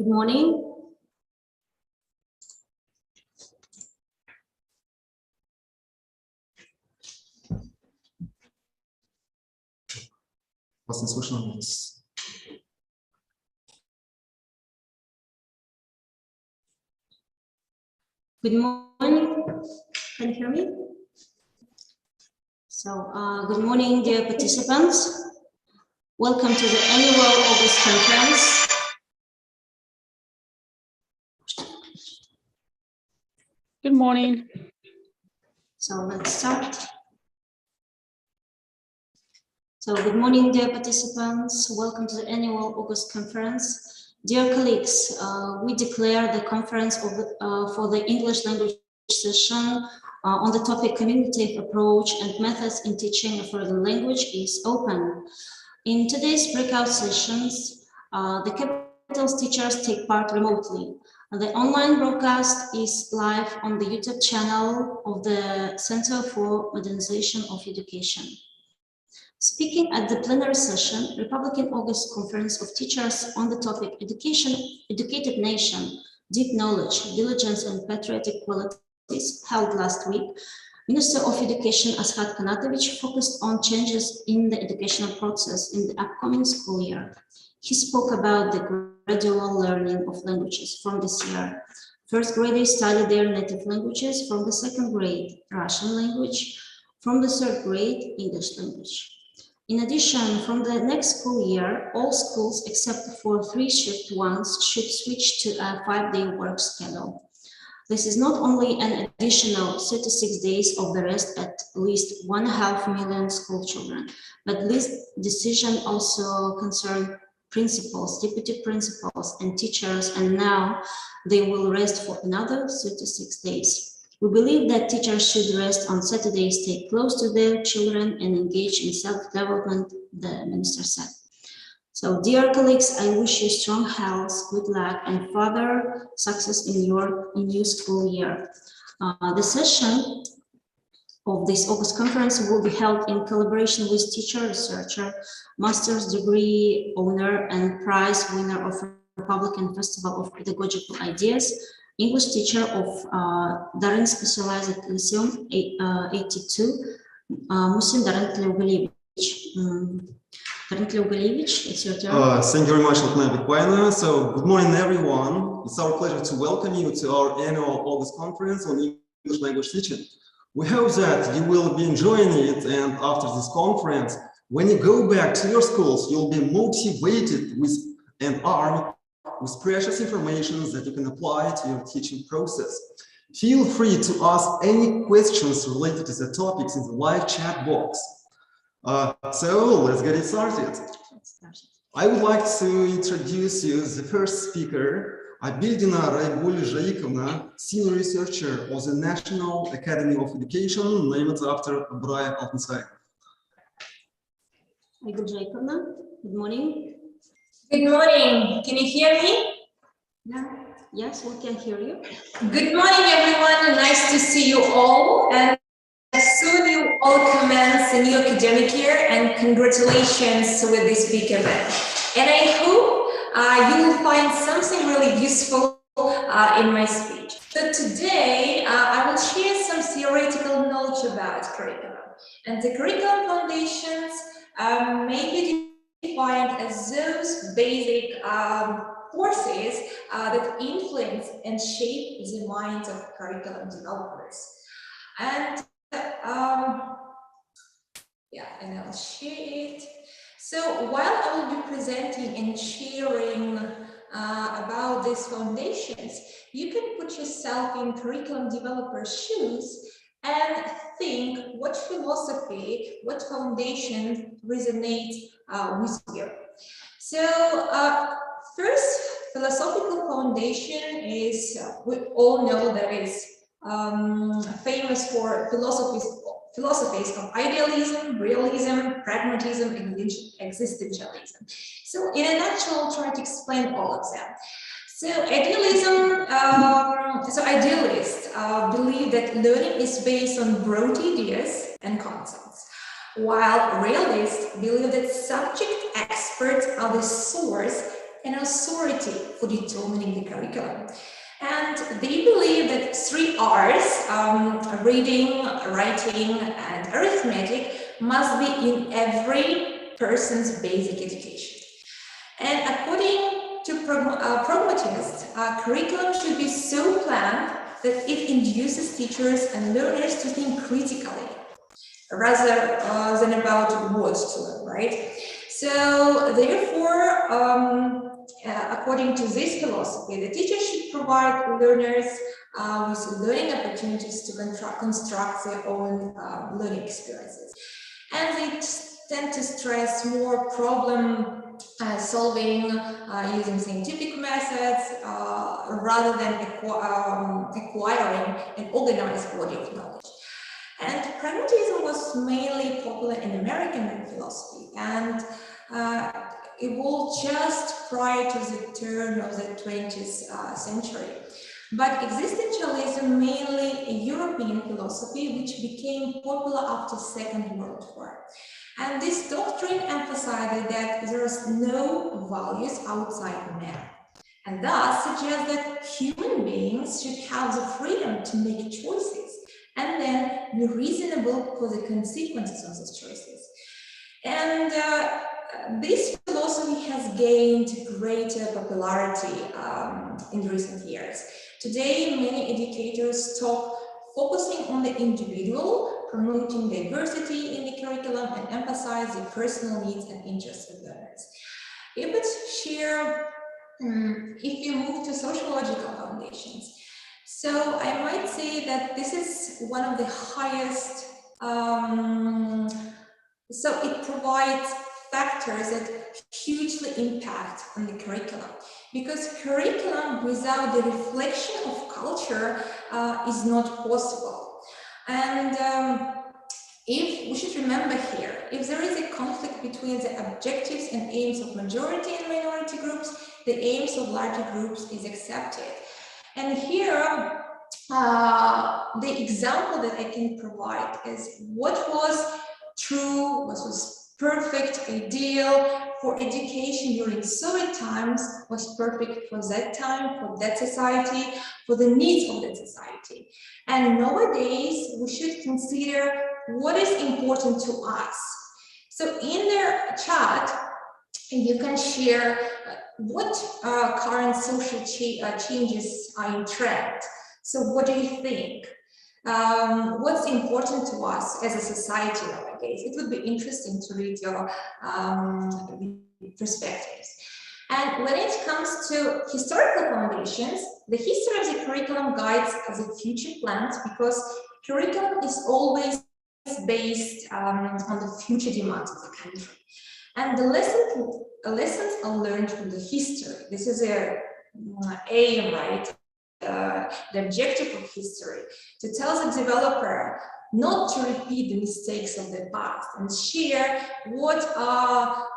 Good morning. Вас не слышно. Good morning. Can you hear me? So, good morning, dear participants. Welcome to the annual August conference. Good morning. So let's start. So good morning, dear participants. Welcome to the annual August conference. Dear colleagues, we declare the conference for the English language session on the topic communicative approach and methods in teaching a foreign language is open. In today's breakout sessions, the Capital's teachers take part remotely. The online broadcast is live on the YouTube channel of the Center for Modernization of Education. Speaking at the plenary session, Republican August Conference of Teachers on the topic Education, Educated Nation, Deep Knowledge, Diligence and Patriotic Qualities held last week, Minister of Education Ashat Kanatovich focused on changes in the educational process in the upcoming school year. He spoke about the gradual learning of languages from this year. First graders study their native languages, from the second grade, Russian language, from the third grade, English language. In addition, from the next school year, all schools except for 3-shift ones should switch to a 5-day work schedule. This is not only an additional 36 days of the rest at least 1.5 million school children, but this decision also concerns principals, deputy principals, and teachers, and now they will rest for another 36 days. We believe that teachers should rest on Saturdays, stay close to their children, and engage in self-development, the minister said. So, dear colleagues, I wish you strong health, good luck, and further success in your new school year. The session of this August conference will be held in collaboration with teacher, researcher, master's degree owner, and prize winner of Republican Festival of Pedagogical Ideas, English teacher of Darin Specialized Lyceum 82, Musin Darin Tleugalevich. Darin Tleugalevich, it's your turn. Thank you very much, Alkna Bikwaina. So, good morning, everyone. It's our pleasure to welcome you to our annual August conference on English language teaching. We hope that you will be enjoying it, and after this conference, when you go back to your schools, you'll be motivated with and armed with precious information that you can apply to your teaching process. Feel free to ask any questions related to the topics in the live chat box. So let's get it started. I would like to introduce you the first speaker, Abildina Raibuly-Jaikovna, senior researcher of the National Academy of Education, named after Brian Altensheim. Jaikovna, good morning. Good morning. Can you hear me? Yeah. Yes, we can hear you. Good morning, everyone. Nice to see you all. And soon you all commence a new academic year, and congratulations with this big event. And I hope you will find something really useful in my speech. So today, I will share some theoretical knowledge about curriculum. And the curriculum foundations may be defined as those basic forces that influence and shape the minds of curriculum developers. And and I'll share it. So while I will be presenting and sharing about these foundations, you can put yourself in curriculum developer's shoes and think what philosophy, what foundation resonates with you. So first, philosophical foundation is, we all know that is famous for philosophies of idealism, realism, pragmatism, and existentialism. So in a nutshell, I'll try to explain all of them. So idealism, idealists believe that learning is based on broad ideas and concepts, while realists believe that subject experts are the source an authority for determining the curriculum. And they believe that 3 R's, reading, writing, and arithmetic, must be in every person's basic education. And according to pragmatists, curriculum should be so planned that it induces teachers and learners to think critically, rather than about what to learn, right? So therefore, according to this philosophy, the teacher should provide learners with learning opportunities to construct their own learning experiences. And they tend to stress more problem solving using scientific methods rather than acquiring an organized body of knowledge. And pragmatism was mainly popular in American philosophy and evolved just prior to the turn of the 20th century. But existentialism, mainly a European philosophy, which became popular after the Second World War. And this doctrine emphasized that there is no values outside man, and thus suggests that human beings should have the freedom to make choices and then be reasonable for the consequences of those choices. And this philosophy has gained greater popularity in recent years. Today, many educators talk focusing on the individual, promoting diversity in the curriculum, and emphasize the personal needs and interests of learners. If you move to sociological foundations, so I might say that this is one of the highest, so it provides factors that hugely impact on the curriculum, because curriculum without the reflection of culture is not possible. And if we should remember here, if there is a conflict between the objectives and aims of majority and minority groups, the aims of larger groups is accepted. And here, the example that I can provide is what was true, what was perfect, ideal for education during Soviet times was perfect for that time, for that society, for the needs of that society. And nowadays, we should consider what is important to us. So in their chat, you can share what current social changes are in trend. So what do you think? What's important to us as a society nowadays? It would be interesting to read your perspectives. And when it comes to historical foundations, the history of the curriculum guides the future plans, because curriculum is always based on the future demands of the country. And the lessons are learned from the history. This is their aim, right? The objective of history, to tell the developer not to repeat the mistakes of the past and share what are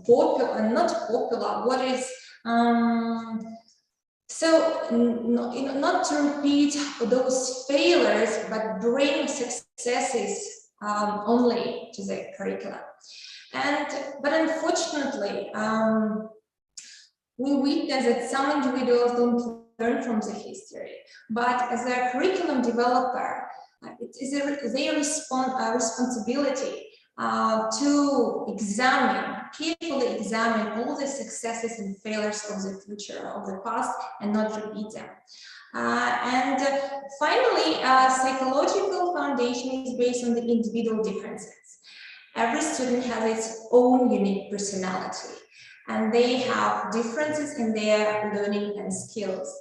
popular and not popular, what is not to repeat those failures, but bring successes only to the curriculum. But unfortunately, we witness that some individuals don't learn from the history, but as a curriculum developer, it is their responsibility to carefully examine all the successes and failures of the future, of the past, and not repeat them. And finally, psychological foundation is based on the individual differences. Every student has its own unique personality, and they have differences in their learning and skills.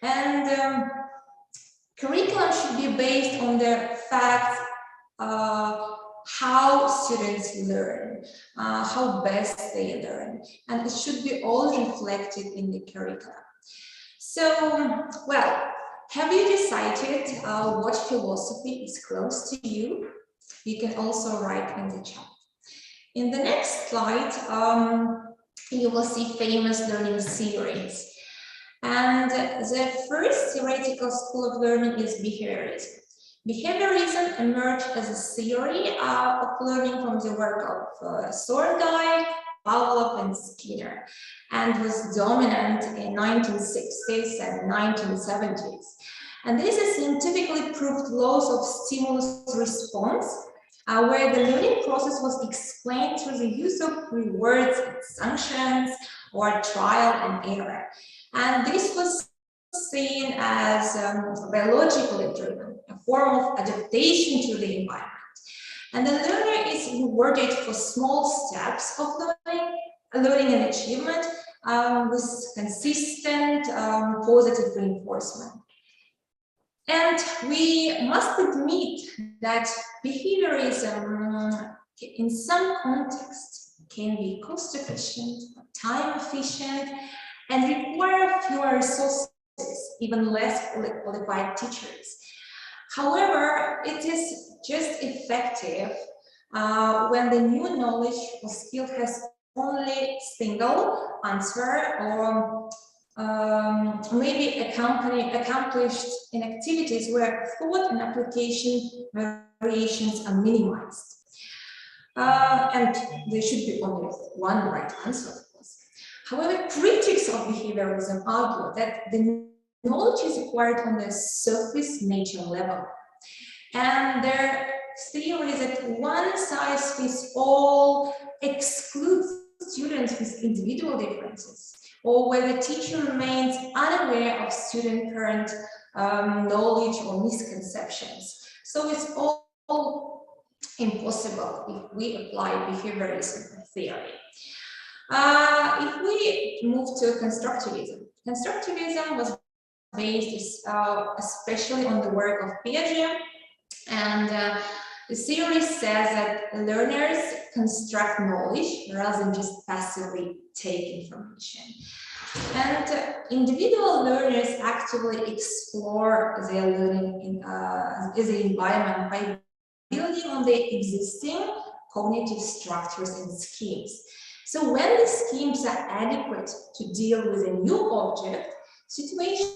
And curriculum should be based on the fact how students learn, how best they learn, and it should be all reflected in the curriculum. So, well, have you decided what philosophy is close to you? You can also write in the chat. In the next slide, you will see famous learning theories. And the first theoretical school of learning is behaviorism. Behaviorism emerged as a theory of learning from the work of Thorndike, Pavlov and Skinner, and was dominant in 1960s and 1970s. And this is scientifically proved laws of stimulus response, where the learning process was explained through the use of rewards and sanctions or trial and error. And this was seen as biologically driven, a form of adaptation to the environment. And the learner is rewarded for small steps of learning and achievement with consistent positive reinforcement. And we must admit that behaviorism in some contexts can be cost efficient, time efficient, and require fewer resources, even less qualified teachers. However, it is just effective when the new knowledge or skill has only single answer or maybe accomplished in activities where thought and application variations are minimized. And there should be only one right answer, of course. However, critics of behaviorism argue that the knowledge is acquired on the surface nature level. And their theory is that one size fits all excludes students with individual differences, or where the teacher remains unaware of student current knowledge or misconceptions. So it's all impossible if we apply behaviorism theory. If we move to constructivism, constructivism was based especially on the work of Piaget, and the theory says that learners construct knowledge rather than just passively take information. And individual learners actively explore their learning in the environment by building on the existing cognitive structures and schemes. So when the schemes are adequate to deal with a new object, situation,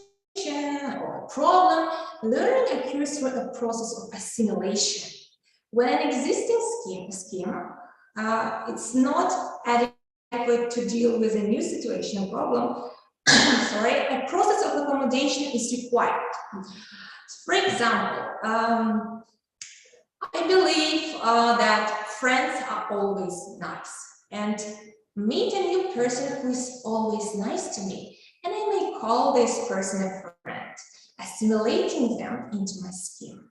or a problem, learning occurs through a process of assimilation. When an existing scheme it's not adequate to deal with a new situation or problem, a process of accommodation is required. For example, I believe that friends are always nice, and meet a new person who is always nice to me, and I may call this person a friend, assimilating them into my scheme.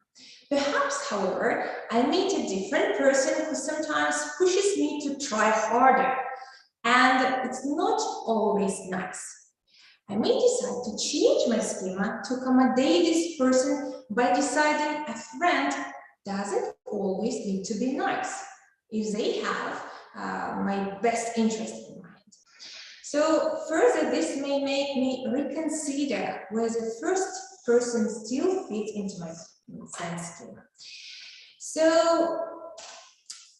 Perhaps, however, I meet a different person who sometimes pushes me to try harder, and it's not always nice. I may decide to change my schema to accommodate this person by deciding a friend doesn't always need to be nice if they have my best interest in mind. So further, this may make me reconsider whether the first person still fits into my science schema. So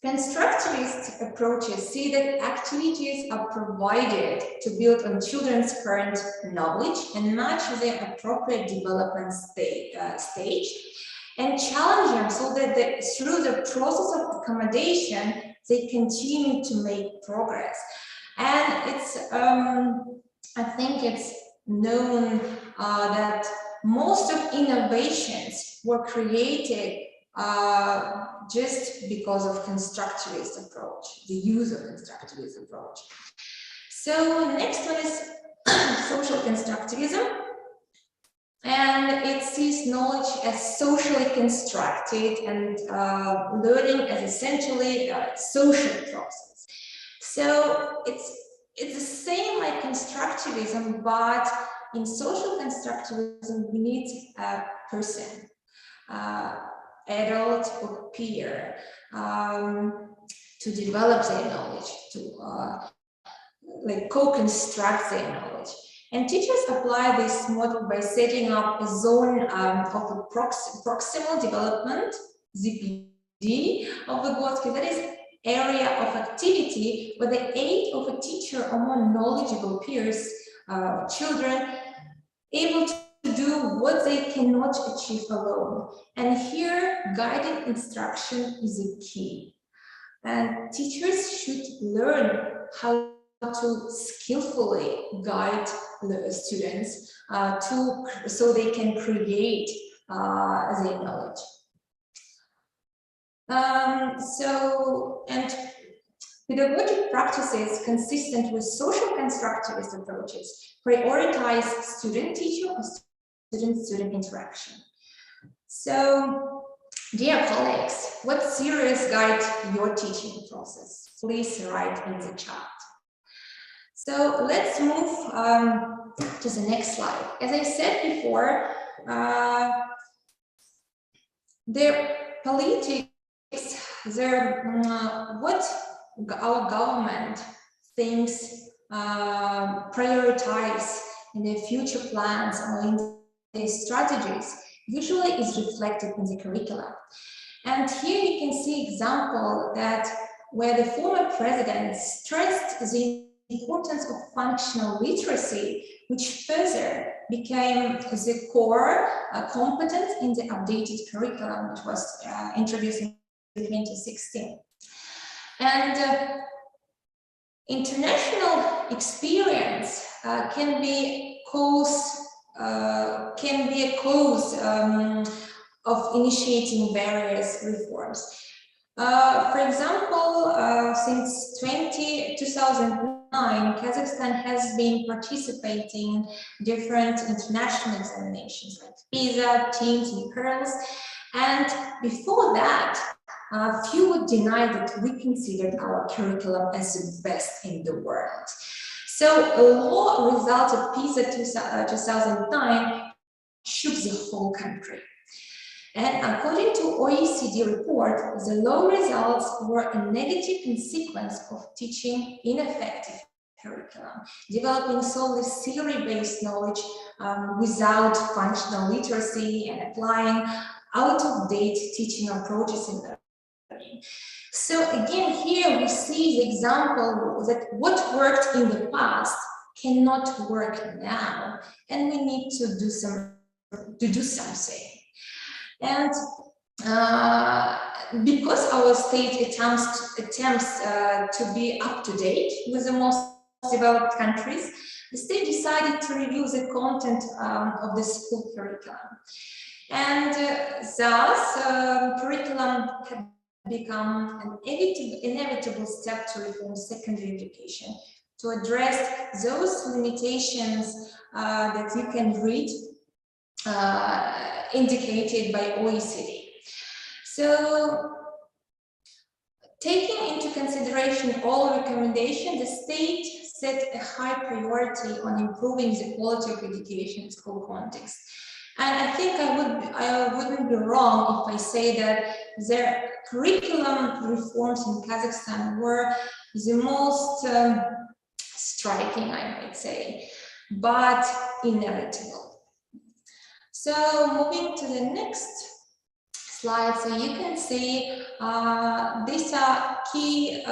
constructivist approaches see that activities are provided to build on children's current knowledge and match their appropriate development stage, and challenge them so that through the process of accommodation, they continue to make progress. And it's, I think it's known that most of innovations were created just because of constructivist approach, the use of constructivist approach. So next one is social constructivism. And it sees knowledge as socially constructed and learning as essentially a social process. So it's the same like constructivism, but in social constructivism, we need a person, adult or peer, to develop their knowledge, to like co-construct their knowledge. And teachers apply this model by setting up a zone of proximal development, ZPD, of Vygotsky, that is area of activity where the aid of a teacher or more knowledgeable peers, children, able to do what they cannot achieve alone. And here, guided instruction is a key. And teachers should learn how to skillfully guide the students so they can create their knowledge. And pedagogic practices consistent with social constructivist approaches prioritize student-teacher or student-student interaction. So, dear colleagues, what series guide your teaching process? Please write in the chat. So let's move to the next slide. As I said before, the politics, what our government thinks prioritize in their future plans or in their strategies usually is reflected in the curriculum. And here you can see example that where the former president stressed the importance of functional literacy, which further became the core competence in the updated curriculum, which was introduced in 2016. And international experience can be a cause of initiating various reforms. For example, since 2009, Kazakhstan has been participating in different international examinations like PISA, TEAMS, and PEARLS. And before that, few would deny that we considered our curriculum as the best in the world. So a law result of PISA 2009 shook the whole country. And according to OECD report, the low results were a negative consequence of teaching ineffective curriculum, developing solely theory-based knowledge without functional literacy and applying out-of-date teaching approaches in learning. So again, here we see the example that what worked in the past cannot work now, and we need to do something. And because our state attempts to be up to date with the most developed countries, the state decided to review the content of the school curriculum. And thus, curriculum had become an inevitable step to reform secondary education to address those limitations that you can read indicated by OECD. So, taking into consideration all recommendations, the state set a high priority on improving the quality of education in school context. And I think I wouldn't be wrong if I say that the curriculum reforms in Kazakhstan were the most striking, I might say, but inevitable. So moving to the next slide, so you can see these are key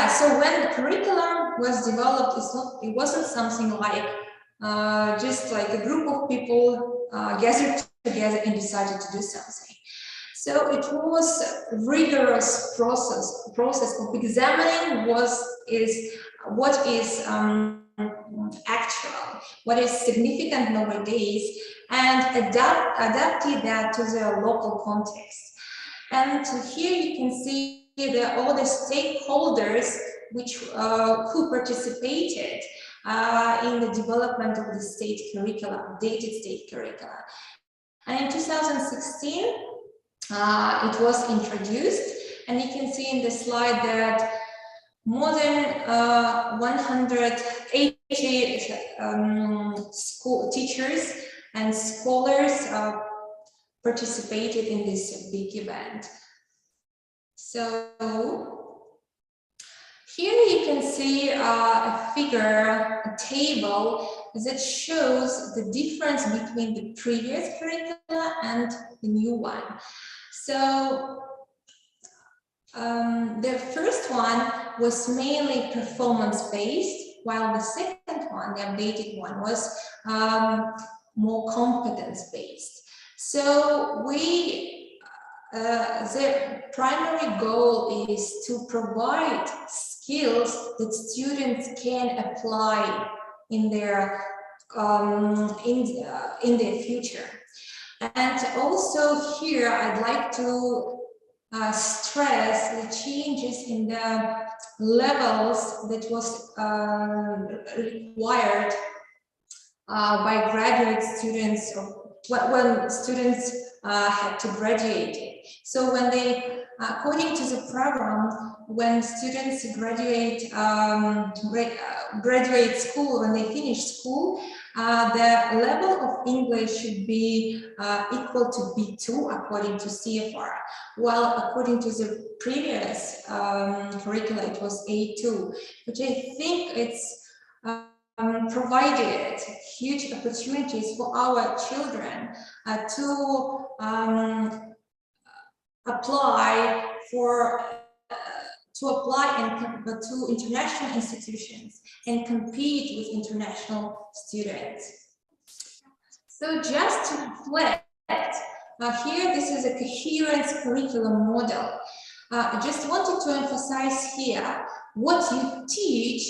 so when the curriculum was developed, it wasn't something like just like a group of people gathered together and decided to do something. So it was a rigorous process of examining what is actual, what is significant nowadays, and adapted that to the local context. And here you can see all the stakeholders who participated in the development of the state curriculum, updated state curriculum. And in 2016, it was introduced, and you can see in the slide that more than 180 school teachers and scholars participated in this big event. So here you can see a figure, a table that shows the difference between the previous curricula and the new one. So the first one was mainly performance-based, while the second one, the updated one, was more competence-based. So the primary goal is to provide skills that students can apply in their future. And also here I'd like to stress the changes in the levels that was required by graduate students, or when students had to graduate. So when they, according to the program, when students graduate graduate school, when they finish school, the level of English should be equal to B2 according to CFR, while according to the previous curricula it was A2, which I think it's provided huge opportunities for our children to apply to international institutions and compete with international students. So just to reflect, here this is a coherence curriculum model. I just wanted to emphasize here what you teach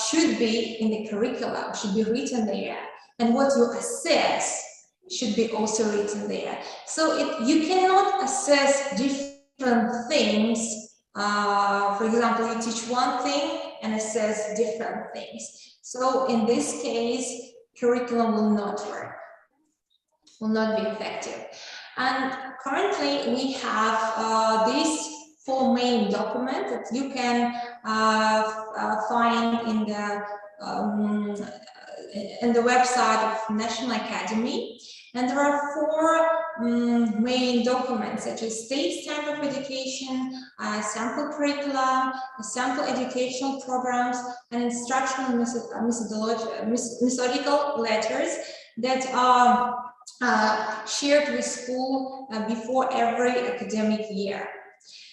should be in the curriculum, should be written there, and what you assess should be also written there. So you cannot assess different things. For example, you teach one thing and assess different things. So in this case, curriculum will not work, will not be effective. And currently we have these 4 main documents that you can find in the website of National Academy. And there are 4 main documents, such as State Standard of Education, sample curricula, sample educational programs, and instructional methodical letters that are shared with school before every academic year.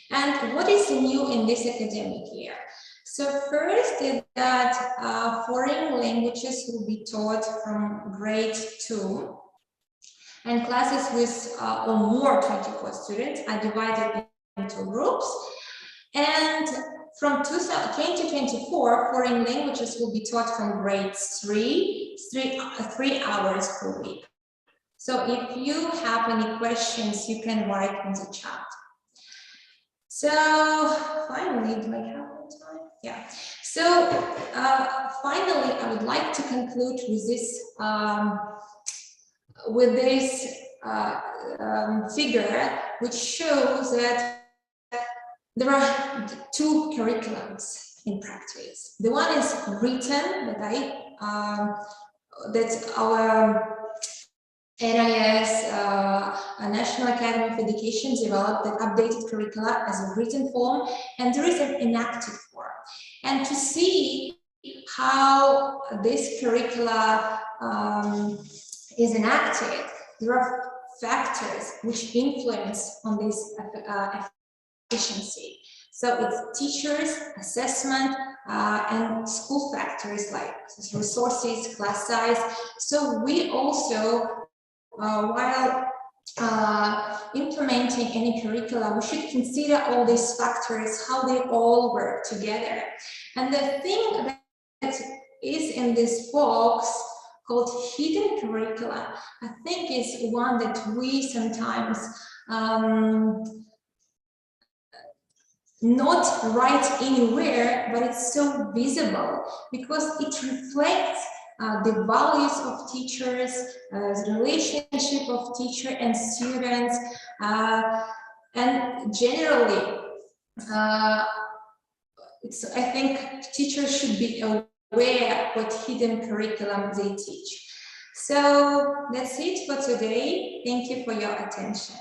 And what is new in this academic year? So first is that foreign languages will be taught from grade 2. And classes with or more 24 students are divided into groups. And from 2024, foreign languages will be taught from grade 3 hours per week. So if you have any questions, you can write in the chat. So finally, do I have time? Yeah. So finally, I would like to conclude with this figure, which shows that there are 2 curriculums in practice. The one is written that our NIS, National Academy of Education, developed an updated curricula as a written form, and there is an enacted form. And to see how this curricula is enacted, there are factors which influence on this efficiency. So it's teachers, assessment, and school factors like resources, class size. So we also, while implementing any curricula, we should consider all these factors, how they all work together. And the thing that is in this box called hidden curricula, I think is one that we sometimes not write anywhere, but it's so visible because it reflects the values of teachers, the relationship of teacher and students, and generally, I think teachers should be aware what hidden curriculum they teach. So that's it for today. Thank you for your attention.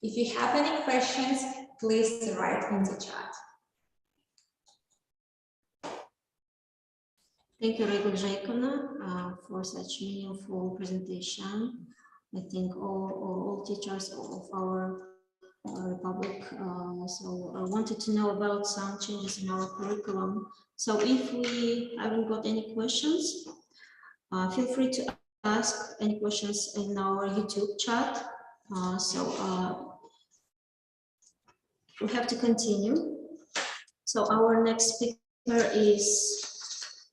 If you have any questions, please write in the chat. Thank you, Olga, for such meaningful presentation. I think all teachers of our Republic wanted to know about some changes in our curriculum. So if we haven't got any questions, feel free to ask any questions in our YouTube chat. We have to continue. So our next speaker is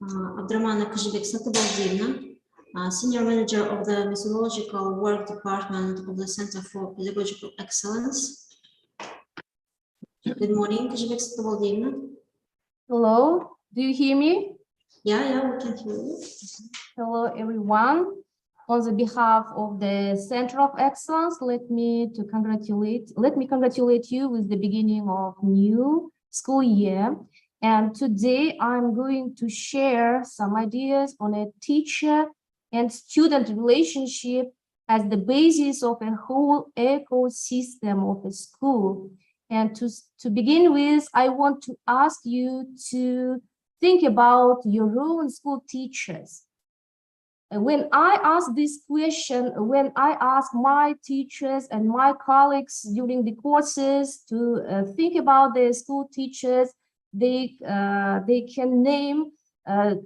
Abdurrahmana Kajibek-Sattabaldina, Senior Manager of the Methodological Work Department of the Center for Pedagogical Excellence. Good morning, Kajibek-Sattabaldina. Hello, do you hear me? Yeah, we can hear you. Hello, everyone. On the behalf of the Center of Excellence, let me congratulate you with the beginning of new school year. And today I'm going to share some ideas on a teacher and student relationship as the basis of a whole ecosystem of a school. And to begin with, I want to ask you to think about your own school teachers. When I ask this question, when I ask my teachers and my colleagues during the courses to think about their school teachers, they can name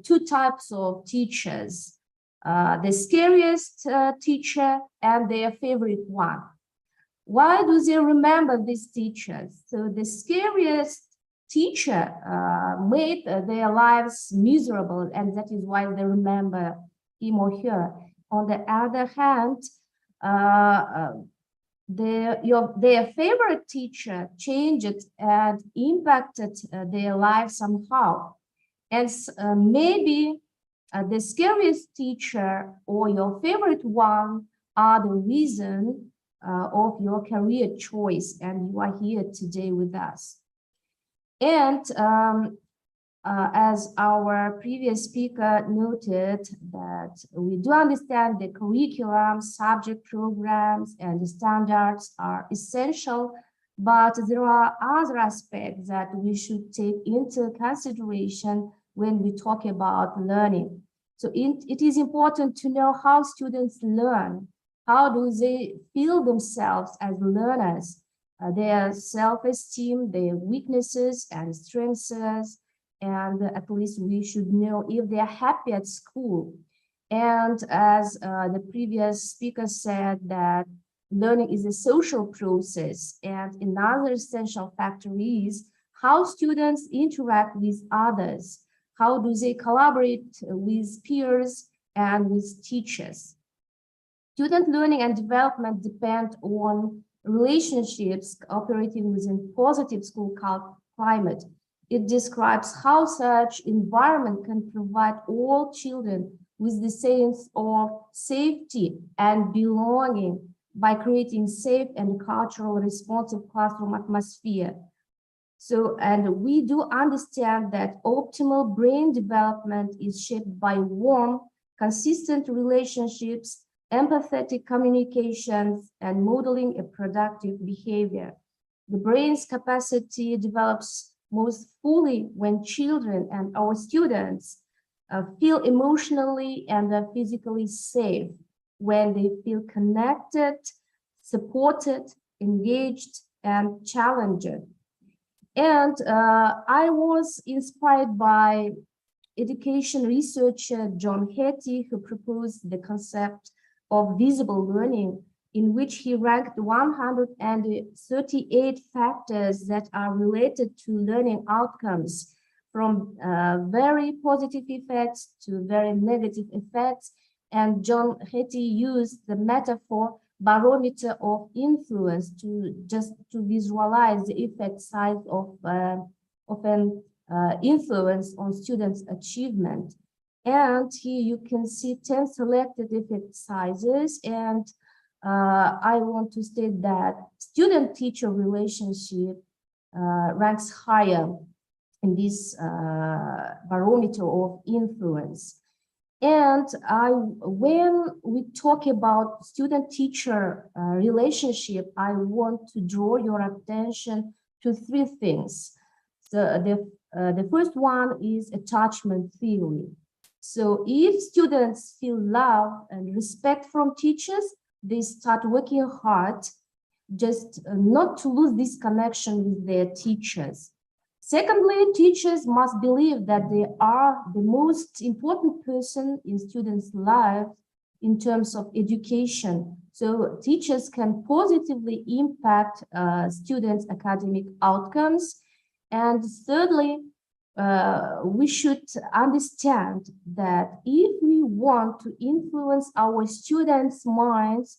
two types of teachers, the scariest teacher and their favorite one. Why do they remember these teachers? So the scariest teacher made their lives miserable, and that is why they remember him or her. On the other hand, their favorite teacher changed and impacted their life somehow. And maybe the scariest teacher or your favorite one are the reason of your career choice, and you are here today with us. And as our previous speaker noted, that we do understand the curriculum, subject programs, and the standards are essential, but there are other aspects that we should take into consideration when we talk about learning. So it is important to know how students learn. How do they feel themselves as learners? Their self-esteem, their weaknesses and strengths, and at least we should know if they are happy at school. And as the previous speaker said, that learning is a social process, and another essential factor is how students interact with others. How do they collaborate with peers and with teachers? Student learning and development depend on relationships operating within positive school climate. It describes how such environment can provide all children with the sense of safety and belonging by creating safe and culturally responsive classroom atmosphere. So, and we do understand that optimal brain development is shaped by warm, consistent relationships, empathetic communications, and modeling a productive behavior. The brain's capacity develops most fully when children and our students feel emotionally and physically safe, when they feel connected, supported, engaged, and challenged. And I was inspired by education researcher John Hattie, who proposed the concept of visible learning, in which he ranked 138 factors that are related to learning outcomes, from very positive effects to very negative effects. And John Hattie used the metaphor barometer of influence to visualize the effect size of an influence on students' achievement. And here you can see 10 selected effect sizes, and I want to state that student-teacher relationship ranks higher in this barometer of influence. And when we talk about student-teacher relationship, I want to draw your attention to three things. So the first one is attachment theory. So if students feel love and respect from teachers, they start working hard just not to lose this connection with their teachers. Secondly, teachers must believe that they are the most important person in students' lives in terms of education. So teachers can positively impact students' academic outcomes. And thirdly, we should understand that if we want to influence our students' minds,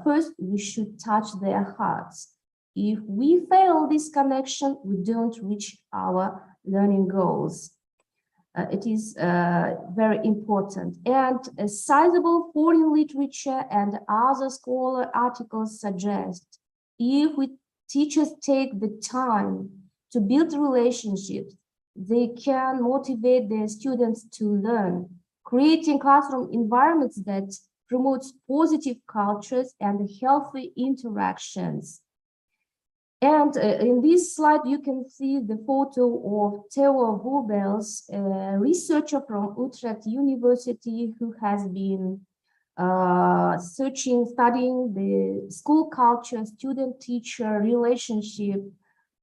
first we should touch their hearts. If we fail this connection, we don't reach our learning goals. It is very important. And a sizable foreign literature and other scholar articles suggest if teachers take the time to build relationships, they can motivate their students to learn, creating classroom environments that promotes positive cultures and healthy interactions. And in this slide, you can see the photo of Toefl, a researcher from Utrecht University who has been studying the school culture, student-teacher relationship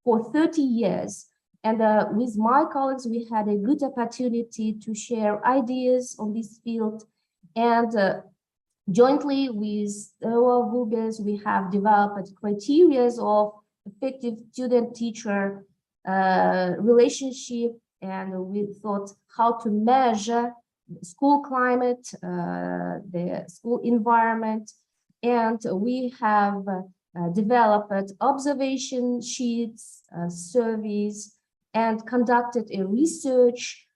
for 30 years. And with my colleagues, we had a good opportunity to share ideas on this field. And jointly with Toefl, we have developed criteria of effective student-teacher relationship, and we thought how to measure school climate, the school environment, and we have developed observation sheets, surveys, and conducted a research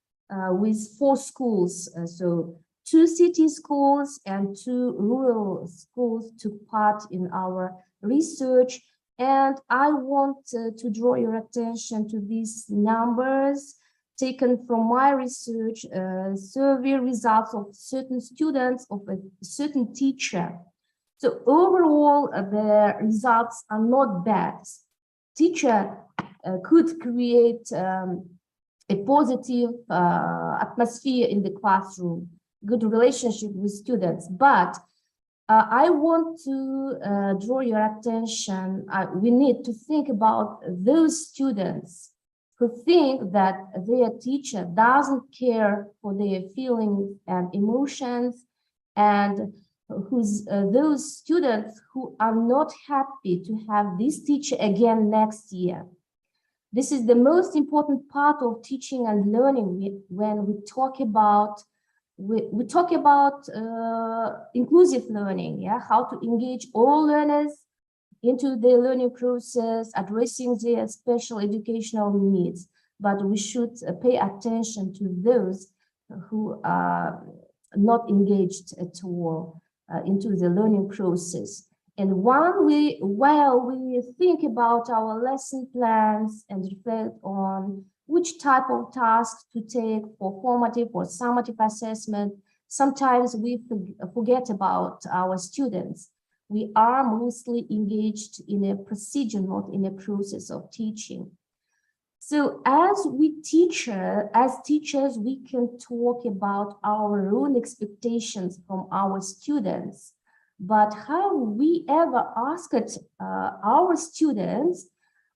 with 4 schools. So 2 city schools and 2 rural schools took part in our research. And I want to draw your attention to these numbers taken from my research, survey results of certain students of a certain teacher. So overall, the results are not bad. Teacher could create a positive atmosphere in the classroom, good relationship with students, but I want to draw your attention. We need to think about those students who think that their teacher doesn't care for their feelings and emotions, and those students who are not happy to have this teacher again next year. This is the most important part of teaching and learning when we talk about inclusive learning, yeah, how to engage all learners into the learning process, addressing their special educational needs. But we should pay attention to those who are not engaged at all into the learning process. And while we think about our lesson plans and reflect on which type of tasks to take for formative or summative assessment, sometimes we forget about our students. We are mostly engaged in a procedure, not in a process of teaching. So as teachers, we can talk about our own expectations from our students, but have we ever asked our students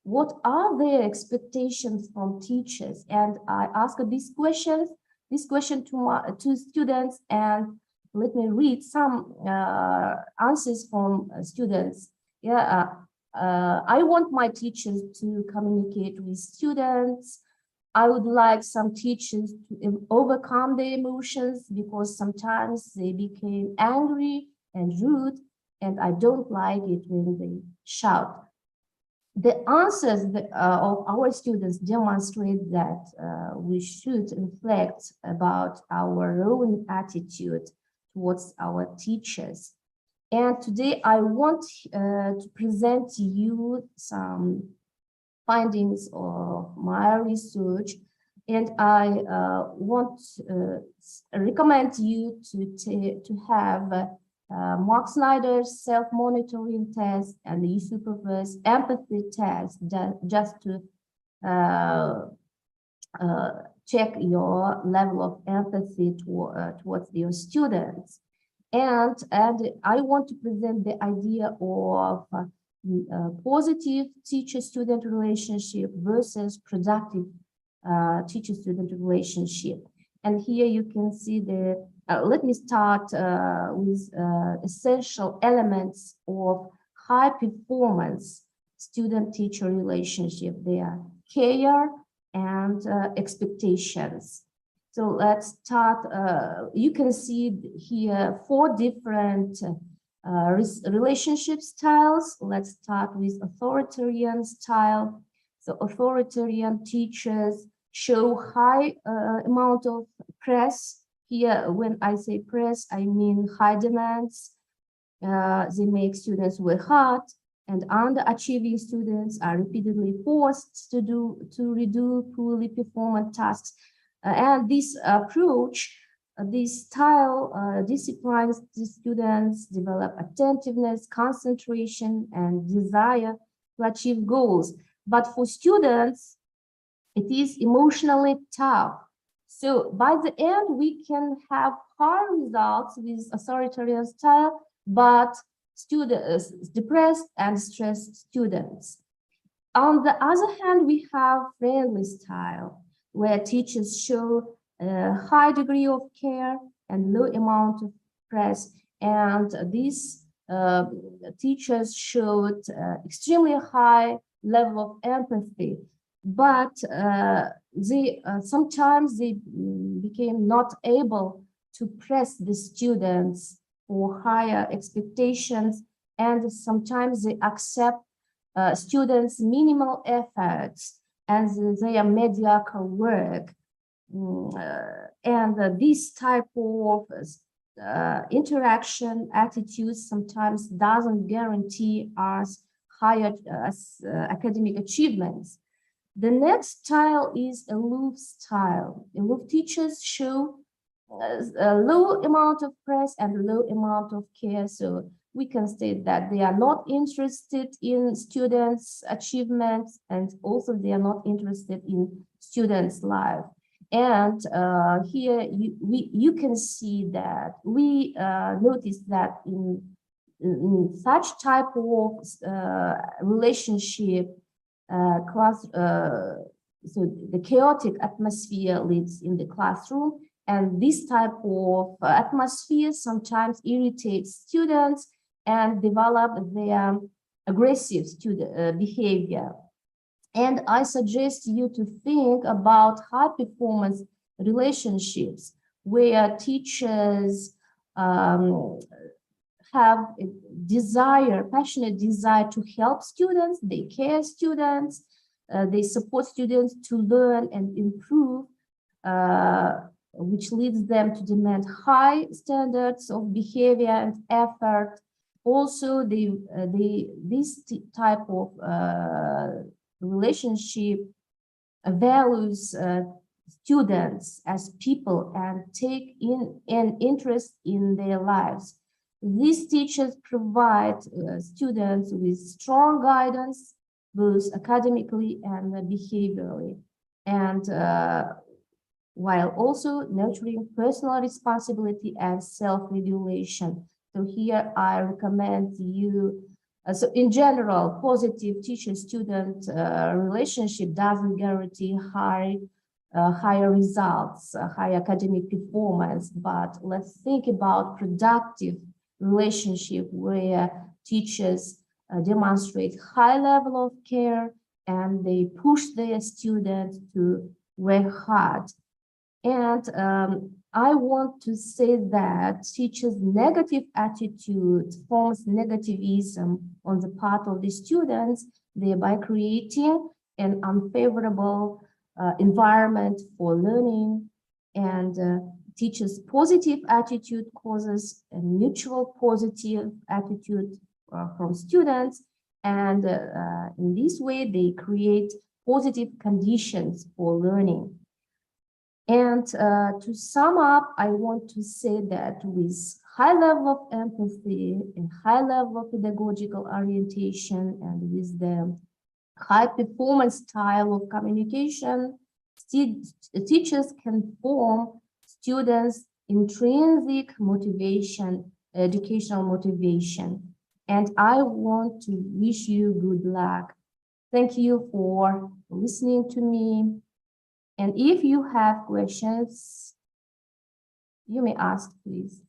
what are their expectations from teachers? And I asked this question to students, and let me read some answers from students. Yeah, I want my teachers to communicate with students. I would like some teachers to overcome their emotions because sometimes they became angry and rude, and I don't like it when they shout. The answers of our students demonstrate that we should reflect about our own attitude towards our teachers. And today I want to present to you some findings of my research, and I want to recommend you to have Mark Snyder's self-monitoring test and the supervised empathy test, just to check your level of empathy towards your students. And I want to present the idea of positive teacher-student relationship versus productive teacher-student relationship. And here you can see the let me start with essential elements of high performance student-teacher relationship. They are care and expectations. So let's start. You can see here 4 different relationship styles. Let's start with authoritarian style. So authoritarian teachers show high amount of press. Here, when I say press, I mean high demands. They make students work hard, and underachieving students are repeatedly forced to redo poorly performant tasks. And this approach, this style disciplines the students, develop attentiveness, concentration, and desire to achieve goals. But for students, it is emotionally tough. So by the end, we can have high results with authoritarian style, but students, depressed and stressed students. On the other hand, we have friendly style, where teachers show a high degree of care and low amount of press. And these teachers showed extremely high level of empathy, but sometimes they became not able to press the students for higher expectations, and sometimes they accept students' minimal efforts and their mediocre work. And this type of interaction attitudes sometimes doesn't guarantee us higher academic achievements. The next style is aloof style. Aloof teachers show a low amount of press and low amount of care. So we can state that they are not interested in students' achievements, and also they are not interested in students' life. And here you can see that we notice that in such type of relationship, so the chaotic atmosphere lives in the classroom, and this type of atmosphere sometimes irritates students and develop their aggressive student behavior. And I suggest you to think about high performance relationships where teachers have a passionate desire to help students, they care students, they support students to learn and improve, which leads them to demand high standards of behavior and effort. Also, this type of relationship values students as people and take in an interest in their lives. These teachers provide students with strong guidance, both academically and behaviorally, and while also nurturing personal responsibility and self-regulation. So here I recommend you, so in general, positive teacher-student relationship doesn't guarantee higher results, high academic performance, but let's think about productive relationship where teachers demonstrate high level of care and they push their students to work hard. And I want to say that teachers' negative attitude forms negativism on the part of the students, thereby creating an unfavorable environment for learning. And teachers' positive attitude causes a mutual positive attitude from students. And in this way, they create positive conditions for learning. And to sum up, I want to say that with high level of empathy and high level of pedagogical orientation and with the high performance style of communication, teachers can form students' intrinsic motivation, educational motivation. And I want to wish you good luck. Thank you for listening to me. And if you have questions, You may ask, please.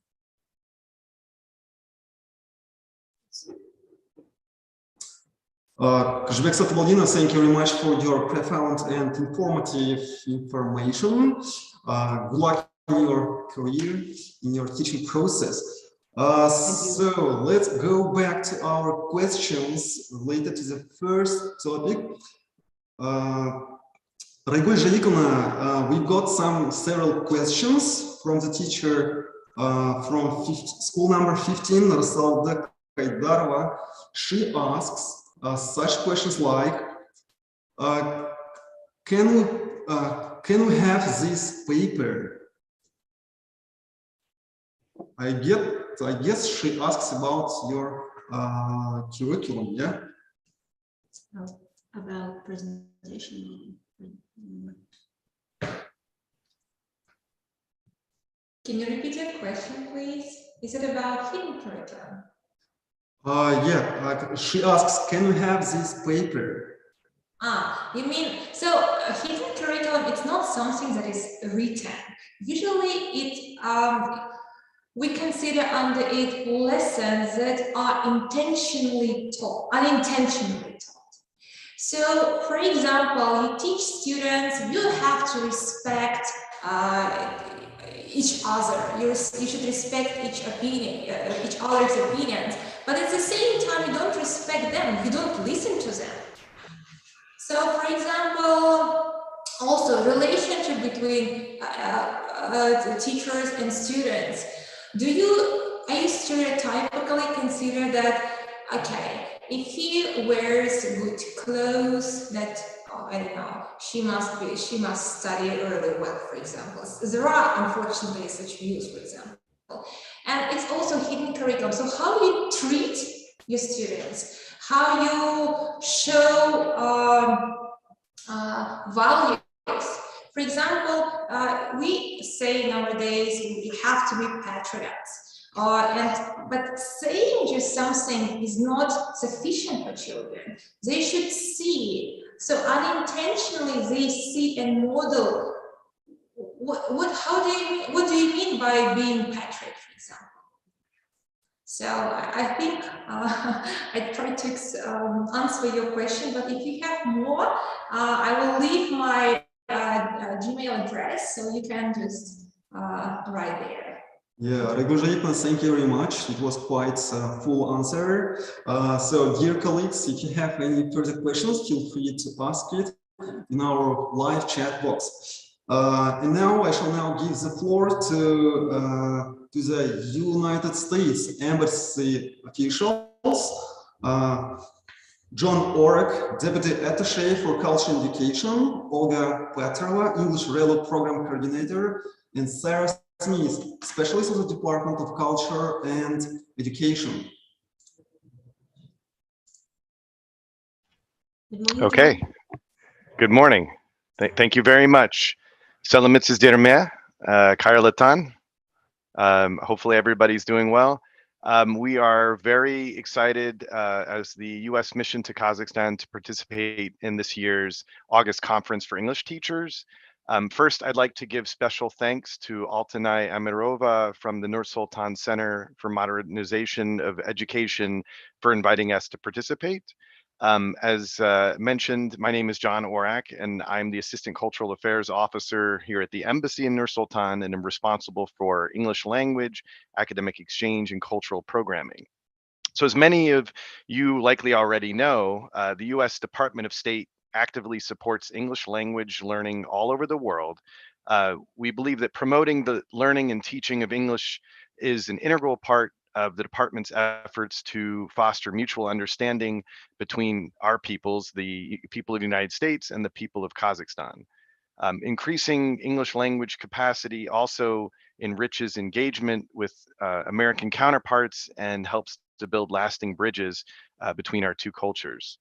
Kashbek Satvalina, thank you very much for your profound and informative information. Good luck in your career, in your teaching process. So let's go back to our questions related to the first topic. We've got several questions from the teacher from school number 15, Olga Pacharova. She asks such questions like, can we have this paper? I guess she asks about your curriculum, yeah? About presentation. Can you repeat your question, please? Is it about hidden curriculum? Yeah, she asks, can we have this paper? You mean, so hidden curriculum, it's not something that is written. Usually we consider under it lessons that are unintentionally taught. So, for example, you teach students, you have to respect each other. You should respect each other's opinions. But at the same time, you don't respect them. You don't listen to them. So, for example, also relationship between the teachers and students. Are you stereotypically consider that, okay, if he wears good clothes, that I don't know, she must study really well, for example. There are unfortunately such views, for example. And it's also hidden curriculum. So how you treat your students, how you show values. For example, we say nowadays we have to be patriots. But saying just something is not sufficient for children. They should see. So unintentionally, they see and model. What do you mean by being patriot, for example? So I think I tried to answer your question, but if you have more, I will leave my Gmail address, so you can just write there. Yeah, thank you very much. It was quite a full answer. So, dear colleagues, if you have any further questions, feel free to ask it in our live chat box. And now I shall now give the floor to the United States Embassy officials. John Orek, Deputy Attaché for Culture and Education, Olga Pacharova, English Railroad Program Coordinator, and Sarah Smith, Specialist of the Department of Culture and Education. Okay, good morning. Thank you very much. Selamat Dirme, Kairlatan. Hopefully everybody's doing well. We are very excited as the U.S. mission to Kazakhstan to participate in this year's August Conference for English Teachers. First, I'd like to give special thanks to Altanay Amirova from the Nur Sultan Center for Modernization of Education for inviting us to participate. As mentioned, my name is John Orak, and I'm the Assistant Cultural Affairs Officer here at the Embassy in Nur Sultan, and I'm responsible for English language, academic exchange, and cultural programming. So as many of you likely already know, the U.S. Department of State actively supports English language learning all over the world. We believe that promoting the learning and teaching of English is an integral part of the department's efforts to foster mutual understanding between our peoples, the people of the United States and the people of Kazakhstan. Increasing English language capacity also enriches engagement with American counterparts and helps to build lasting bridges between our two cultures.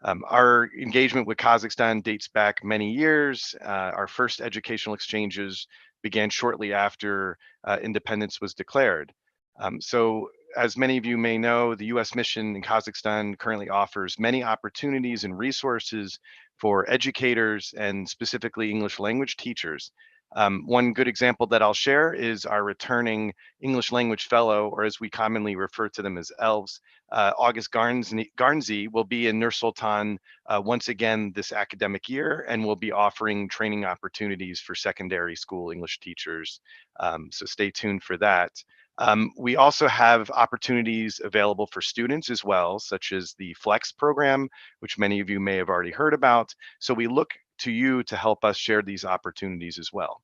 Our engagement with Kazakhstan dates back many years. Our first educational exchanges began shortly after independence was declared. So as many of you may know, the U.S. mission in Kazakhstan currently offers many opportunities and resources for educators and specifically English language teachers One good example that I'll share is our returning English language fellow, or as we commonly refer to them as ELVs, August Garnsey will be in Nur Sultan once again this academic year, and will be offering training opportunities for secondary school English teachers. So stay tuned for that. We also have opportunities available for students as well, such as the Flex program, which many of you may have already heard about. So we look to you to help us share these opportunities as well.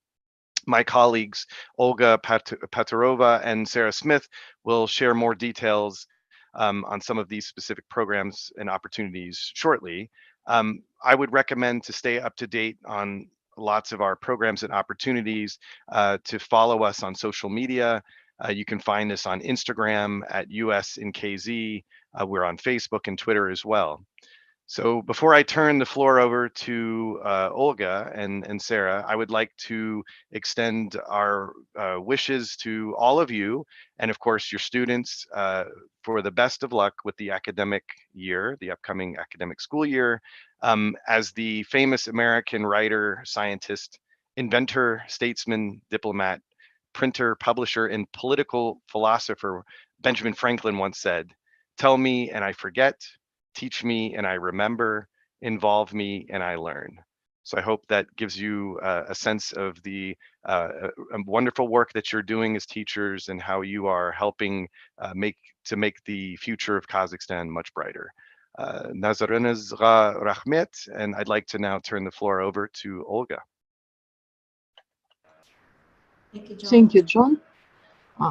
My colleagues, Olga Pacharova and Sarah Smith, will share more details on some of these specific programs and opportunities shortly. I would recommend to stay up to date on lots of our programs and opportunities, to follow us on social media. You can find us on Instagram at USNKZ. We're on Facebook and Twitter as well. So before I turn the floor over to Olga and Sarah, I would like to extend our wishes to all of you, and of course your students, for the best of luck with the academic year, the upcoming academic school year. As the famous American writer, scientist, inventor, statesman, diplomat, printer, publisher, and political philosopher Benjamin Franklin once said, "Tell me and I forget, teach me and I remember, involve me and I learn." So I hope that gives you a sense of the wonderful work that you're doing as teachers and how you are helping make the future of Kazakhstan much brighter. Nazarinizga rahmet, and I'd like to now turn the floor over to Olga. Thank you, John.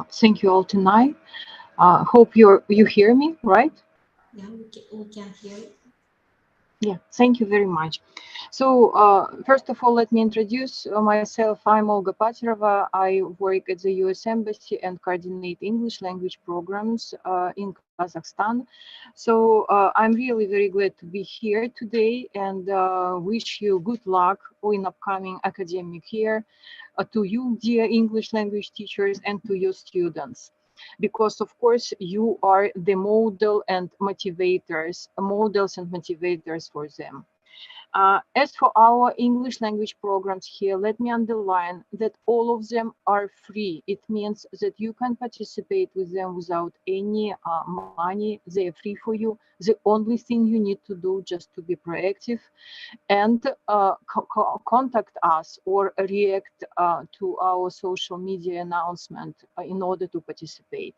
Thank you all tonight. Hope you hear me, right? Yeah, we can hear you. Yeah, thank you very much. So first of all, let me introduce myself. I'm Olga Pacharova. I work at the US Embassy and coordinate English language programs in Kazakhstan. So I'm really very glad to be here today, and wish you good luck in upcoming academic year, to you, dear English language teachers, and to your students. Because of course you are the models and motivators for them. As for our English language programs here, let me underline that all of them are free. It means that you can participate with them without any money. They are free for you. The only thing you need to do just to be proactive and contact us or react to our social media announcement in order to participate.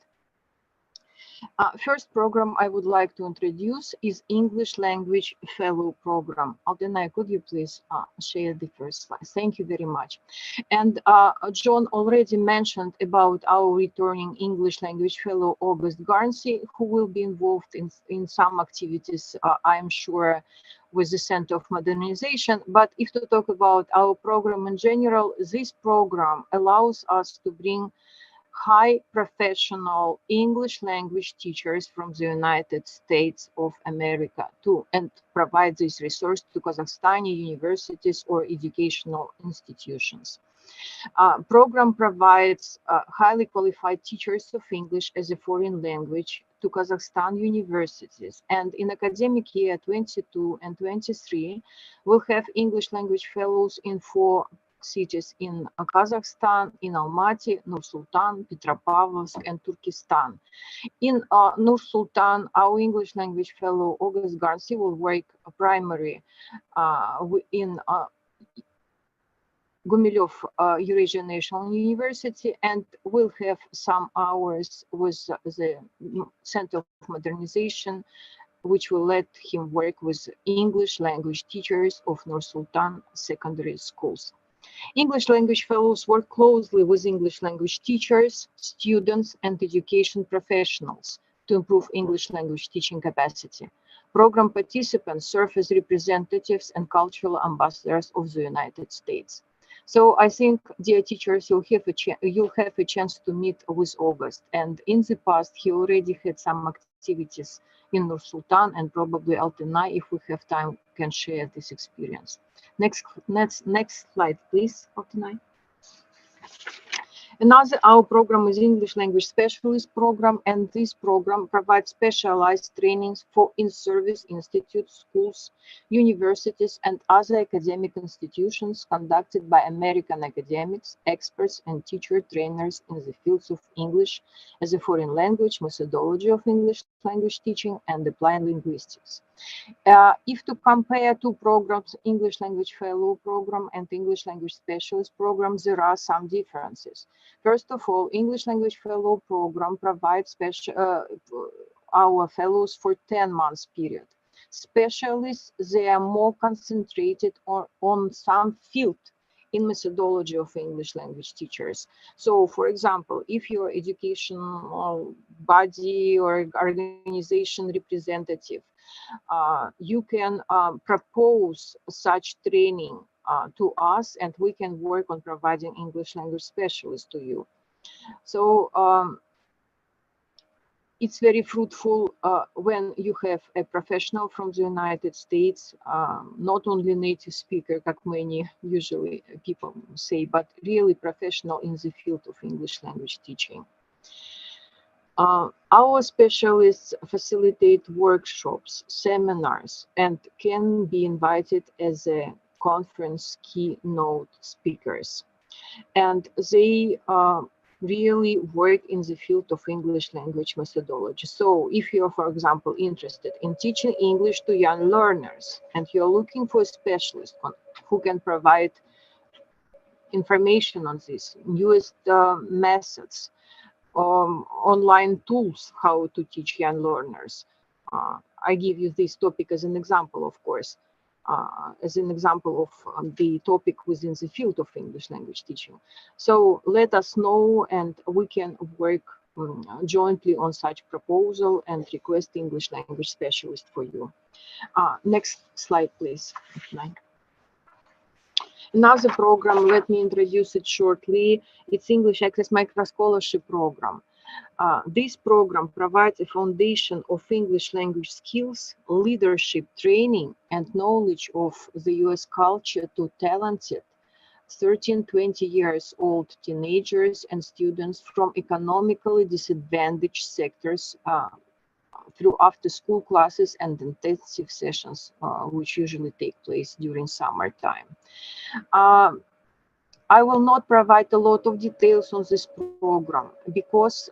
First program I would like to introduce is English Language Fellow Program. Aldenai, could you please share the first slide? Thank you very much. And John already mentioned about our returning English Language Fellow, August Garnsey, who will be involved in some activities, I'm sure, with the Center of Modernization. But if to talk about our program in general, this program allows us to bring high professional English language teachers from the United States of America and provide this resource to Kazakhstani universities or educational institutions. Program provides highly qualified teachers of English as a foreign language to Kazakhstan universities. And in academic year 22 and 23, we'll have English language fellows in 4 cities in Kazakhstan, in Almaty, Nur-Sultan, Petropavlovsk, and Turkestan. In Nur-Sultan, our English language fellow, August Garnsey, will work primary in Gumilev Eurasian National University, and will have some hours with the Center of Modernization, which will let him work with English language teachers of Nur-Sultan secondary schools. English language fellows work closely with English language teachers, students, and education professionals to improve English language teaching capacity. Program participants serve as representatives and cultural ambassadors of the United States. So I think, dear teachers, you'll have a chance to meet with August. And in the past, he already had some activities in Nur-Sultan, and probably Altenay, if we have time, can share this experience. Next slide, please, Altenay. Another our program is English Language Specialist Program, and this program provides specialized trainings for in-service institutes, schools, universities, and other academic institutions conducted by American academics, experts, and teacher trainers in the fields of English as a foreign language, methodology of English language teaching, and applied linguistics. If to compare two programs, English Language Fellow Program and English Language Specialist Program, there are some differences. First of all, English Language Fellow Program provides our fellows for 10 months period. Specialists, they are more concentrated on some field in methodology of English language teachers. So, for example, if your educational body or organization representative, you can propose such training to us, and we can work on providing English language specialists to you. So it's very fruitful when you have a professional from the United States, not only native speaker, like many usually people say, but really professional in the field of English language teaching. Our specialists facilitate workshops, seminars, and can be invited as a conference keynote speakers. And they really work in the field of English language methodology. So if you're, for example, interested in teaching English to young learners, and you're looking for a specialist who can provide information on this, newest methods, online tools, how to teach young learners. I give you this topic as an example, of course, as an example of the topic within the field of English language teaching. So let us know, and we can work jointly on such proposal and request English language specialist for you. Next slide, please. Another program, let me introduce it shortly. It's English Access Micro Scholarship Program. This program provides a foundation of English language skills, leadership training, and knowledge of the US culture to talented 13-20 years old teenagers and students from economically disadvantaged sectors through after-school classes and intensive sessions, which usually take place during summertime. I will not provide a lot of details on this program because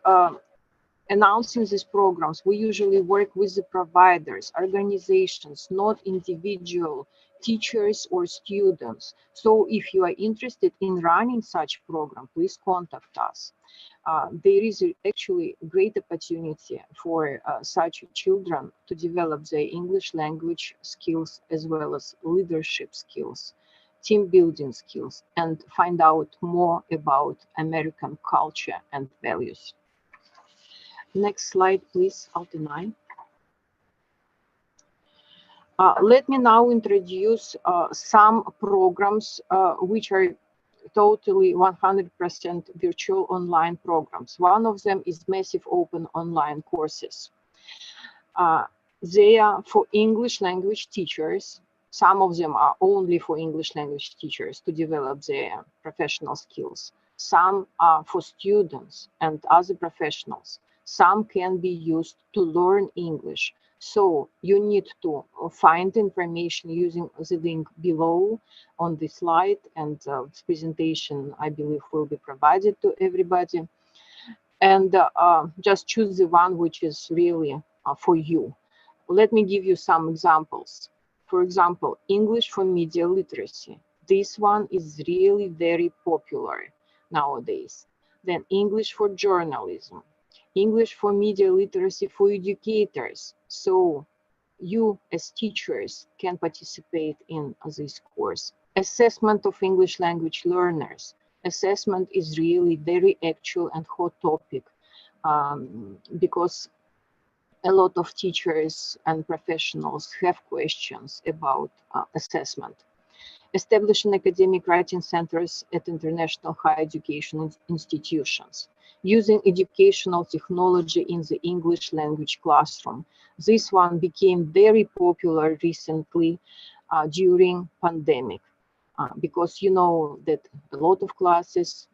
announcing these programs, we usually work with the providers, organizations, not individual teachers or students. So if you are interested in running such program, please contact us. There is actually a great opportunity for such children to develop their English language skills as well as leadership skills, team building skills, and find out more about American culture and values. Next slide, please, Altinai. Let me now introduce some programs which are totally 100% virtual online programs. One of them is massive open online courses. They are for English language teachers. Some of them are only for English language teachers to develop their professional skills. Some are for students and other professionals. Some can be used to learn English. So you need to find information using the link below on the slide, and this presentation, I believe, will be provided to everybody. And just choose the one which is really for you. Let me give you some examples. For example, English for media literacy. This one is really very popular nowadays. Then English for journalism. English for media literacy for educators. So you as teachers can participate in this course. Assessment of English language learners. Assessment is really very actual and hot topic because a lot of teachers and professionals have questions about assessment. Establishing academic writing centers at international higher education institutions. Using educational technology in the English language classroom. This one became very popular recently during pandemic because you know that a lot of classes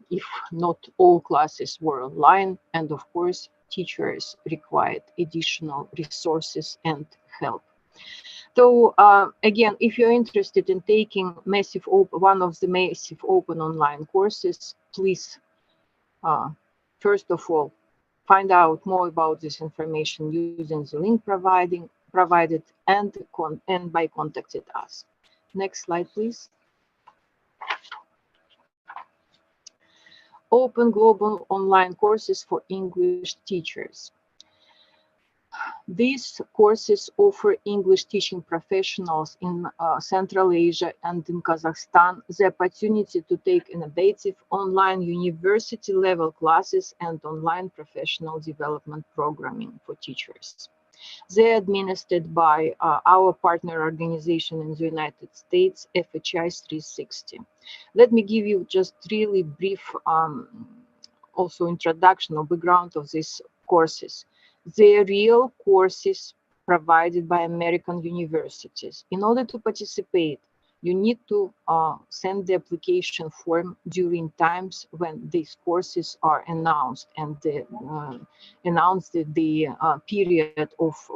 if not all classes were online, and of course, teachers required additional resources and help. So again, if you're interested in taking one of the massive open online courses, please, first of all, find out more about this information using the link provided and by contacting us. Next slide, please. Open global online courses for English teachers. These courses offer English teaching professionals in Central Asia and in Kazakhstan the opportunity to take innovative online university-level classes and online professional development programming for teachers. They're administered by our partner organization in the United States, FHI 360. Let me give you just really brief also introduction or background of these courses. They're real courses provided by American universities. In order to participate, you need to send the application form during times when these courses are announced and announce the period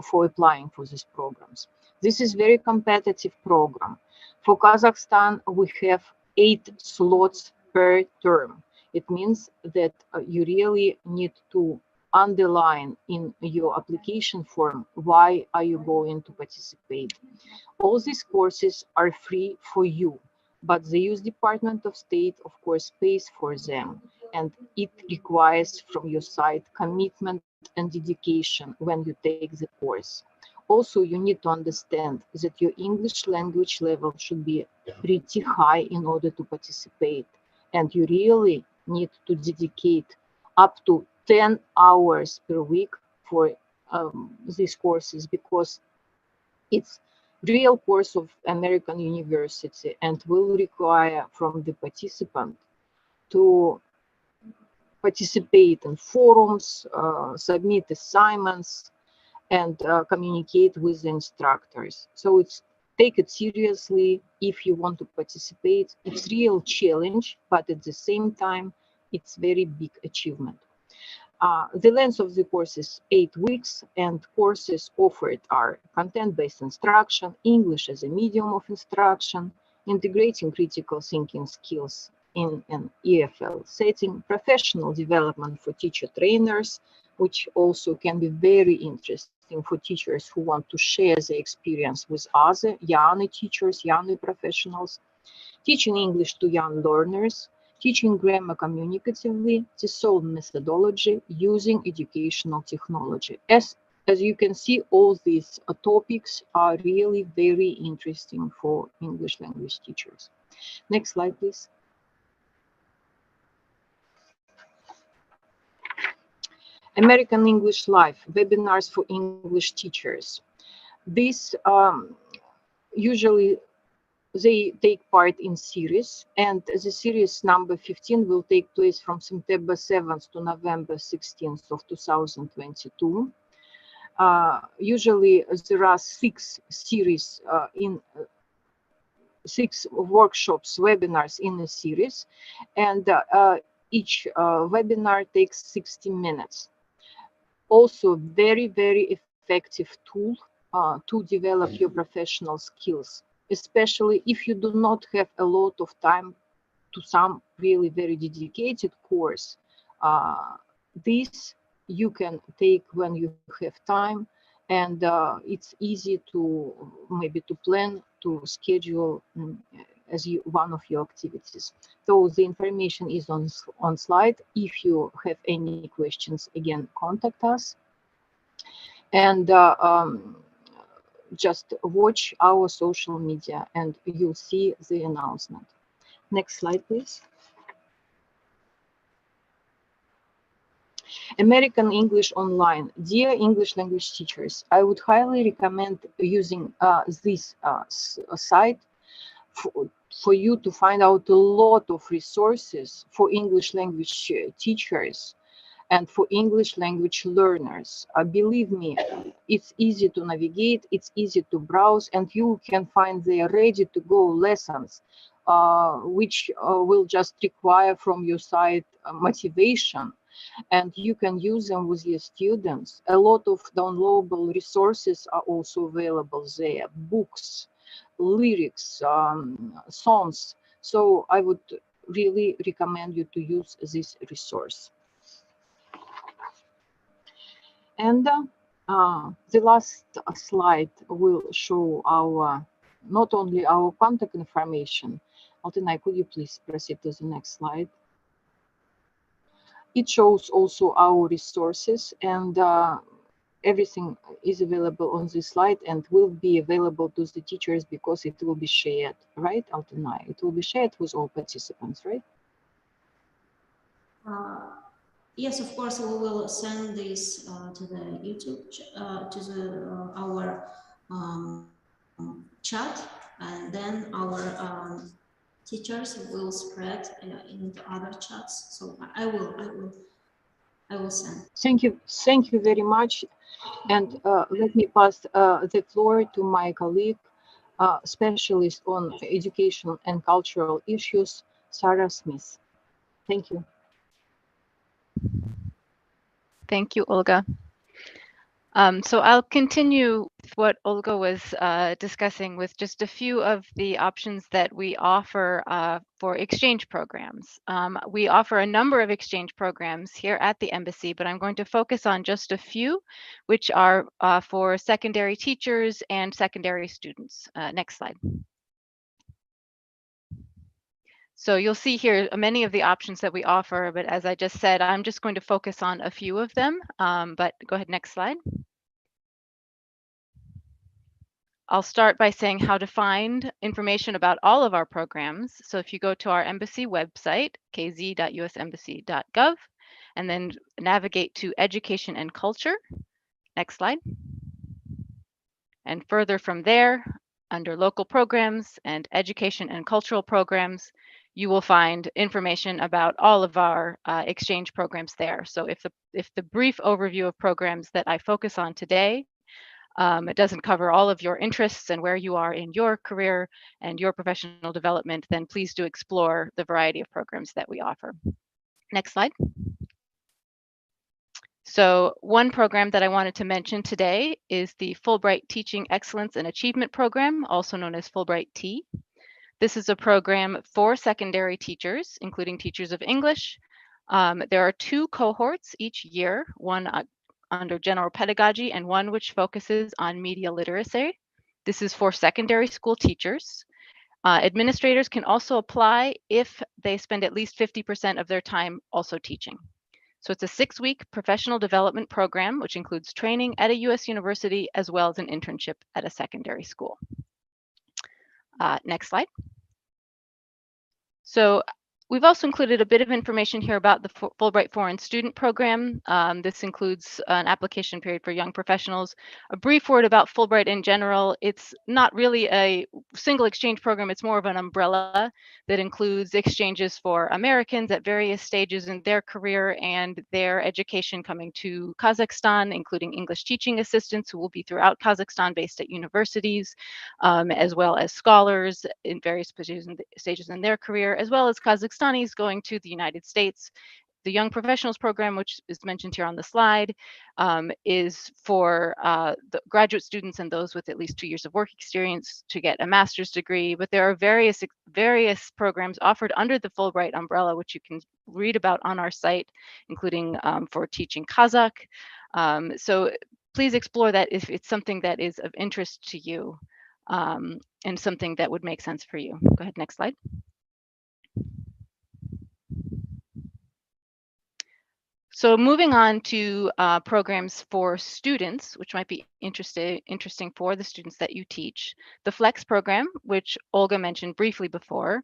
for applying for these programs. This is very competitive program. For Kazakhstan, we have 8 slots per term. It means that you really need to underline in your application form why are you going to participate. All these courses are free for you, but the U.S. Department of State, of course, pays for them, and it requires from your side commitment and dedication when you take the course. Also, you need to understand that your English language level should be pretty high in order to participate, and you really need to dedicate up to 10 hours per week for these courses, because it's real course of American university and will require from the participant to participate in forums, submit assignments, and communicate with the instructors. So take it seriously if you want to participate. It's real challenge, but at the same time, it's very big achievement. The length of the course is 8 weeks, and courses offered are content-based instruction, English as a medium of instruction, integrating critical thinking skills in an EFL setting, professional development for teacher trainers, which also can be very interesting for teachers who want to share their experience with other young teachers, young professionals, teaching English to young learners, teaching grammar communicatively, TESOL methodology, using educational technology. As you can see, all these topics are really very interesting for English language teachers. Next slide, please. American English Live, webinars for English teachers. These usually they take part in series, and the series number 15 will take place from September 7th to November 16th of 2022. Usually there are 6 series in 6 workshops, webinars in a series, and each webinar takes 60 minutes. Also very, very effective tool to develop your professional skills, especially if you do not have a lot of time to some really very dedicated course. This you can take when you have time, and it's easy to maybe to plan, to schedule as one of your activities. So the information is on slide. If you have any questions, again, contact us. And just watch our social media and you'll see the announcement. Next slide, please. American English Online. Dear English language teachers, I would highly recommend using this site for you to find out a lot of resources for English language teachers and for English language learners. Believe me, it's easy to navigate, it's easy to browse, and you can find the ready-to-go lessons which will just require from your side motivation, and you can use them with your students. A lot of downloadable resources are also available there, books, lyrics, songs. So I would really recommend you to use this resource. And the last slide will show our, not only our contact information. Altinai, could you please proceed to the next slide? It shows also our resources, and everything is available on this slide and will be available to the teachers because it will be shared, right, Altinai? It will be shared with all participants, right? Yes, of course, we will send this to the YouTube, to our chat, and then our teachers will spread in the other chats. So I will send. Thank you very much. And let me pass the floor to my colleague, specialist on education and cultural issues, Sarah Smith. Thank you. Thank you, Olga. So I'll continue with what Olga was discussing with just a few of the options that we offer for exchange programs. We offer a number of exchange programs here at the embassy, but I'm going to focus on just a few, which are for secondary teachers and secondary students. Next slide. So you'll see here many of the options that we offer, but as I just said, I'm just going to focus on a few of them. But go ahead, next slide. I'll start by saying how to find information about all of our programs. So if you go to our embassy website, kz.usembassy.gov, and then navigate to Education and Culture. Next slide. And further from there, under Local Programs and Education and Cultural Programs, you will find information about all of our exchange programs there. So if the brief overview of programs that I focus on today, it doesn't cover all of your interests and where you are in your career and your professional development, then please do explore the variety of programs that we offer. Next slide. So one program that I wanted to mention today is the Fulbright Teaching Excellence and Achievement Program, also known as Fulbright T. This is a program for secondary teachers, including teachers of English. There are 2 cohorts each year, one under general pedagogy and one which focuses on media literacy. This is for secondary school teachers. Administrators can also apply if they spend at least 50% of their time also teaching. So it's a 6-week professional development program, which includes training at a US university as well as an internship at a secondary school. Next slide. So we've also included a bit of information here about the Fulbright Foreign Student Program. This includes an application period for young professionals. A brief word about Fulbright in general. It's not really a single exchange program. It's more of an umbrella that includes exchanges for Americans at various stages in their career and their education coming to Kazakhstan, including English teaching assistants who will be throughout Kazakhstan based at universities, as well as scholars in various stages in their career, as well as Kazakhstanis going to the United States. The Young Professionals Program, which is mentioned here on the slide, is for the graduate students and those with at least 2 years of work experience to get a master's degree. But there are various programs offered under the Fulbright umbrella, which you can read about on our site, including for teaching Kazakh. So please explore that if it's something that is of interest to you and something that would make sense for you. Go ahead, next slide. So moving on to programs for students, which might be interesting for the students that you teach. The FLEX program, which Olga mentioned briefly before,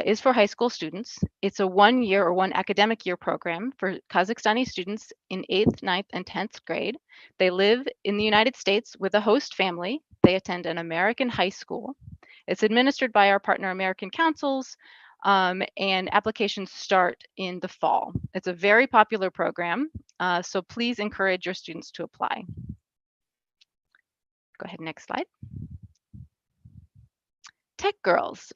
is for high school students. It's a 1-year or 1 academic year program for Kazakhstani students in 8th, 9th, and 10th grade. They live in the United States with a host family. They attend an American high school. It's administered by our partner American Councils, and applications start in the fall. It's a very popular program, so please encourage your students to apply. Go ahead, next slide. Tech Girls.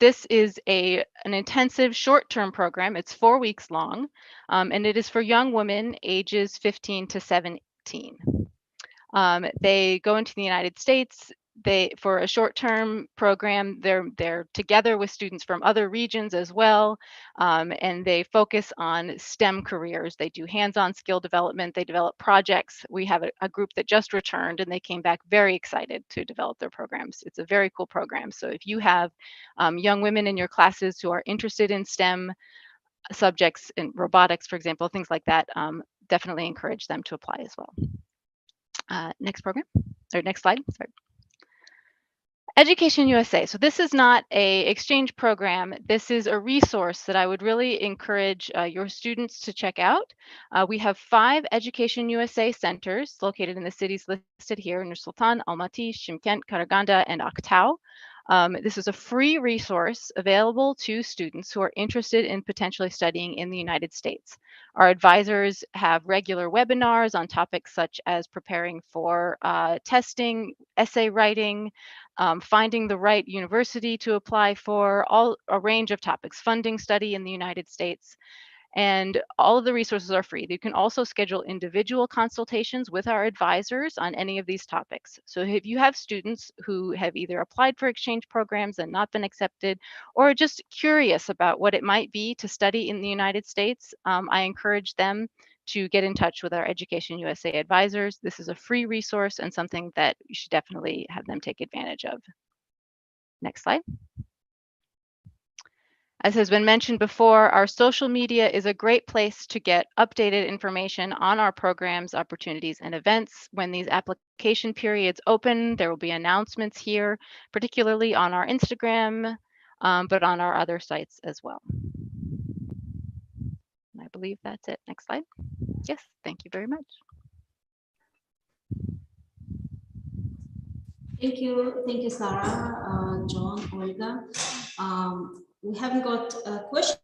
This is an intensive short-term program. It's 4 weeks long, and it is for young women ages 15 to 17. They go into the United States. For a short-term program, they're together with students from other regions as well, and they focus on STEM careers. They do hands-on skill development. They develop projects. We have a group that just returned, and they came back very excited to develop their programs. It's a very cool program. So if you have young women in your classes who are interested in STEM subjects, in robotics, for example, things like that, definitely encourage them to apply as well. Next slide, sorry. Education USA. So this is not an exchange program. This is a resource that I would really encourage your students to check out. We have 5 Education USA centers located in the cities listed here: Nur Sultan, Almaty, Shymkent, Karaganda, and Aktau. This is a free resource available to students who are interested in potentially studying in the United States. Our advisors have regular webinars on topics such as preparing for testing, essay writing, finding the right university to apply for, a range of topics, funding study in the United States. And all of the resources are free. You can also schedule individual consultations with our advisors on any of these topics. So if you have students who have either applied for exchange programs and not been accepted, or just curious about what it might be to study in the United States, I encourage them to get in touch with our Education USA advisors. This is a free resource and something that you should definitely have them take advantage of. Next slide. As has been mentioned before, our social media is a great place to get updated information on our programs, opportunities, and events. When these application periods open, there will be announcements here, particularly on our Instagram, but on our other sites as well. I believe that's it. Next slide. Yes, thank you very much. Thank you, Sarah, John, Olga. We haven't got questions,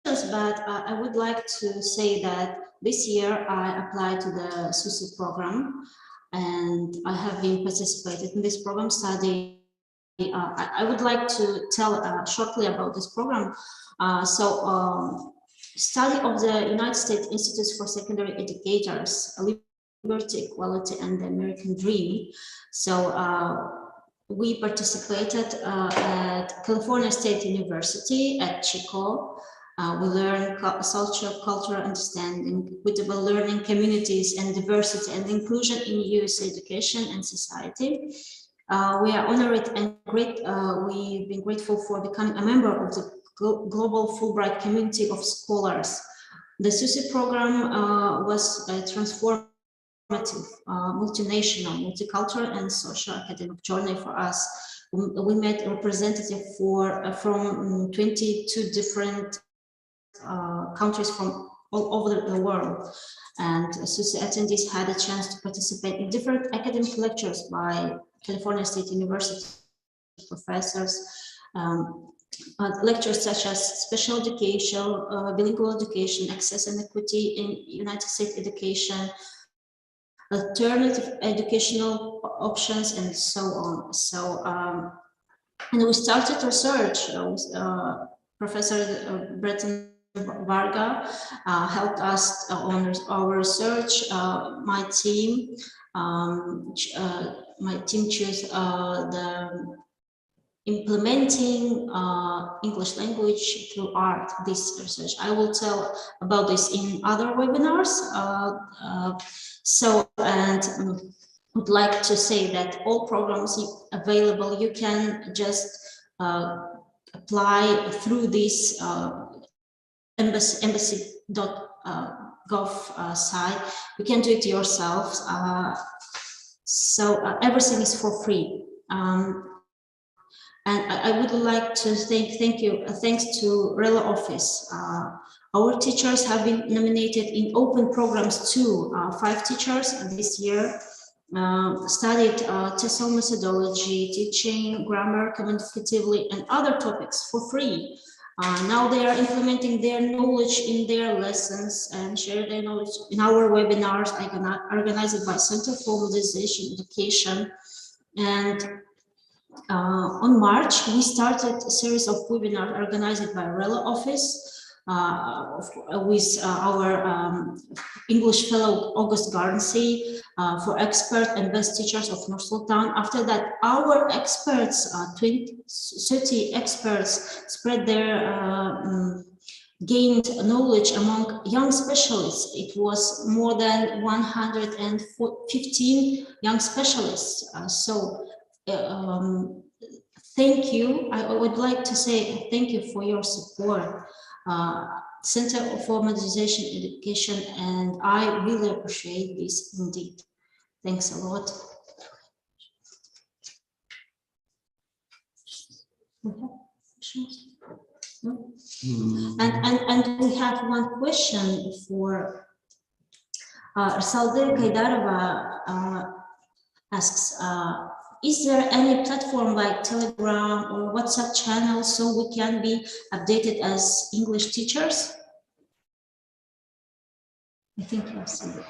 but I would like to say that this year I applied to the SUSE program, and I have been participated in this program study. I would like to tell shortly about this program. Study of the United States Institutes for Secondary Educators, Liberty, Equality, and the American Dream. So we participated at California State University at Chico. We learned cultural understanding, equitable learning, communities, and diversity and inclusion in U.S. education and society. We are honored and we've been grateful for becoming a member of the global Fulbright community of scholars. The SUSE program was a transformative, multinational, multicultural, and social academic journey for us. We met representatives from 22 different countries from all over the world, and SUSE attendees had a chance to participate in different academic lectures by California State University professors, lectures such as special education, bilingual education, access and equity in United States education, alternative educational options, and so on. So, and we started research. Professor Breton Varga helped us on our research. My team chose the implementing English language through art, this research. I will tell about this in other webinars. And would like to say that all programs available, you can just apply through this embassy.gov site. You can do it yourselves. Everything is for free. And I would like to thanks to RELA office. Our teachers have been nominated in open programs too. 5 teachers this year studied TESOL methodology, teaching grammar communicatively, and other topics for free. Now they are implementing their knowledge in their lessons and share their knowledge in our webinars organized by Center for Modernization Education. And On March, we started a series of webinars organized by RELA office with our English fellow August Garnsey for expert and best teachers of Nur Sultan. After that, our experts, 30 experts, spread their gained knowledge among young specialists. It was more than 115 young specialists. Thank you. I would like to say thank you for your support. Center for Modernization Education, and I really appreciate this indeed. Thanks a lot. No? And we have one question for Salde Kaidarova asks, is there any platform like Telegram or WhatsApp channel so we can be updated as English teachers? I think you have seen it.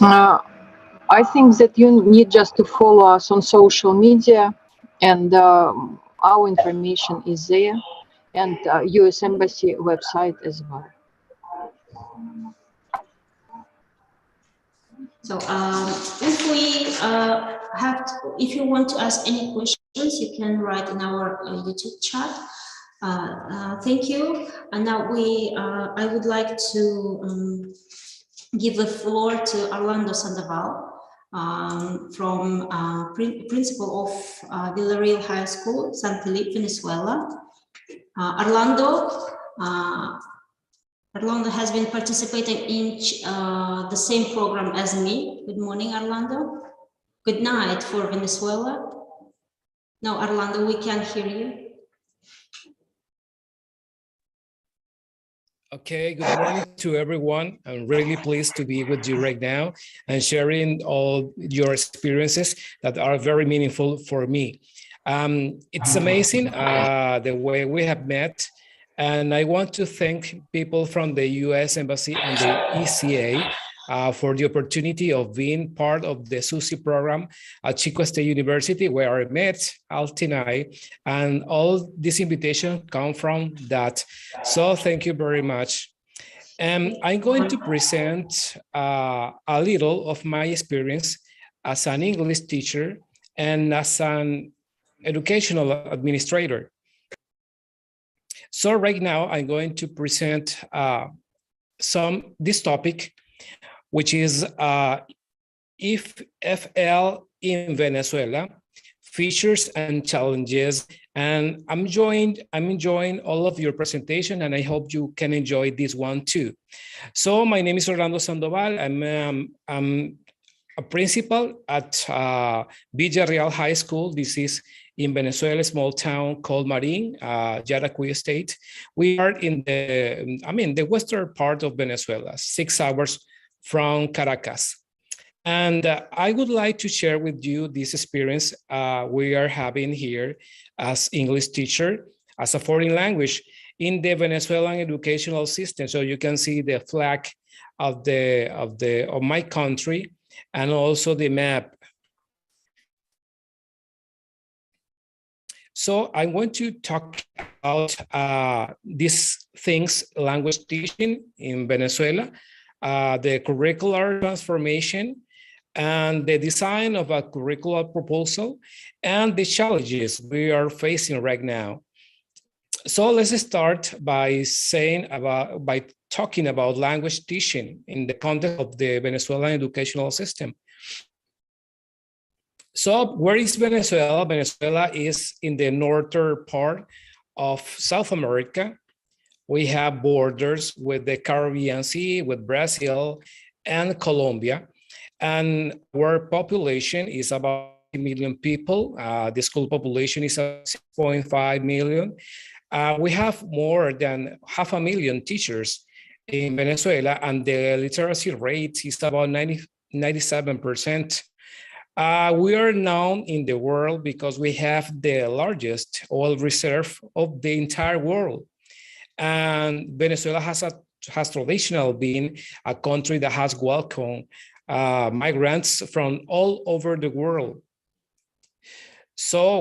I think that you need just to follow us on social media, and our information is there, and US Embassy website as well. So if you want to ask any questions, you can write in our YouTube chat. Thank you. And now I would like to give the floor to Orlando Sandoval, from principal of Villarreal High School, Тілі, Venezuela. Orlando has been participating in the same program as me. Good morning, Orlando. Good night for Venezuela. No, Orlando, we can't hear you. Okay, good morning to everyone. I'm really pleased to be with you right now and sharing all your experiences that are very meaningful for me. It's amazing the way we have met. And I want to thank people from the US Embassy and the ECA for the opportunity of being part of the SUSI program at Chico State University, where I met Altinai, and all this invitation come from that. So thank you very much. I'm going to present a little of my experience as an English teacher and as an educational administrator. So right now I'm going to present this topic, which is if FL in Venezuela, features and challenges. And I'm enjoying all of your presentation, and I hope you can enjoy this one too. So my name is Orlando Sandoval. I'm a principal at Villarreal High School. This is in Venezuela, a small town called Marin, Yaracuy State. We are in the western part of Venezuela, 6 hours from Caracas. And I would like to share with you this experience we are having here as English teacher, as a foreign language in the Venezuelan educational system. So you can see the flag of my country and also the map. So I want to talk about these things, language teaching in Venezuela, the curricular transformation, and the design of a curricular proposal, and the challenges we are facing right now. So let's start by talking about language teaching in the context of the Venezuelan educational system. So where is Venezuela? Venezuela is in the northern part of South America. We have borders with the Caribbean Sea, with Brazil and Colombia. And our population is about 1 million people. The school population is 6.5 million. We have more than 500,000 teachers in Venezuela, and the literacy rate is about 97%. We are known in the world because we have the largest oil reserve of the entire world. And Venezuela has traditionally been a country that has welcomed migrants from all over the world. So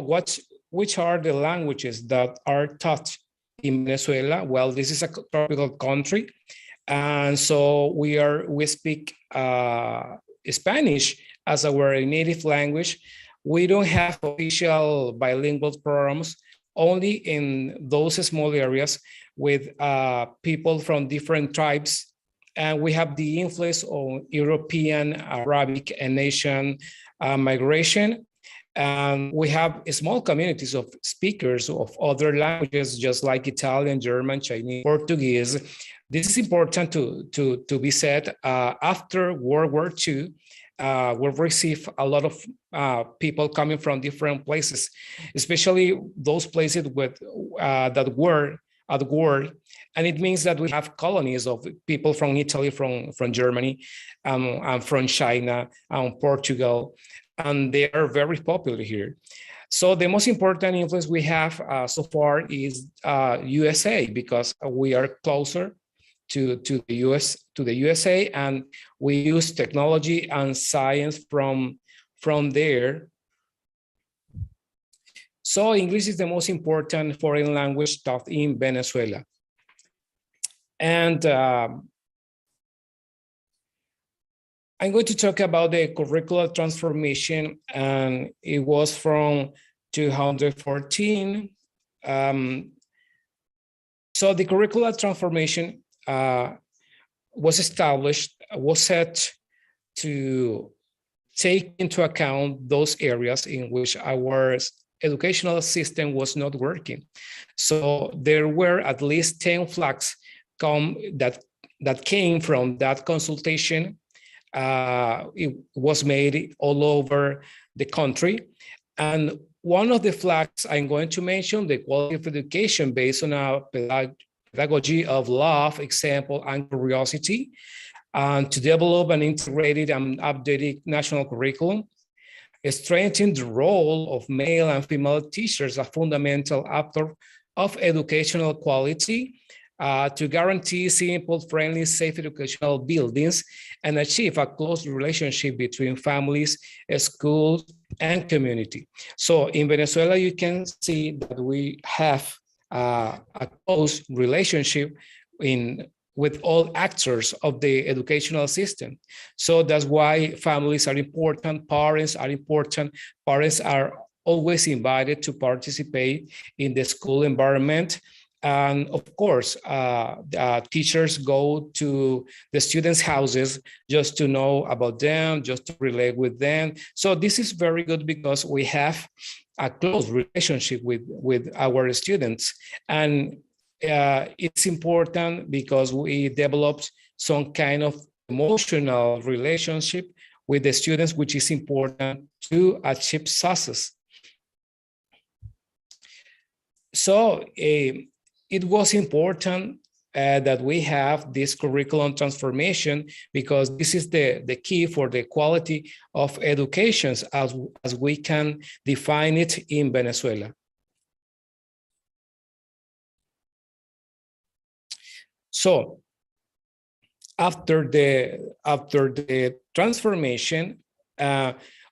which are the languages that are taught in Venezuela? Well, this is a tropical country, and so we speak Spanish as our native language. We don't have official bilingual programs, only in those small areas with people from different tribes. And we have the influence of European, Arabic, and Asian migration. And we have small communities of speakers of other languages, just like Italian, German, Chinese, Portuguese. This is important to be said. After World War II, we've received a lot of people coming from different places, especially those places that were at war. And it means that we have colonies of people from Italy, from Germany, and from China, and Portugal, and they are very popular here. So the most important influence we have so far is USA, because we are closer to the USA, and we use technology and science from there. So English is the most important foreign language taught in Venezuela. And I'm going to talk about the curricular transformation, and it was from 2014. So the curricular transformation was set to take into account those areas in which our educational system was not working. So there were at least 10 flags that came from that consultation. It was made all over the country. And one of the flags I'm going to mention, the quality of education based on a pedagogy of love, example, and curiosity, and to develop an integrated and updated national curriculum, strengthen the role of male and female teachers, a fundamental actor of educational quality, to guarantee simple, friendly, safe educational buildings, and achieve a close relationship between families, schools, and community. So in Venezuela, you can see that we have a close relationship with all actors of the educational system. So that's why families are important, parents are important. Parents are always invited to participate in the school environment. And of course, teachers go to the students' houses just to know about them, just to relate with them. So this is very good because we have a close relationship with our students. And it's important because we developed some kind of emotional relationship with the students, which is important to achieve success. So it was important that we have this curriculum transformation, because this is the key for the quality of education as we can define it in Venezuela. So after the transformation,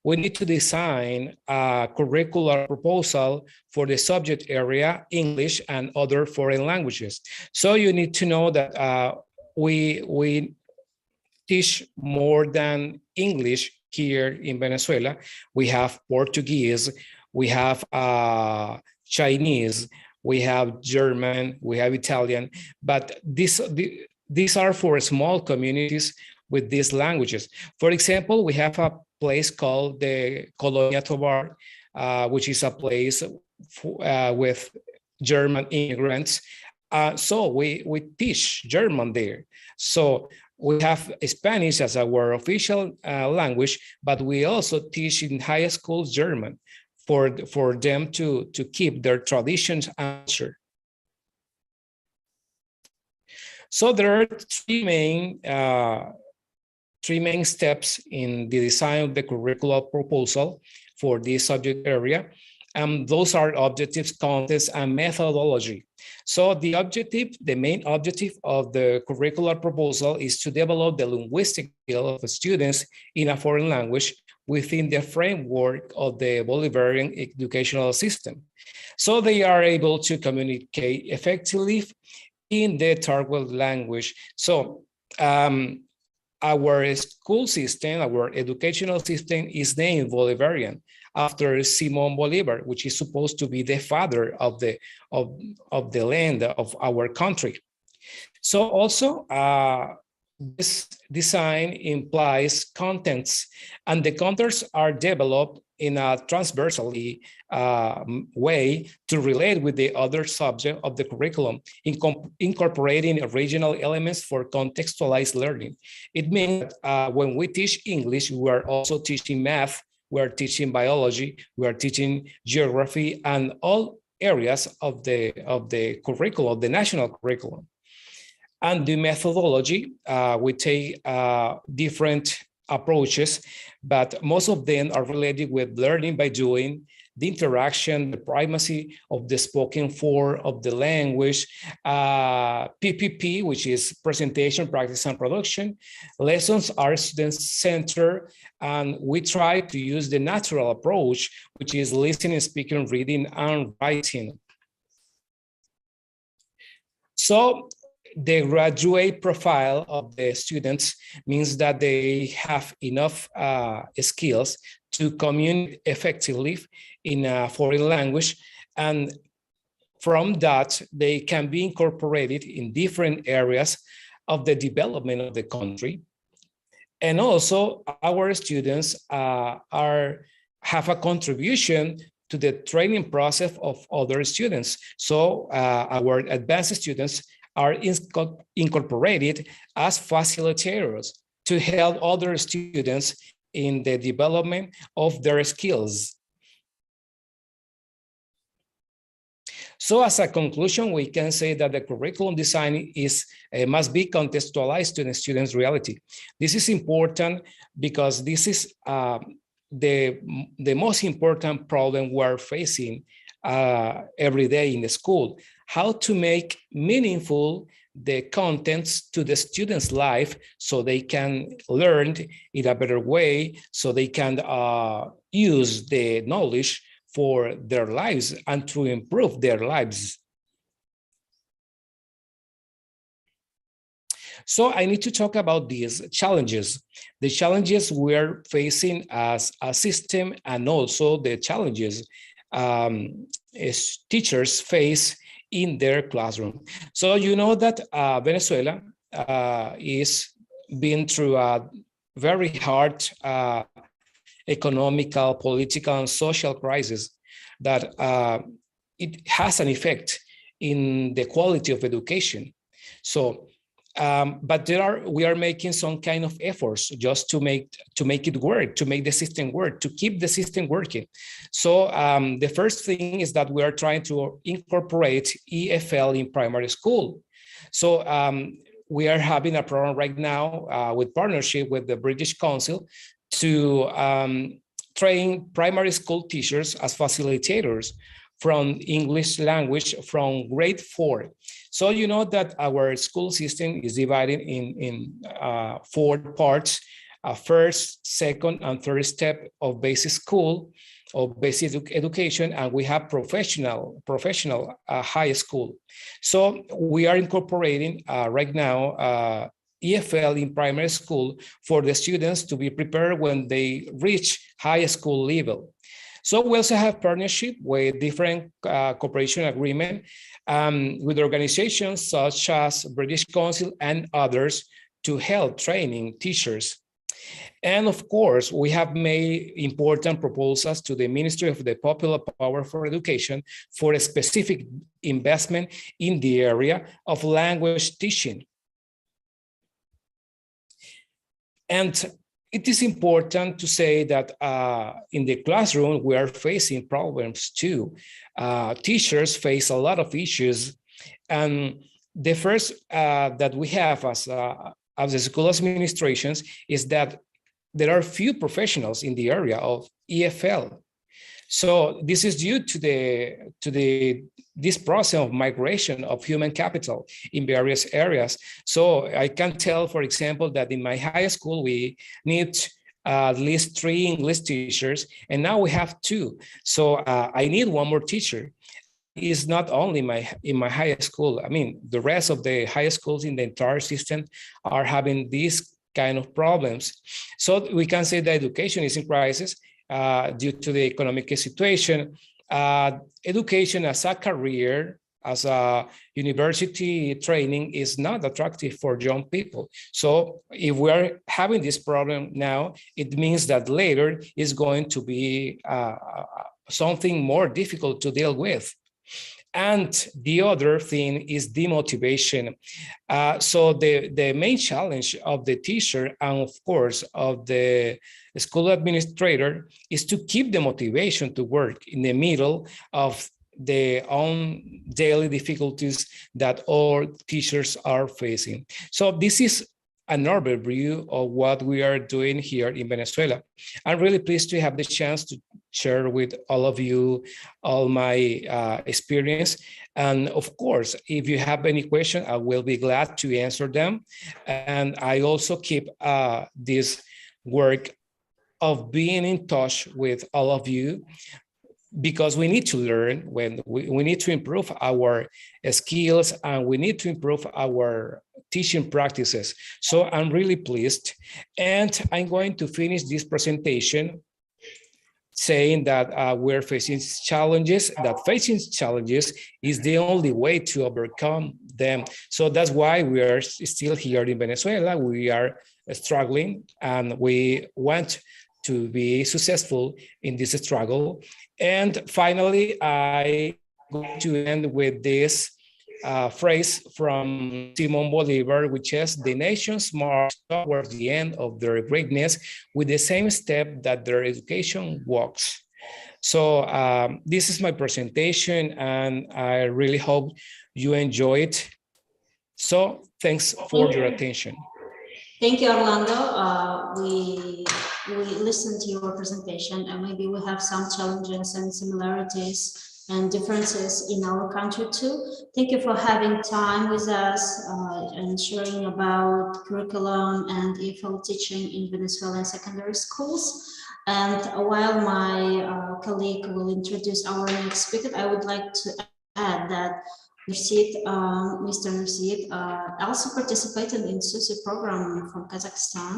we need to design a curricular proposal for the subject area, English and other foreign languages. So you need to know that we teach more than English here in Venezuela. We have Portuguese, we have Chinese, we have German, we have Italian, but these are for small communities with these languages. For example, we have a place called the Colonia Tobar, which is a place with German immigrants. So we teach German there. So we have Spanish as our official language, but we also teach in high school German for them to keep their traditions and culture. So there are three main steps in the design of the curricular proposal for this subject area. Those are objectives, contents, and methodology. So the main objective of the curricular proposal is to develop the linguistic skill of students in a foreign language within the framework of the Bolivarian educational system. So they are able to communicate effectively in the target language. So our school system, our educational system is named Bolivarian after Simon Bolivar, which is supposed to be the father of the land of our country. So also this design implies contents, and the contents are developed in a transversally way to relate with the other subject of the curriculum, incorporating regional elements for contextualized learning. It means when we teach English, we are also teaching math, we are teaching biology, we are teaching geography, and all areas of the curriculum, of the national curriculum. And the methodology, we take different approaches, but most of them are related with learning by doing, the interaction, the primacy of the spoken form of the language, PPP, which is presentation, practice, and production. Lessons are student-centered, and we try to use the natural approach, which is listening, speaking, reading, and writing. So the graduate profile of the students means that they have enough skills to communicate effectively in a foreign language, and from that they can be incorporated in different areas of the development of the country. And also our students have a contribution to the training process of other students. So our advanced students are incorporated as facilitators to help other students in the development of their skills. So as a conclusion, we can say that the curriculum design must be contextualized to the student's reality. This is important because this is the most important problem we're facing every day in the school. How to make meaningful the contents to the students' life so they can learn in a better way, so they can use the knowledge for their lives and to improve their lives. So I need to talk about these challenges, the challenges we're facing as a system, and also the challenges as teachers face in their classroom. So you know that Venezuela is been through a very hard economical, political, and social crisis that it has an effect in the quality of education. So, but we are making some kind of efforts just to make it work, to make the system work, to keep the system working. So the first thing is that we are trying to incorporate EFL in primary school. So we are having a program right now with partnership with the British Council to train primary school teachers as facilitators from English language from grade 4. So you know that our school system is divided in 4 parts, first, second, and third step of basic school, of basic education, and we have professional high school. So we are incorporating right now EFL in primary school for the students to be prepared when they reach high school level. So we also have partnership with different cooperation agreement with organizations such as British Council and others to help training teachers. And of course, we have made important proposals to the Ministry of the Popular Power for Education for a specific investment in the area of language teaching. And it is important to say that in the classroom, we are facing problems too. Teachers face a lot of issues. And the first that we have as the school administrations is that there are few professionals in the area of EFL. So this is due to this process of migration of human capital in various areas. So I can tell, for example, that in my high school, we need at least 3 English teachers, and now we have 2. So I need 1 more teacher. It's not only in my high school. I mean, the rest of the high schools in the entire system are having these kind of problems. So we can say that education is in crisis due to the economic situation. Education as a career, as a university training is not attractive for young people. So if we're having this problem now, it means that later is going to be something more difficult to deal with. And the other thing is demotivation. So the main challenge of the teacher and of course of the school administrator is to keep the motivation to work in the middle of their own daily difficulties that all teachers are facing. So this is an overview of what we are doing here in Venezuela. I'm really pleased to have the chance to share with all of you all my experience. And of course, if you have any question, I will be glad to answer them. And I also keep this work of being in touch with all of you, because we need to learn, when we need to improve our skills, and we need to improve our teaching practices. So I'm really pleased. And I'm going to finish this presentation saying that we're facing challenges, that facing challenges is the only way to overcome them. So that's why we are still here in Venezuela. We are struggling, and we want to be successful in this struggle. And finally, I going to end with this phrase from Simon Bolivar, which is, "The nations march towards the end of their greatness with the same step that their education walks." So this is my presentation, and I really hope you enjoy it. So thanks for your attention. Thank you, Orlando. We listened to your presentation, and maybe we have some challenges and similarities and differences in our country too. Thank you for having time with us and sharing about curriculum and EFL teaching in Venezuelan secondary schools. And while my colleague will introduce our next speaker, I would like to add that Mr. Nursid also participated in SUSI program from Kazakhstan.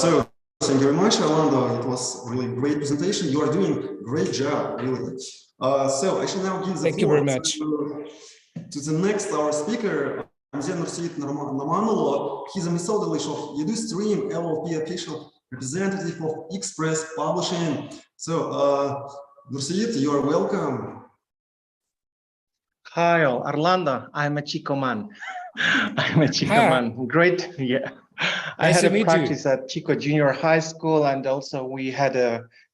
So thank you very much, Orlando. It was really great presentation. You are doing a great job, really. So I shall now give the floor to the next our speaker, Nursid Narmanolo. He's a methodologist of EduStream LLP official representative of Express Publishing. So Nursid, you are welcome. Hi, Orlando. I'm a Chico man. I'm a Chico man. Great. Yeah. I had a practice at Chico Junior High School, and also we had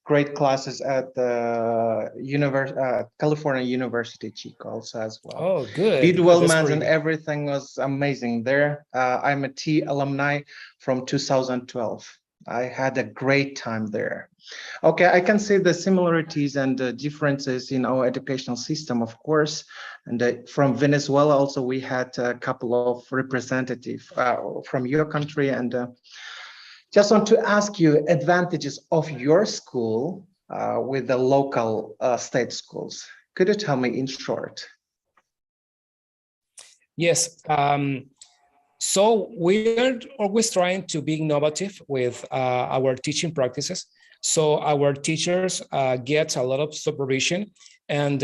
great classes at the California University, Chico, also as well. Oh, good. Did well, man, and everything was amazing there. I'm a T alumni from 2012. I had a great time there. Okay, I can see the similarities and the differences in our educational system, of course. And from Venezuela, also, we had a couple of representatives from your country. And just want to ask you advantages of your school with the local state schools. Could you tell me in short? Yes. So we're always trying to be innovative with our teaching practices. So our teachers get a lot of supervision, and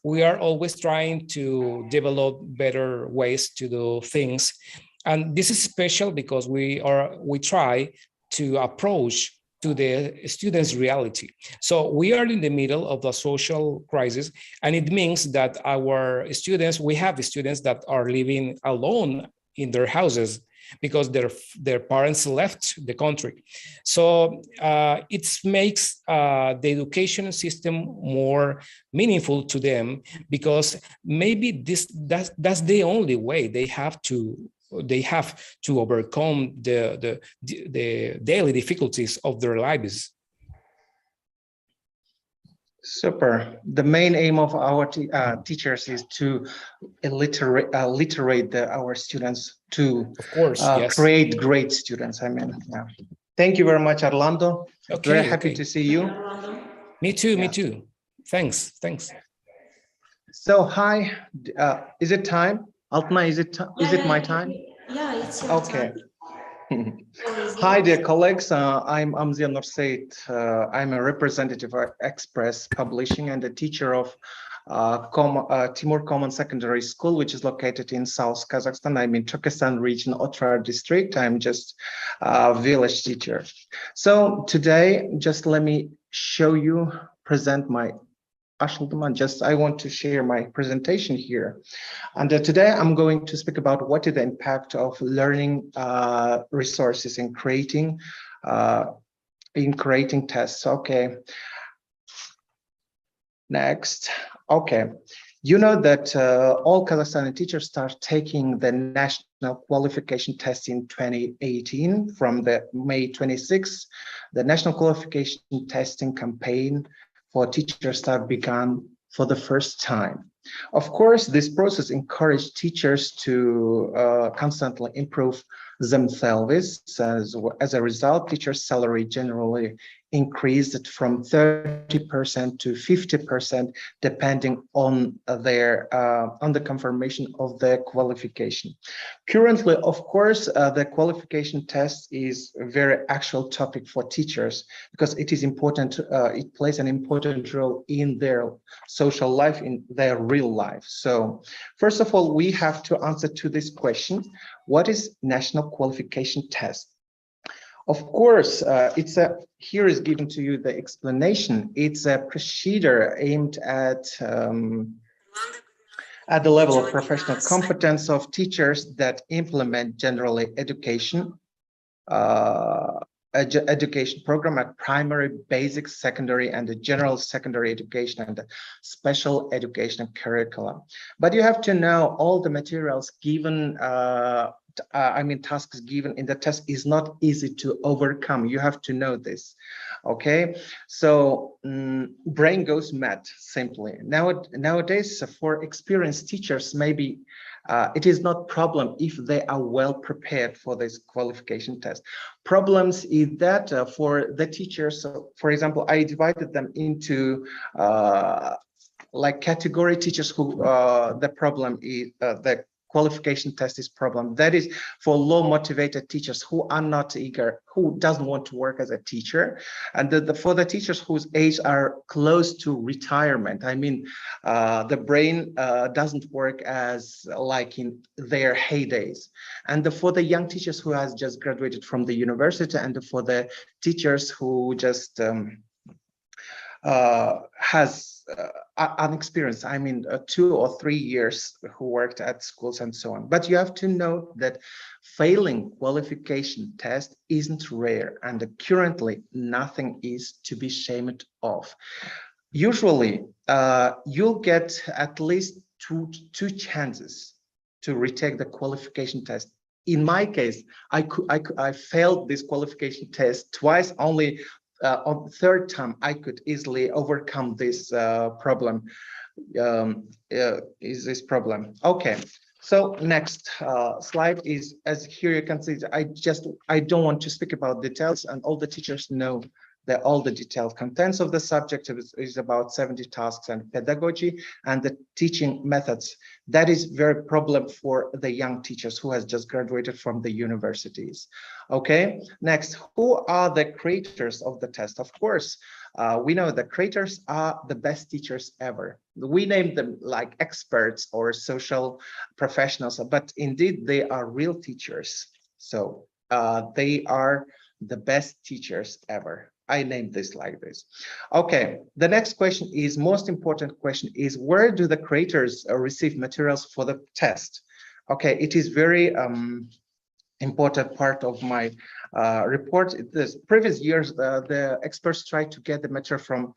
we are always trying to develop better ways to do things. And this is special because we try to approach to the students' reality. So we are in the middle of the social crisis, and it means that our students, we have students that are living alone in their houses because their parents left the country. So it makes the education system more meaningful to them, because maybe that's the only way they have to overcome the daily difficulties of their lives. Super. The main aim of our teachers is to literate our students to Of course, yes. create great students. I mean, yeah. Thank you very much, Orlando. Okay, Very happy okay. to see you. Me too, Yeah. me too. Thanks, thanks. So, hi, is it time? Altma, is it my time? Yeah, it's your Okay. time. Hi, dear colleagues. I'm Amziya Nursaid. I'm a representative of Express Publishing and a teacher of Timur Common Secondary School, which is located in South Kazakhstan. I'm in Turkestan region, Otrar district. I'm just a village teacher. So today, just let me present my I want to share my presentation here. And today I'm going to speak about what is the impact of learning resources in creating tests. Okay. Next. Okay. You know that all Kazakhstani teachers start taking the national qualification test in 2018 from the May 26th. The national qualification testing campaign for teachers that began for the first time. Of course, this process encouraged teachers to constantly improve themselves. As a result, teachers' salary generally increased from 30% to 50%, depending on the confirmation of their qualification. Currently, of course, the qualification test is a very actual topic for teachers because it is important. It plays an important role in their social life, in their real life. So, first of all, we have to answer to this question: what is national qualification test? Of course, here is given to you the explanation. It's a procedure aimed at the level of professional competence of teachers that implement generally education program at primary, basic, secondary, and the general secondary education and the special education curriculum. But you have to know all the materials given tasks given in the test is not easy to overcome. You have to know this, okay? So brain goes mad simply. Nowadays, for experienced teachers, maybe it is not problem if they are well prepared for this qualification test. Problems is that for the teachers, so for example, I divided them into like category teachers who the problem is the qualification test is problem. That is for low motivated teachers who are not eager, who doesn't want to work as a teacher, and for the teachers whose age are close to retirement. I mean, the brain doesn't work as like in their heydays. And for the young teachers who has just graduated from the university, and for the teachers who just has unexperienced, I mean 2 or 3 years who worked at schools and so on. But you have to know that failing qualification test isn't rare, and currently nothing is to be ashamed of. Usually you'll get at least two chances to retake the qualification test. In my case, I failed this qualification test twice. Only on the third time, I could easily overcome this problem. Okay, so next slide is, as here you can see, I don't want to speak about details, and all the teachers know that all the detailed contents of the subject is about 70 tasks and pedagogy and the teaching methods. That is very problem for the young teachers who has just graduated from the universities. Okay, next, who are the creators of the test? Of course, we know the creators are the best teachers ever. We name them like experts or social professionals, but indeed they are real teachers. So they are the best teachers ever. I named this like this. Okay, the next question is, most important question is, where do the creators receive materials for the test? Okay, it is very important part of my report. This previous years, the experts tried to get the material from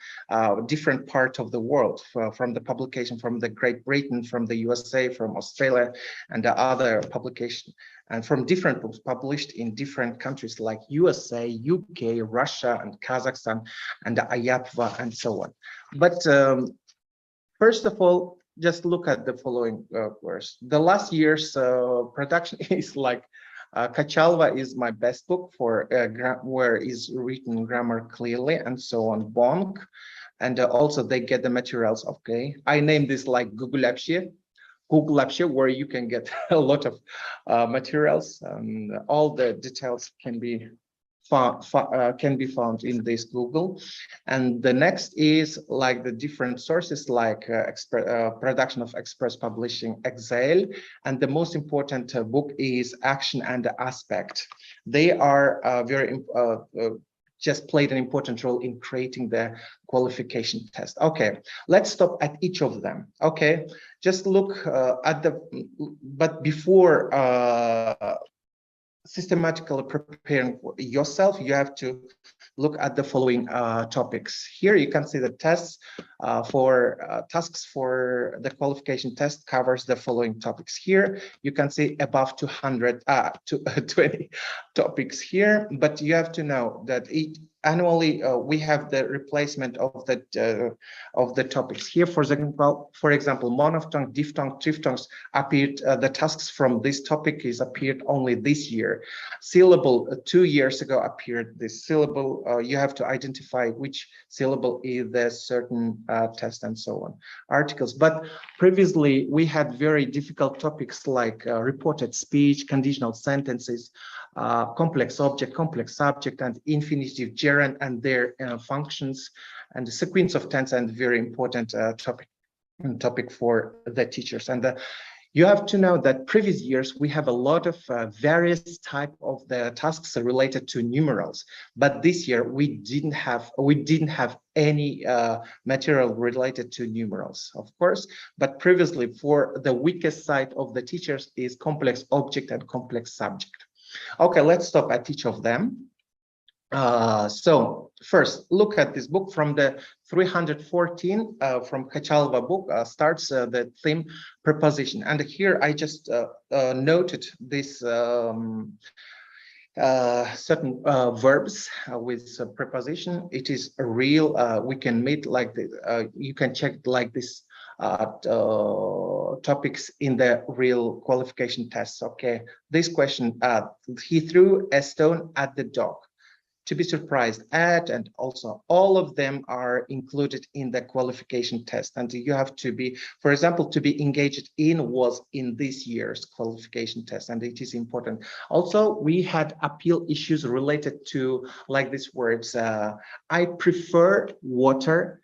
different parts of the world, from the publication from the Great Britain, from the USA, from Australia, and the other publication, and from different books published in different countries like USA, UK, Russia, and Kazakhstan, and the Ayatva, and so on. But first of all, just look at the following verse. The last year's production is like Pacharova is my best book for where is written grammar clearly and so on. Bonk, and also they get the materials. Okay, I named this like Google Apshe, where you can get a lot of materials, and all the details can be found in this Google. And the next is like the different sources like production of Express Publishing, Exile, and the most important book is Action and Aspect. They are just played an important role in creating the qualification test. Okay, let's stop at each of them. Okay, just look at the, but before systematically preparing yourself, you have to look at the following topics. Here you can see the tests tasks for the qualification test covers the following topics. Here you can see above 20 topics here, but you have to know that annually we have the replacement of the topics. Here, for example, monophthong, diphthong, triphthongs appeared. The tasks from this topic is appeared only this year. Syllable 2 years ago appeared. This syllable you have to identify which syllable is the certain test and so on. Articles, but previously we had very difficult topics like reported speech, conditional sentences, complex object, complex subject, and infinitive gerund and their functions, and the sequence of tense, and very important topic for the teachers. And you have to know that previous years we have a lot of various type of the tasks related to numerals, but this year we didn't have any material related to numerals, of course. But previously, for the weakest side of the teachers is complex object and complex subject. Okay, let's stop at each of them. So first, look at this book from the 314 from Pacharova book starts the theme preposition. And here I just noted this certain verbs with preposition. It is a real, we can meet like this, you can check like this topics in the real qualification tests. Okay, this question, he threw a stone at the dog. To be surprised at, and also all of them are included in the qualification test. And you have to be, for example, to be engaged in was in this year's qualification test, and it is important. Also, we had appeal issues related to like these words. I prefer water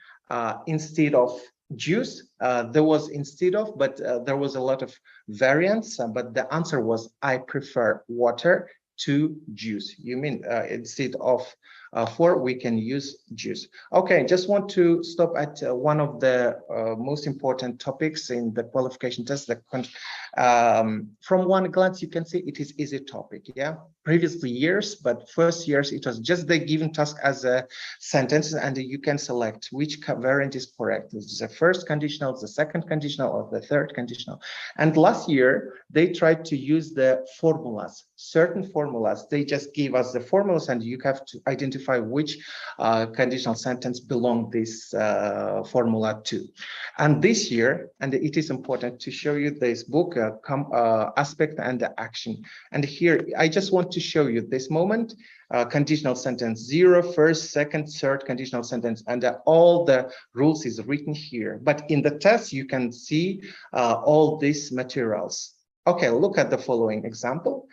instead of juice. There was instead of, but there was a lot of variants, but the answer was I prefer water to juice. You mean instead of for, we can use juice. Okay, just want to stop at one of the most important topics in the qualification test. From one glance, you can see it is easy topic. Yeah, previously years, but first years it was just the given task as a sentence, and you can select which variant is correct. It's the first conditional, the second conditional, or the third conditional. And last year they tried to use the formulas, certain formulas. They just give us the formulas, and you have to identify which conditional sentence belong this formula to. And this year, and it is important to show you this book, Aspect and Action. And here I just want to show you this moment, conditional sentence 0, first, second, third conditional sentence, and all the rules is written here. But in the test, you can see all these materials. Okay, look at the following example.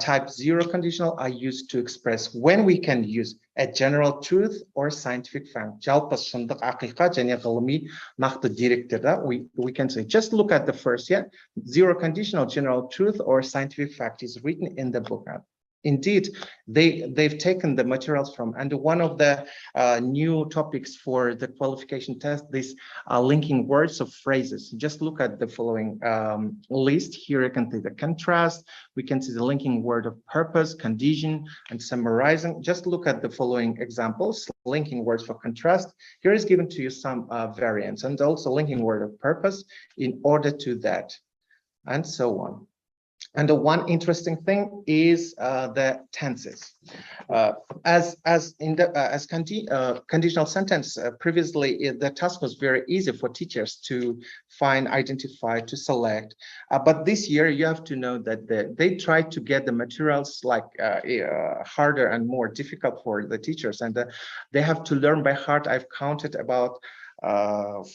Type 0 conditional are used to express when we can use a general truth or scientific fact. We can say, just look at the first, yeah? 0 conditional, general truth or scientific fact is written in the book. indeed, they've taken the materials from, and one of the new topics for the qualification test, this linking words of phrases. Just look at the following list. Here you can see the contrast, we can see the linking word of purpose, condition, and summarizing. Just look at the following examples. Linking words for contrast. Here is given to you some variants, and also linking word of purpose in order to that, and so on. And the one interesting thing is the tenses. As conditional sentence, previously the task was very easy for teachers to find, identify, to select. But this year you have to know that they try to get the materials like harder and more difficult for the teachers, and they have to learn by heart. I've counted about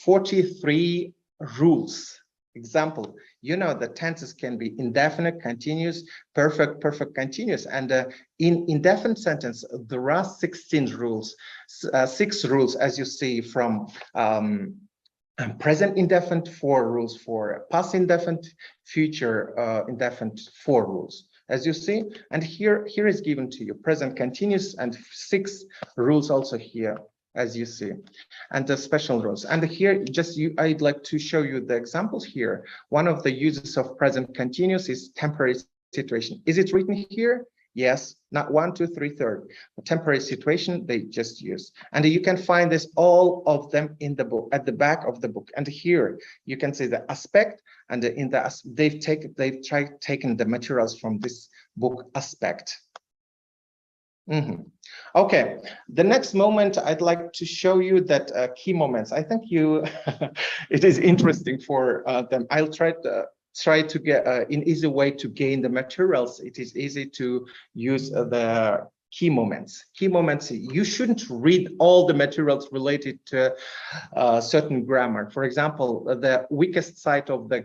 43 rules. Example, you know, the tenses can be indefinite, continuous, perfect, perfect, continuous, and in indefinite sentence there are 16 rules, 6 rules as you see from present indefinite, 4 rules for past indefinite, future indefinite, 4 rules as you see, and here is given to you present continuous and 6 rules also here, as you see, and the special rules. And here, I'd like to show you the examples here. One of the uses of present continuous is temporary situation. Is it written here? Yes, not 1, 2, 3, 3rd. A temporary situation they just use. And you can find this, all of them in the book, at the back of the book. And here you can see the aspect, and in the they've taken the materials from this book aspect. Okay, the next moment I'd like to show you that key moments. I think it is interesting for them. I'll try to get an easy way to gain the materials. It is easy to use the key moments. Key moments, you shouldn't read all the materials related to certain grammar. For example, the weakest side of the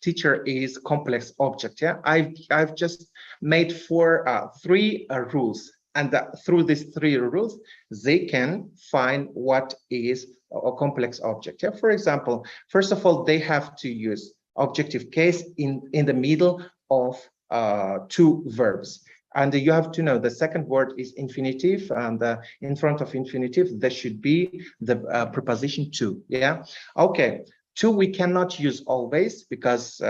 teacher is complex object. Yeah, I've just made 3 rules, and through these 3 rules, they can find what is a complex object. Yeah, for example, first of all, they have to use objective case in the middle of 2 verbs. And you have to know the second word is infinitive, and in front of infinitive, there should be the preposition to. Yeah. Okay. To we cannot use always, because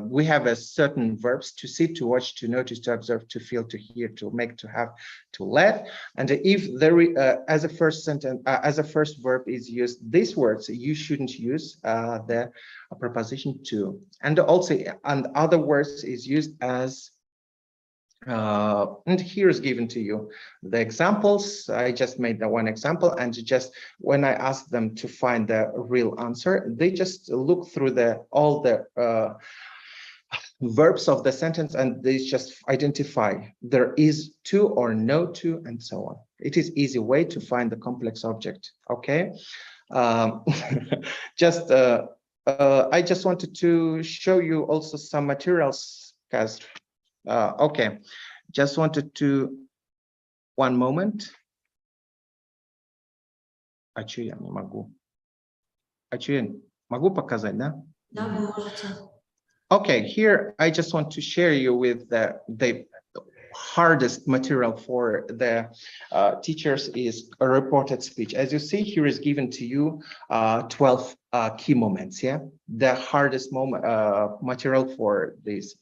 we have a certain verbs: to see, to watch, to notice, to observe, to feel, to hear, to make, to have, to let. And if there as a first sentence, as a first verb is used, these words you shouldn't use the preposition to. And also, and other words is used as. And here is given to you the examples. I just made the one example, and just when I ask them to find the real answer, they just look through all the verbs of the sentence, and they just identify there is to or no to, and so on. It is easy way to find the complex object. Okay. I just wanted to show you also some materials, guys. Okay, just wanted to, one moment. А что я не могу? А что я могу показать, да? Да, можете. Okay, here I just want to share you with the hardest material for the teachers is a reported speech. As you see, here is given to you 12 key moments. Yeah, the hardest material for this.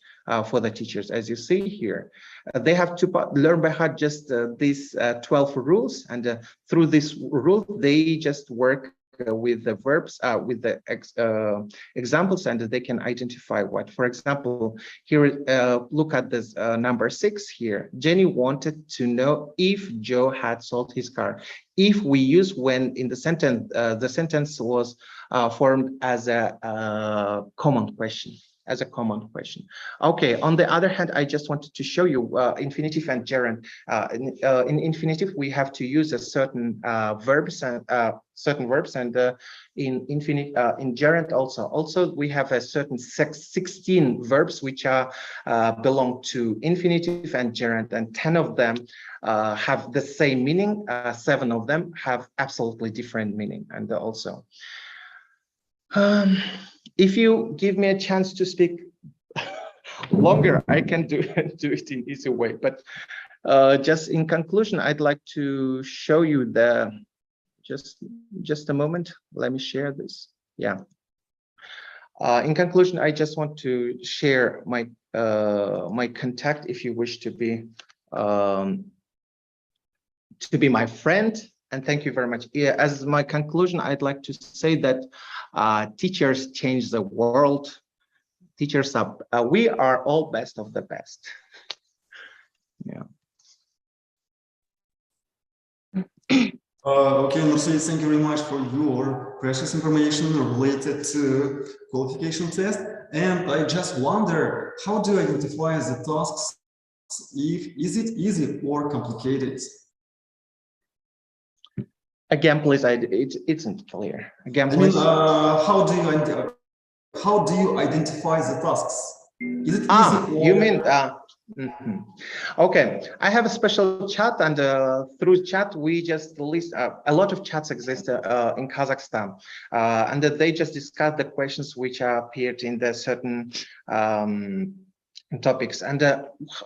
For the teachers, as you see here, they have to learn by heart just these 12 rules, and through this rule, they just work with the verbs, with the examples, and they can identify what. For example, here, look at this number 6 here. Jenny wanted to know if Joe had sold his car. If we use when in the sentence was formed as a common question. As a common question. Okay, on the other hand, I just wanted to show you infinitive and gerund. In infinitive, we have to use a certain verbs, and in gerund also we have a certain 16 verbs which are belong to infinitive and gerund, and 10 of them have the same meaning. 7 of them have absolutely different meaning, and also. If you give me a chance to speak longer, I can do it in easy way. But just in conclusion, I'd like to show you the, just a moment. Let me share this. Yeah. In conclusion, I just want to share my my contact if you wish to be my friend. And thank you very much. Yeah, as my conclusion, I'd like to say that teachers change the world. Teachers are, we are all best of the best. Yeah. Okay, Nursi, thank you very much for your precious information related to qualification test. And I just wonder, how do you identify the tasks? Is it easy or complicated? Again, please, it isn't clear. Again, I please. mean, how do you identify the tasks? Is it easy? You mean? Okay, I have a special chat, and through chat we just list a lot of chats exist in Kazakhstan, and they just discuss the questions which appeared in the certain topics, and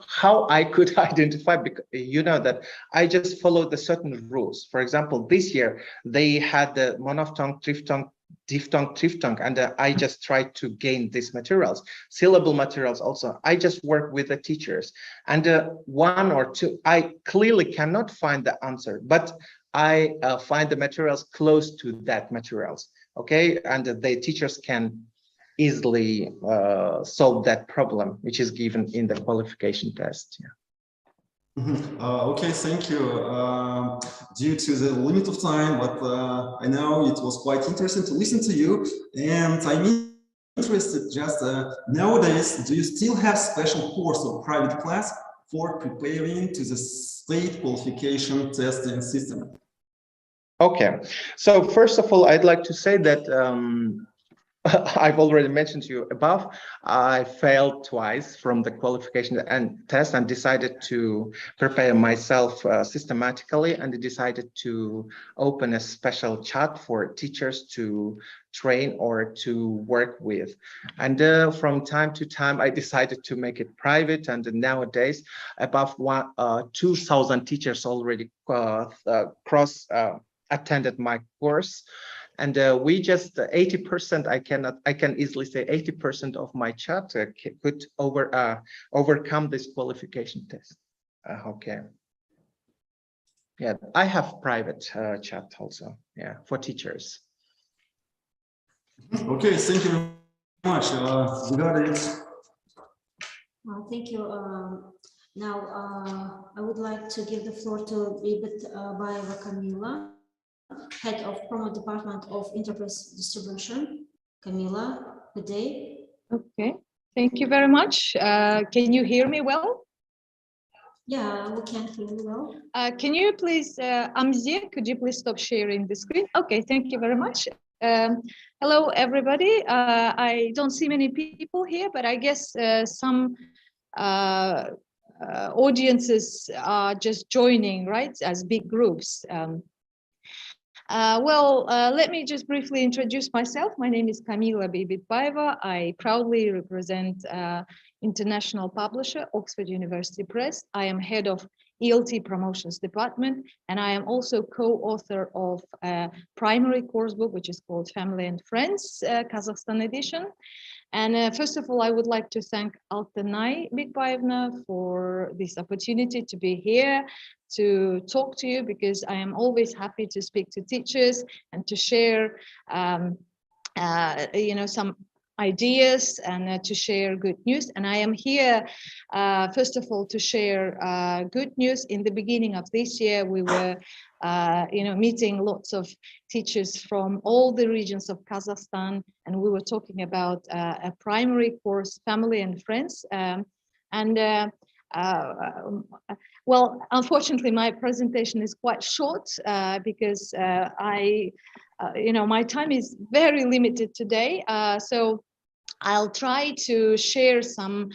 how I could identify, because you know that I just followed the certain rules. For example, this year they had the monophthong, triphthong, diphthong, triphthong, and I just tried to gain these materials, syllable materials also. I just work with the teachers, and one or two, I clearly cannot find the answer, but I find the materials close to that materials, okay? And the teachers can easily solve that problem, which is given in the qualification test. Yeah. Okay, thank you. Due to the limit of time, but I know it was quite interesting to listen to you, and I'm interested just nowadays, do you still have special course or private class for preparing to the state qualification testing system? Okay, so first of all, I'd like to say that I've already mentioned to you above, I failed twice from the qualification and test, and decided to prepare myself systematically, and decided to open a special chat for teachers to train or to work with. And from time to time, I decided to make it private, and nowadays above 2,000 teachers already attended my course. And we just 80%, I can easily say 80% of my chat could overcome this qualification test. Okay. Yeah, I have private chat also, yeah, for teachers. Okay, thank you very much. We got it. Thank you. Now, I would like to give the floor to Bibit Kamila, Head of Promo Department of Enterprise Distribution. Camila, good day. Okay, thank you very much. Can you hear me well? Yeah, we can hear you well. Can you please, Amzi, could you please stop sharing the screen? Okay, thank you very much. Hello, everybody. I don't see many people here, but I guess some audiences are just joining, right, as big groups. Let me just briefly introduce myself. My name is Kamila Bibitbaeva. I proudly represent international publisher, Oxford University Press. I am head of ELT Promotions Department, and I am also co-author of a primary course book, which is called Family and Friends, Kazakhstan edition. And first of all, I would like to thank Altanay Bigbaevna for this opportunity to be here, to talk to you, because I am always happy to speak to teachers and to share, you know, some ideas and to share good news. And I am here, first of all, to share good news. In the beginning of this year, we were, you know, meeting lots of teachers from all the regions of Kazakhstan, and we were talking about a primary course, Family and Friends. Well, unfortunately, my presentation is quite short because you know, my time is very limited today. So I'll try to share some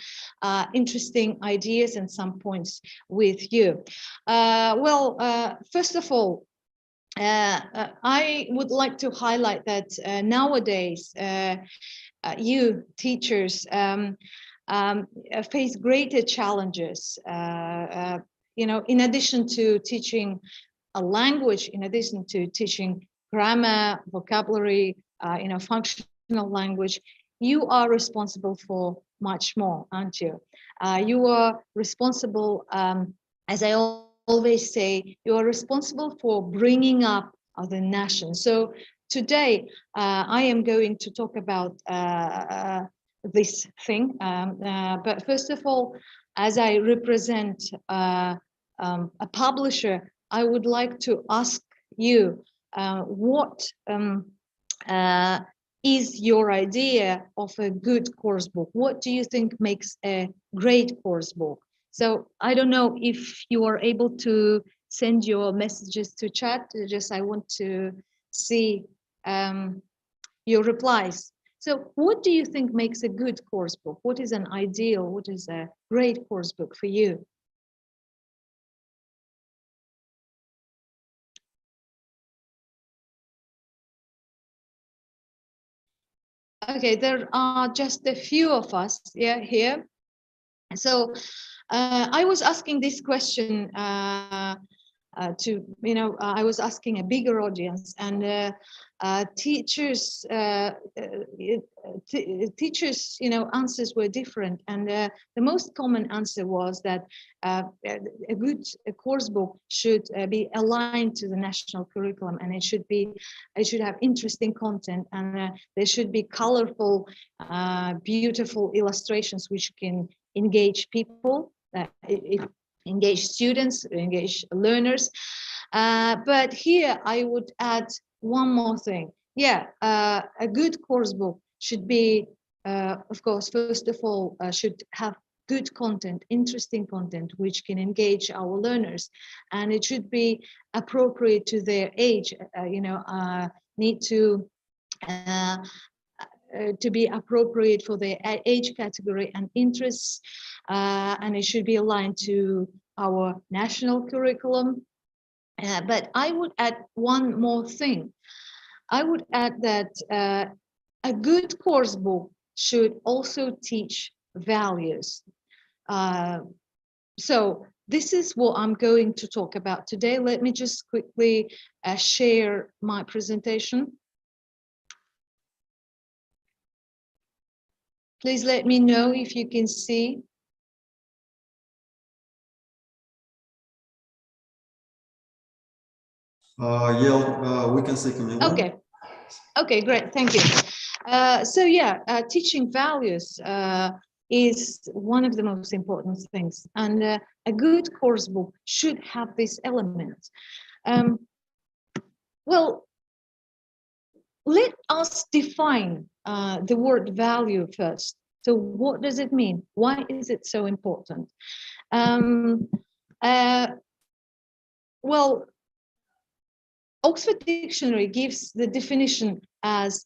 interesting ideas and some points with you. First of all, I would like to highlight that nowadays, you teachers face greater challenges. In addition to teaching a language, in addition to teaching grammar, vocabulary, functional language, you are responsible for much more, aren't you? You are responsible, as I always say, you are responsible for bringing up the nation. So today, I am going to talk about this thing. But first of all, as I represent a publisher, I would like to ask you what is your idea of a good course book? What do you think makes a great course book? So I don't know if you are able to send your messages to chat. I want to see your replies. So what do you think makes a good course book? What is an ideal? What is a great course book for you? Okay, there are just a few of us here. So I was asking this question I was asking a bigger audience, and teachers, answers were different. And the most common answer was that a good course book should be aligned to the national curriculum, and it should have interesting content, and there should be colorful, beautiful illustrations which can engage people, engage students, engage learners. But here I would add one more thing. A good course book should be, of course, first of all, should have good content, interesting content, which can engage our learners, and it should be appropriate to their age. Need to be appropriate for their age category and interests, and it should be aligned to our national curriculum. But I would add one more thing. I would add that a good course book should also teach values. So this is what I'm going to talk about today. Let me just quickly share my presentation. Please let me know if you can see. We can see Camilla. Okay, great, thank you. Teaching values is one of the most important things, and a good course book should have this element. Well, let us define the word value first. So what does it mean? Why is it so important? Well, Oxford Dictionary gives the definition as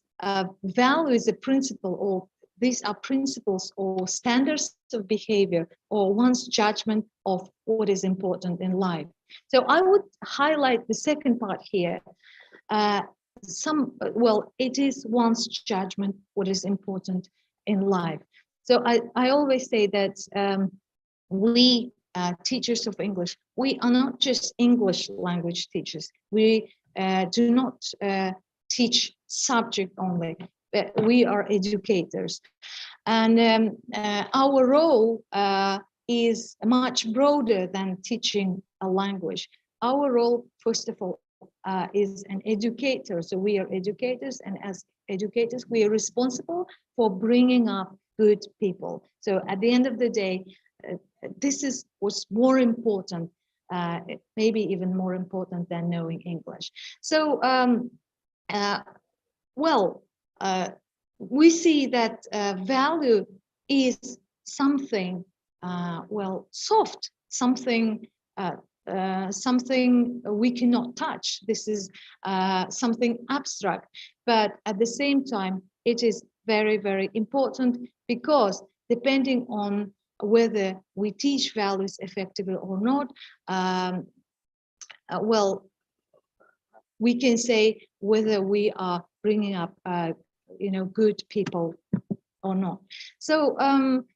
value is a principle, or these are principles or standards of behavior, or one's judgment of what is important in life. So I would highlight the second part here. It is one's judgment what is important in life. So I always say that we teachers of English, we are not just English language teachers. We do not teach subject only, but we are educators. And our role is much broader than teaching a language. Our role, first of all, is an educator. So we are educators, and as educators, we are responsible for bringing up good people. So at the end of the day, this is what's more important, maybe even more important than knowing English. So, we see that value is something, soft, something we cannot touch. This is something abstract, but at the same time, it is very, very important, because depending on whether we teach values effectively or not, we can say whether we are bringing up, good people or not. So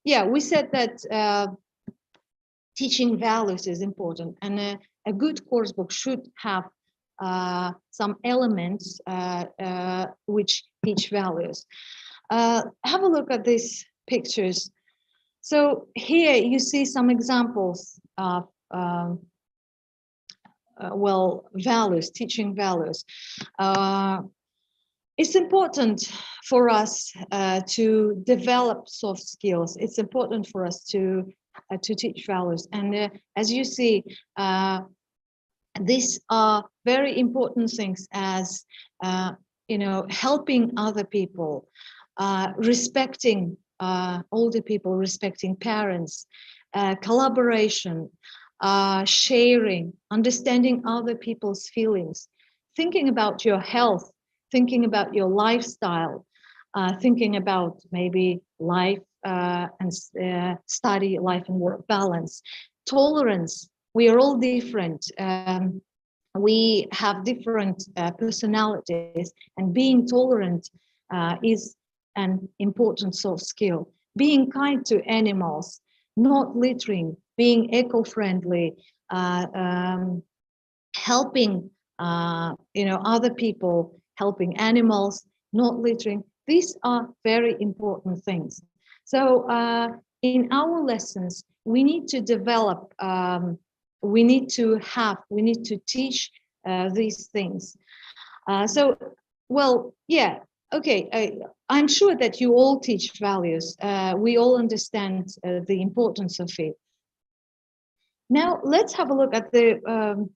yeah, we said that teaching values is important, and a good course book should have some elements which teach values. Have a look at these pictures. So here you see some examples of well, values, teaching values. It's important for us to develop soft skills. It's important for us to teach values. And as you see, these are very important things as, you know, helping other people, respecting older people, respecting parents, collaboration, sharing, understanding other people's feelings, thinking about your health, thinking about your lifestyle, thinking about maybe life and study, life and work balance, tolerance. We are all different. We have different personalities, and being tolerant is an important soft skill. Being kind to animals, not littering, being eco-friendly, helping you know, other people, helping animals, not littering. These are very important things. So in our lessons, we need to develop, we need to teach these things. So, well, yeah, okay, I'm sure that you all teach values. We all understand the importance of it. Now, let's have a look at the,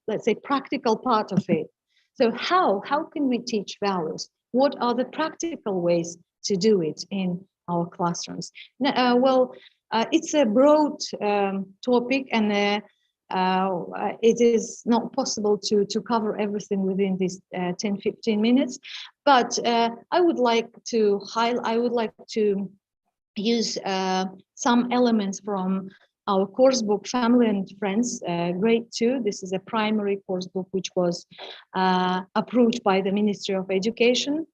let's say, practical part of it. So how can we teach values? What are the practical ways to do it in our classrooms? Now, well, it's a broad topic, and it is not possible to cover everything within these 10-15 minutes. But I would like to use some elements from our course book, Family and Friends, grade 2. This is a primary course book which was approved by the Ministry of Education.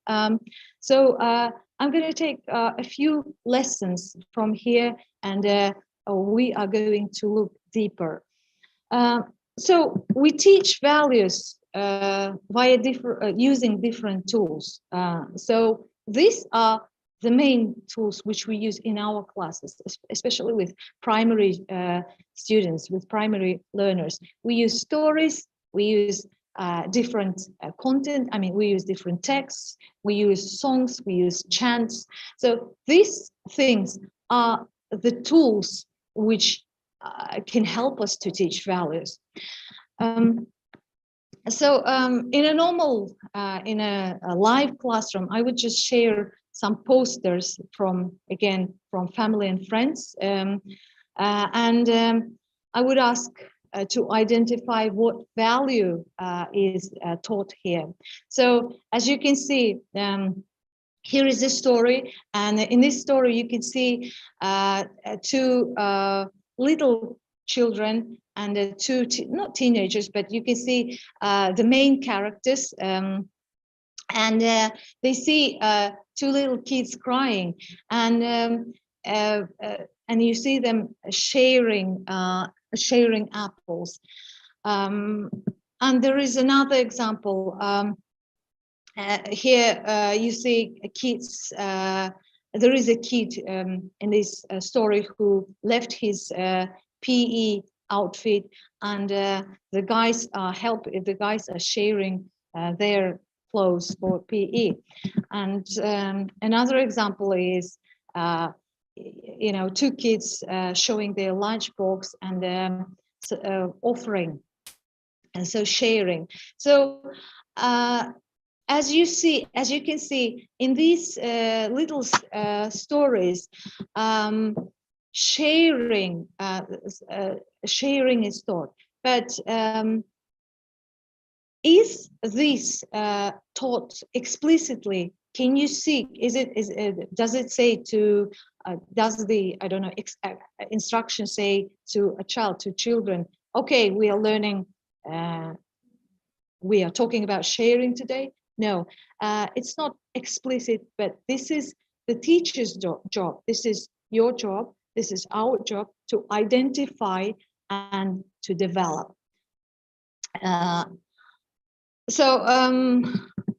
So I'm going to take a few lessons from here, and we are going to look deeper. So we teach values via using different tools. So these are the main tools which we use in our classes, especially with primary students, with primary learners. We use stories, we use different content. I mean, we use different texts, we use songs, we use chants. So these things are the tools which can help us to teach values. So in a normal, in a live classroom, I would just share some posters from Family and Friends. I would ask to identify what value is taught here. So as you can see, here is a story, and in this story you can see two little children and two, not teenagers, but you can see the main characters, and they see two little kids crying, and you see them sharing apples. And there is another example. Here you see kids. There is a kid in this story who left his PE outfit, and the guys are sharing their clothes for PE. And another example is you know, two kids showing their lunchbox and offering, and so sharing. So as you can see in these little stories, sharing is taught, but is this taught explicitly? Can you see? Does it say to? Does the instruction say to a child, to children? Okay, we are learning. We are talking about sharing today. No, it's not explicit, but this is the teacher's job. This is your job. This is our job to identify and to develop.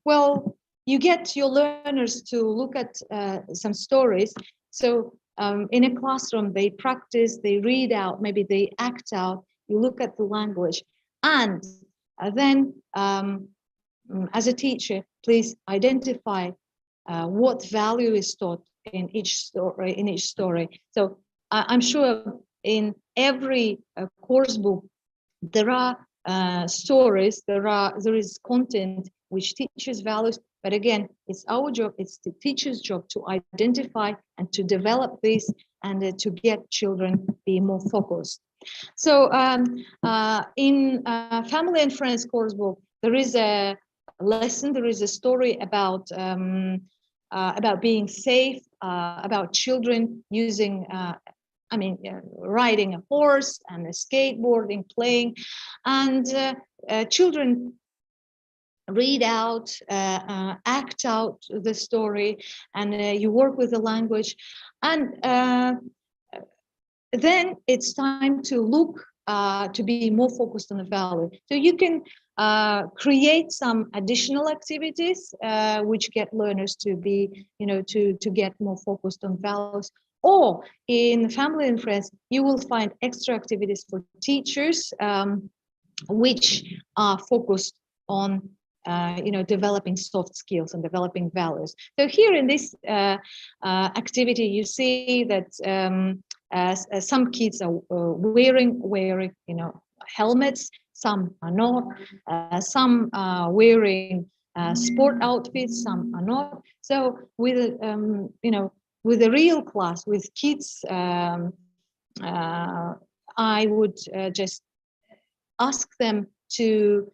Well, you get your learners to look at some stories. So in a classroom, they practice, they read out, maybe they act out, you look at the language. And then as a teacher, please identify what value is taught in each story. So I'm sure in every course book, there are stories, there is content which teaches values, but again, it's our job, it's the teacher's job to identify and to develop this and to get children be more focused. So in Family and Friends course book, there is a lesson, there is a story about being safe, about children using riding a horse and a skateboarding, playing, and children read out, act out the story, and you work with the language. And then it's time to look to be more focused on the value. So you can create some additional activities which get learners to be, to get more focused on values. Or in Family and Friends, you will find extra activities for teachers which are focused on developing soft skills and developing values. So here in this activity, you see that some kids are wearing helmets, some are not, some are wearing sport outfits, some are not. So with with a real class, with kids, I would just ask them to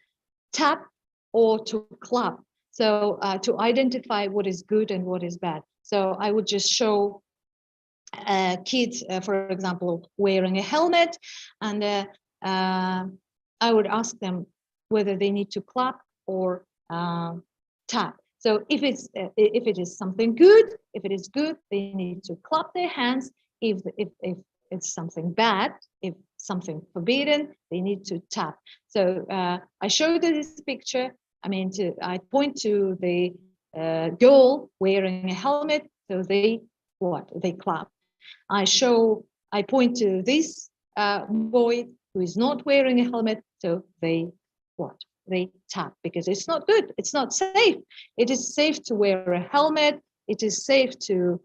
tap or to clap. So to identify what is good and what is bad. So I would just show kids, for example, wearing a helmet, and I would ask them whether they need to clap or tap. So if it is something good, if it is good, they need to clap their hands. If it's something bad, if something forbidden, they need to tap. So I showed this picture. I point to the girl wearing a helmet. So they clap. I point to this boy who is not wearing a helmet. So they tap, because it's not good. It's not safe. It is safe to wear a helmet. It is safe to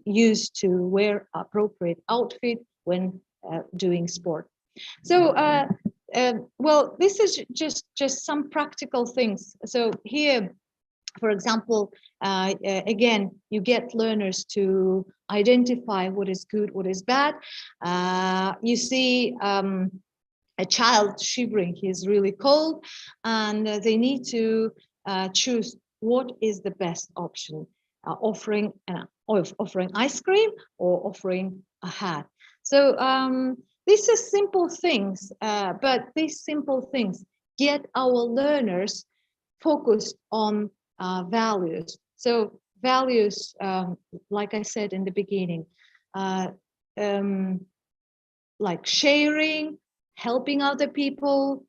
use to wear appropriate outfit when doing sport. So, well, this is just some practical things. So here, for example, again, you get learners to identify what is good, what is bad. You see a child shivering, he's really cold, and they need to choose what is the best option, offering ice cream or offering a hat. So these are simple things, but these simple things get our learners focused on values. So values, like I said in the beginning, like sharing, helping other people,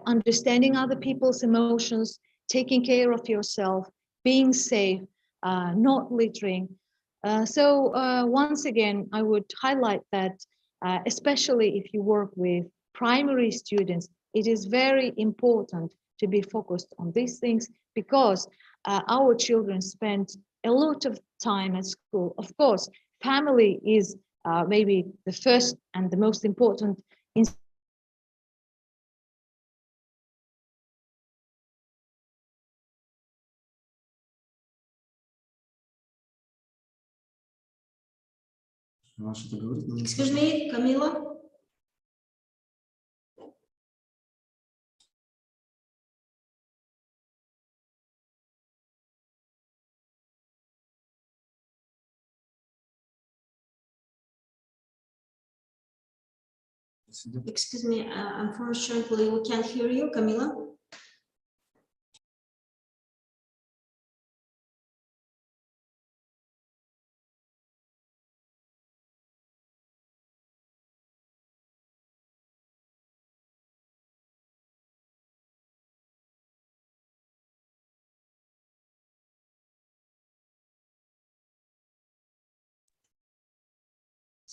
understanding other people's emotions, taking care of yourself, being safe, not littering. So once again, I would highlight that, especially if you work with primary students, it is very important to be focused on these things, because our children spend a lot of time at school. Of course, family is maybe the first and the most important Excuse me, Camila. Excuse me, unfortunately, we can't hear you, Camila.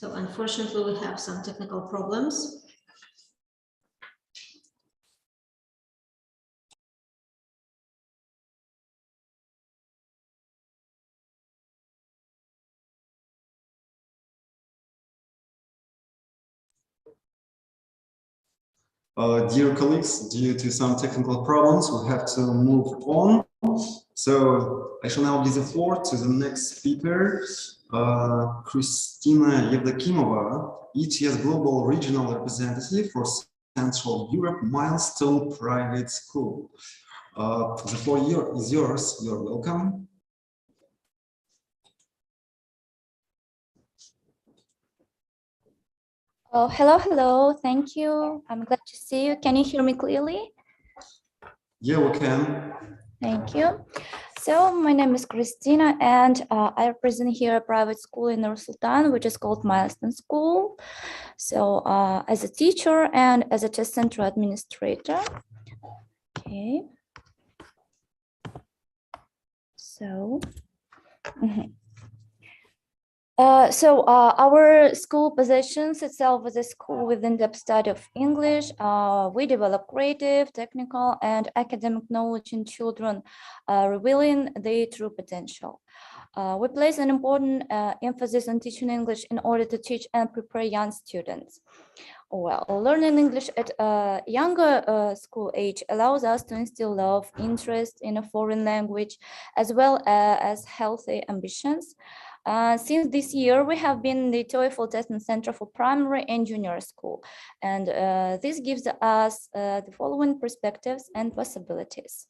So unfortunately, we have some technical problems. Dear colleagues, due to some technical problems, we have to move on. So I shall now give the floor to the next speaker, Kristina Yevdokimova, ETS Global Regional Representative for Central Europe Milestone Private School. The floor is yours. You're welcome. Oh, hello. Thank you. I'm glad to see you. Can you hear me clearly? Yeah, we can. Thank you. So my name is Christina, and I represent here a private school in Nur Sultan, which is called Milestone School. So as a teacher and as a test center administrator. Okay. So. Our school positions itself as a school with in-depth study of English. We develop creative, technical, and academic knowledge in children, revealing their true potential. We place an important emphasis on teaching English in order to teach and prepare young students. Well, learning English at a younger school age allows us to instill love, interest in a foreign language, as well as healthy ambitions. Since this year, we have been the Toefl testing center for primary and junior school, and this gives us the following perspectives and possibilities.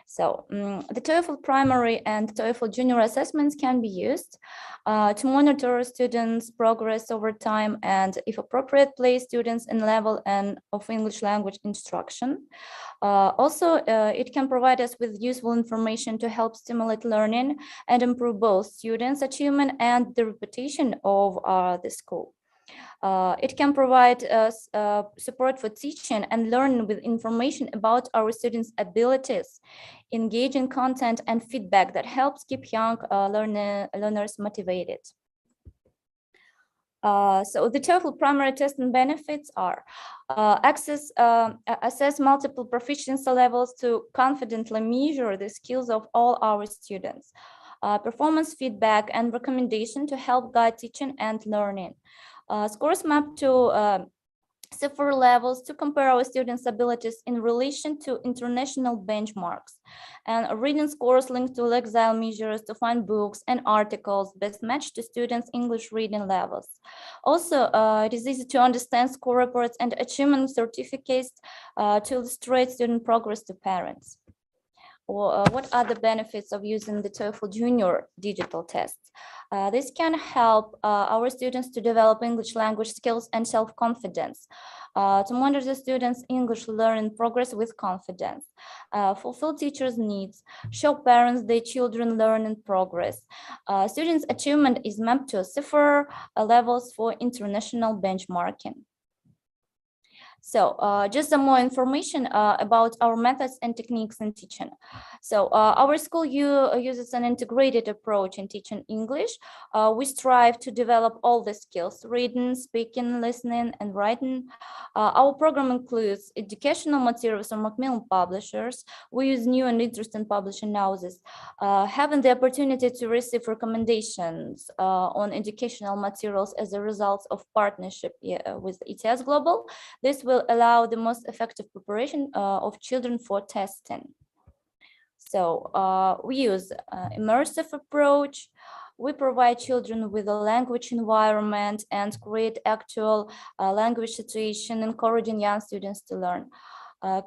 So the Toefl primary and Toefl junior assessments can be used to monitor students' progress over time and, if appropriate, place students in level and of English language instruction. Also, it can provide us with useful information to help stimulate learning and improve both students' achievement and the reputation of the school. It can provide us support for teaching and learning with information about our students' abilities, engaging content and feedback that helps keep young learners motivated. So the Toefl primary testing benefits are assess multiple proficiency levels to confidently measure the skills of all our students, performance feedback and recommendation to help guide teaching and learning. Scores map to CIFR levels to compare our students' abilities in relation to international benchmarks, and reading scores linked to Lexile measures to find books and articles best matched to students' English reading levels. Also, it is easy to understand score reports and achievement certificates to illustrate student progress to parents. What are the benefits of using the Toefl Junior digital tests? This can help our students to develop English language skills and self-confidence, to monitor the students' English learning progress with confidence, fulfill teachers' needs, show parents their children learning progress. Students' achievement is mapped to CIFR levels for international benchmarking. So just some more information about our methods and techniques in teaching. So our school uses an integrated approach in teaching English. We strive to develop all the skills: reading, speaking, listening, and writing. Our program includes educational materials from Macmillan publishers. We use new and interesting publishing houses. Having the opportunity to receive recommendations on educational materials as a result of partnership with ETS Global, this will allow the most effective preparation of children for testing. So we use immersive approach. We provide children with a language environment and create actual language situation, encouraging young students to learn.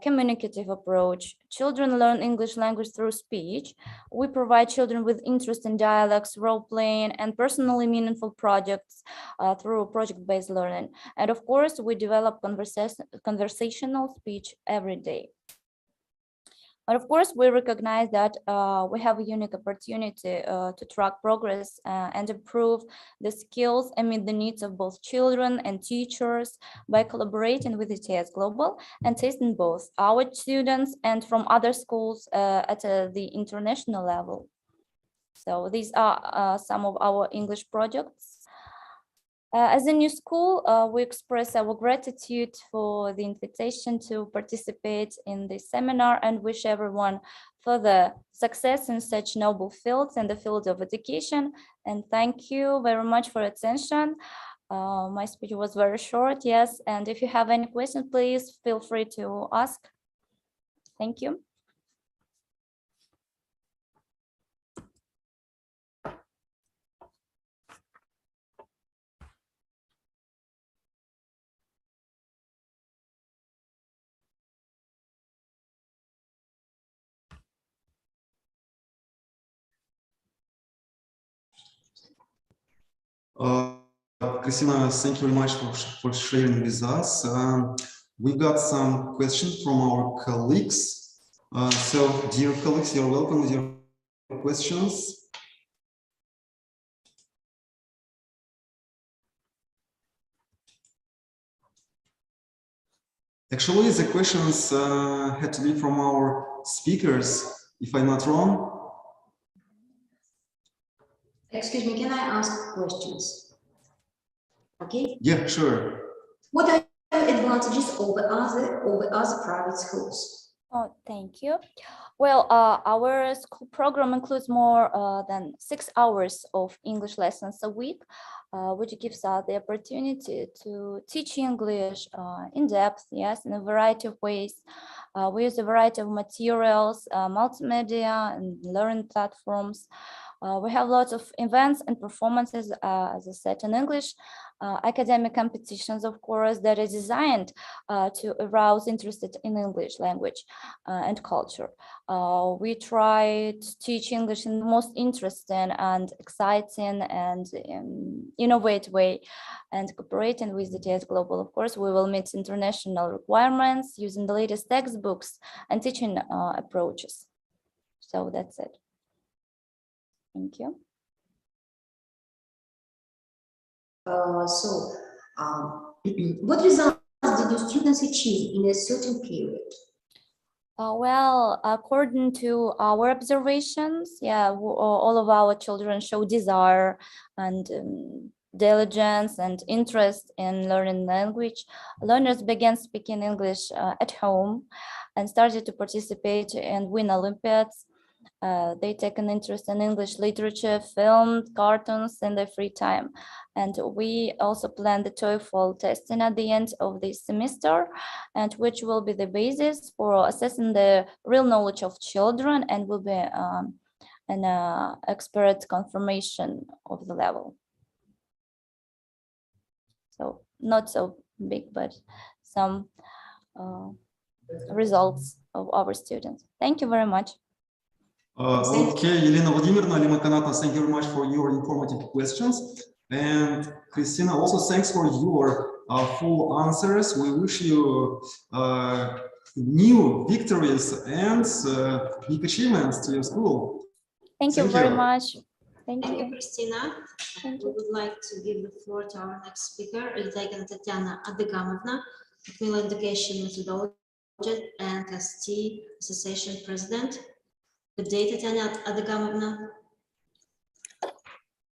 Communicative approach. Children learn English language through speech. We provide children with interest in dialects, role-playing, and personally meaningful projects through project-based learning. And of course, we develop conversational speech every day. But of course, we recognize that we have a unique opportunity to track progress and improve the skills and meet the needs of both children and teachers by collaborating with ETS Global and testing both our students and from other schools at the international level. So these are some of our English projects. As a new school, we express our gratitude for the invitation to participate in this seminar and wish everyone further success in such noble fields in the field of education. And thank you very much for your attention. My speech was very short, yes. And if you have any questions, please feel free to ask. Thank you. Christina, thank you very much for sharing with us. We got some questions from our colleagues. So, dear colleagues, you're welcome with your questions. Actually, the questions had to be from our speakers, if I'm not wrong. Excuse me, can I ask questions? Okay. Yeah, sure. What are the advantages of the other private schools? Oh, thank you. Well, our school program includes more than 6 hours of English lessons a week, which gives us the opportunity to teach English in depth, yes, in a variety of ways. We use a variety of materials, multimedia and learning platforms. We have lots of events and performances, as I said, in English, academic competitions, of course, that are designed to arouse interest in English language and culture. We try to teach English in the most interesting and exciting and innovative way, and cooperating with the TS Global. Of course, we will meet international requirements using the latest textbooks and teaching approaches. So that's it. Thank you. What results did your students achieve in a certain period? Well, according to our observations, yeah, all of our children show desire and diligence and interest in learning language. Learners began speaking English at home and started to participate and win Olympiads. They take an interest in English literature, film, cartoons in their free time. And we also plan the Toefl testing at the end of this semester, and which will be the basis for assessing the real knowledge of children and will be an expert confirmation of the level. So not so big, but some results of our students. Thank you very much. Okay, Elena Vladimirovna, Lima Kanatna, thank you very much for your informative questions. And Christina, also thanks for your full answers. We wish you new victories and big achievements to your school. Thank you very much. Thank you, Christina. We would like to give the floor to our next speaker, Tatiana Adegamovna, Field Education Methodologist and ST Association President. Good day, Tatiana Adegamovna.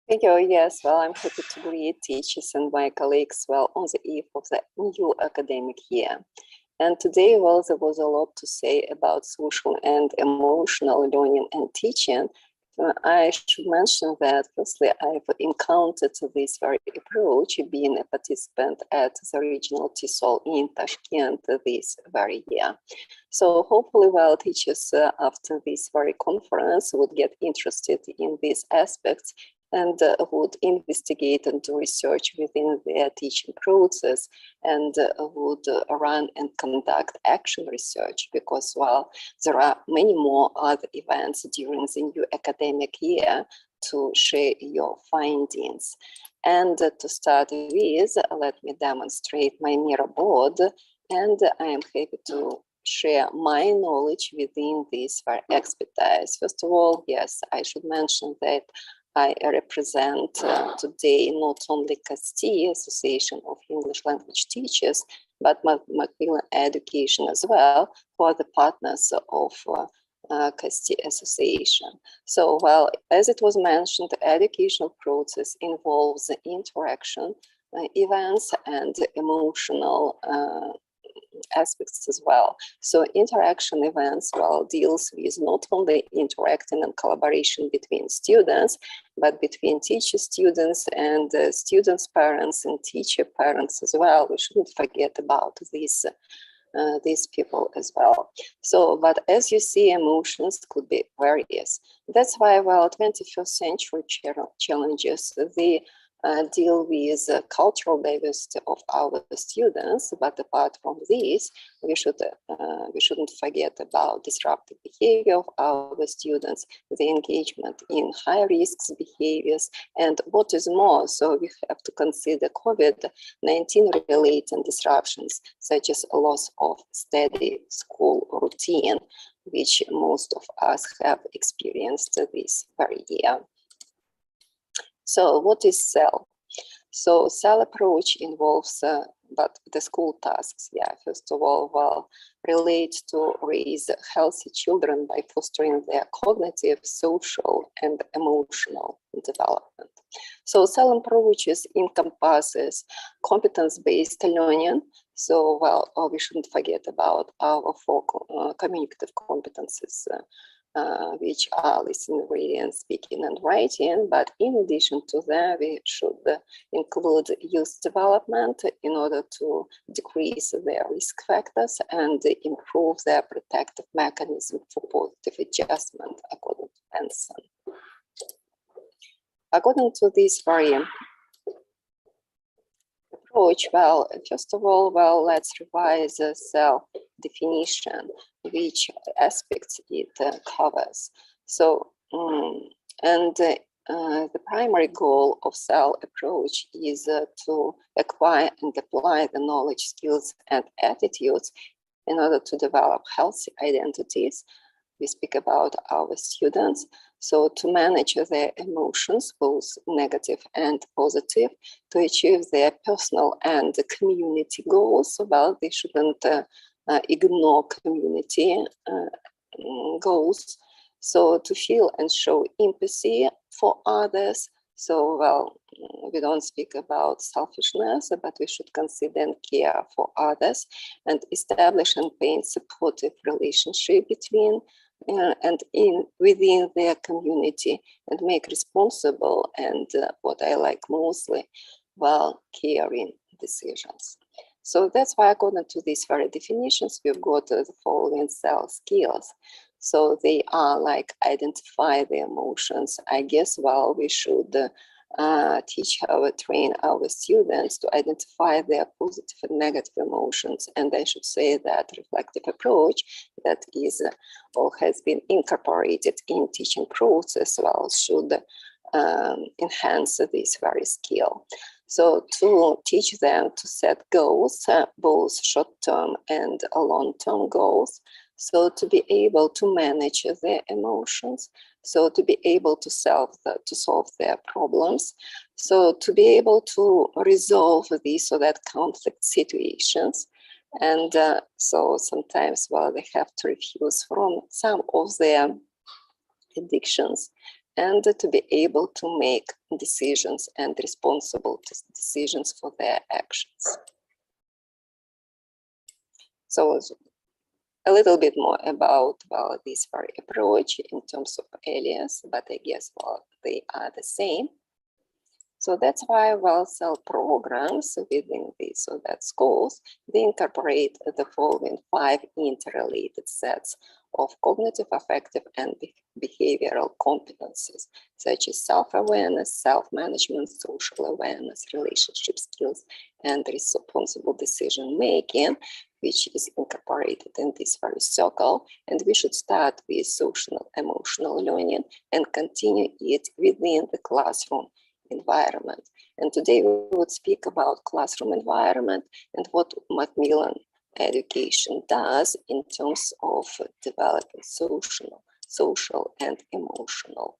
Thank you. Yes, well, I'm happy to greet teachers and my colleagues, well, on the eve of the new academic year. And today, well, there was a lot to say about social and emotional learning and teaching. I should mention that, firstly, I've encountered this very approach being a participant at the regional TESOL in Tashkent this very year. So hopefully, well, teachers after this very conference would get interested in these aspects and would investigate and do research within their teaching process and would run and conduct action research, because while there are many more other events during the new academic year to share your findings. And to start with, let me demonstrate my Miro board, and I am happy to share my knowledge within this very expertise. First of all, yes, I should mention that I represent today not only CAST, Association of English Language Teachers, but Macmillan Education as well, who are the partners of CAST Association. So, well, as it was mentioned, the educational process involves the interaction events and emotional aspects as well. So interaction events, well, deals with not only interacting and collaboration between students, but between teacher students and students' parents and teacher parents as well. We shouldn't forget about these people as well. So, but as you see, emotions could be various. That's why, well, 21st century challenges, they deal with cultural diversity of our students, but apart from this, we shouldn't forget about disruptive behavior of our students, the engagement in high risks behaviors, and what is more, so we have to consider COVID-19 related disruptions, such as a loss of steady school routine, which most of us have experienced this very year. So what is CEL? So CEL approach involves but the school tasks, first of all, well, relate to raise healthy children by fostering their cognitive, social, and emotional development. So CEL approaches encompasses competence-based learning. So, well, we shouldn't forget about our four communicative competences, which are listening, reading, speaking, and writing. But in addition to that, we should include youth development in order to decrease their risk factors and improve their protective mechanism for positive adjustment, according to Benson. According to this very approach, well, first of all, well, let's revise the CEL definition, which aspects it covers. So, the primary goal of CEL approach is to acquire and apply the knowledge, skills, and attitudes in order to develop healthy identities. We speak about our students. So to manage their emotions, both negative and positive, to achieve their personal and community goals. Well, they shouldn't ignore community goals. So to feel and show empathy for others. So, well, we don't speak about selfishness, but we should consider and care for others and establish and paint supportive relationship between and within their community, and make responsible and what I like mostly, well, caring decisions. So that's why, according to these very definitions, we've got the following CEL skills. So they are like identify the emotions. I guess, well, we should train our students to identify their positive and negative emotions. And I should say that reflective approach that is or has been incorporated in teaching process, well, should enhance this very skill. So to teach them to set goals, both short-term and long-term goals. So to be able to manage their emotions, so to be able to solve their problems, so to be able to resolve these or that conflict situations, and so sometimes, well, they have to refuse from some of their addictions, and to be able to make decisions and responsible decisions for their actions. So a little bit more about, well, this very approach in terms of areas, but I guess, well, they are the same. So that's why, well, CEL programs within these or that schools, they incorporate the following 5 interrelated sets of cognitive, affective, and behavioral competencies, such as self-awareness, self-management, social awareness, relationship skills, and responsible decision-making, which is incorporated in this very circle. And we should start with social emotional learning and continue it within the classroom environment. And today we would speak about classroom environment and what Macmillan education does in terms of developing social and emotional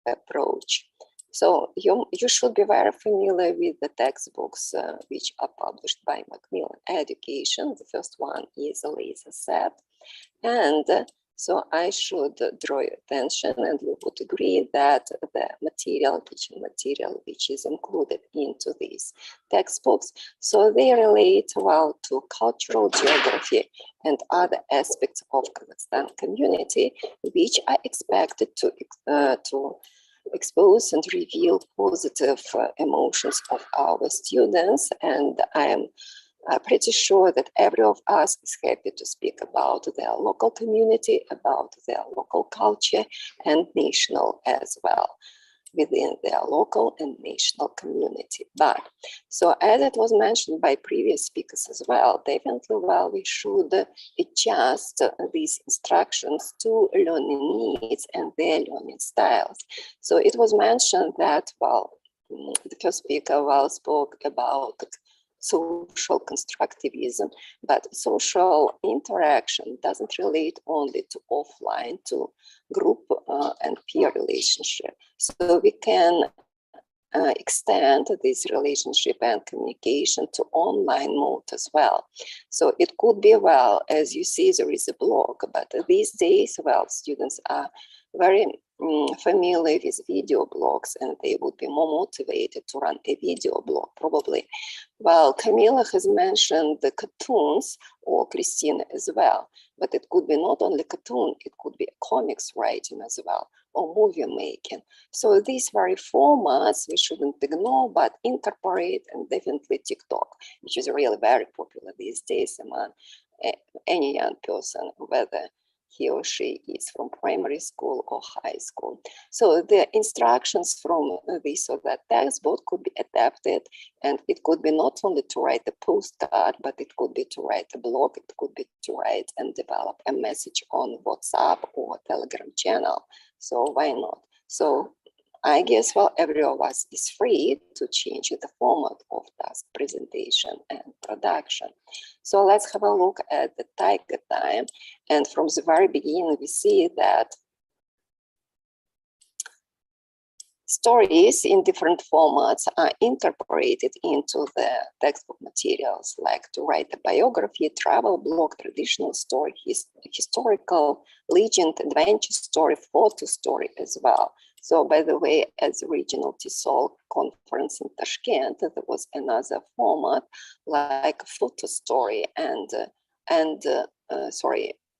approach. So you should be very familiar with the textbooks which are published by Macmillan Education. The first one is a laser set. And So I should draw your attention, and we would agree that the material, teaching material, which is included into these textbooks, so they relate well to cultural geography and other aspects of Kazakhstan community, which are expected to expose and reveal positive emotions of our students. And I am pretty sure that every of us is happy to speak about their local community, about their local culture, and national as well, within their local and national community. But so as it was mentioned by previous speakers as well, definitely well we should adjust these instructions to learning needs and their learning styles. So it was mentioned that well the first speaker well spoke about social constructivism, but social interaction doesn't relate only to offline, to group and peer relationship. So we can extend this relationship and communication to online mode as well. So it could be, well, as you see, there is a blog, but these days, well, students are very familiar with video blogs, and they would be more motivated to run a video blog probably. Well, Camila has mentioned the cartoons, or Christina as well, but it could be not only cartoon, it could be comics writing as well, or movie making. So these very formats we shouldn't ignore, but incorporate, and definitely TikTok, which is really very popular these days among any young person, whether he or she is from primary school or high school. So the instructions from this or that textbook could be adapted, and it could be not only to write a postcard, but it could be to write a blog, it could be to write and develop a message on WhatsApp or Telegram channel. So why not? So I guess, well, every of us is free to change the format of task presentation and production. So let's have a look at the tiger time. And from the very beginning, we see that stories in different formats are incorporated into the textbook materials, like to write a biography, travel blog, traditional story, historical, legend, adventure story, photo story as well. So by the way, at the regional TESOL conference in Tashkent, there was another format like photo story and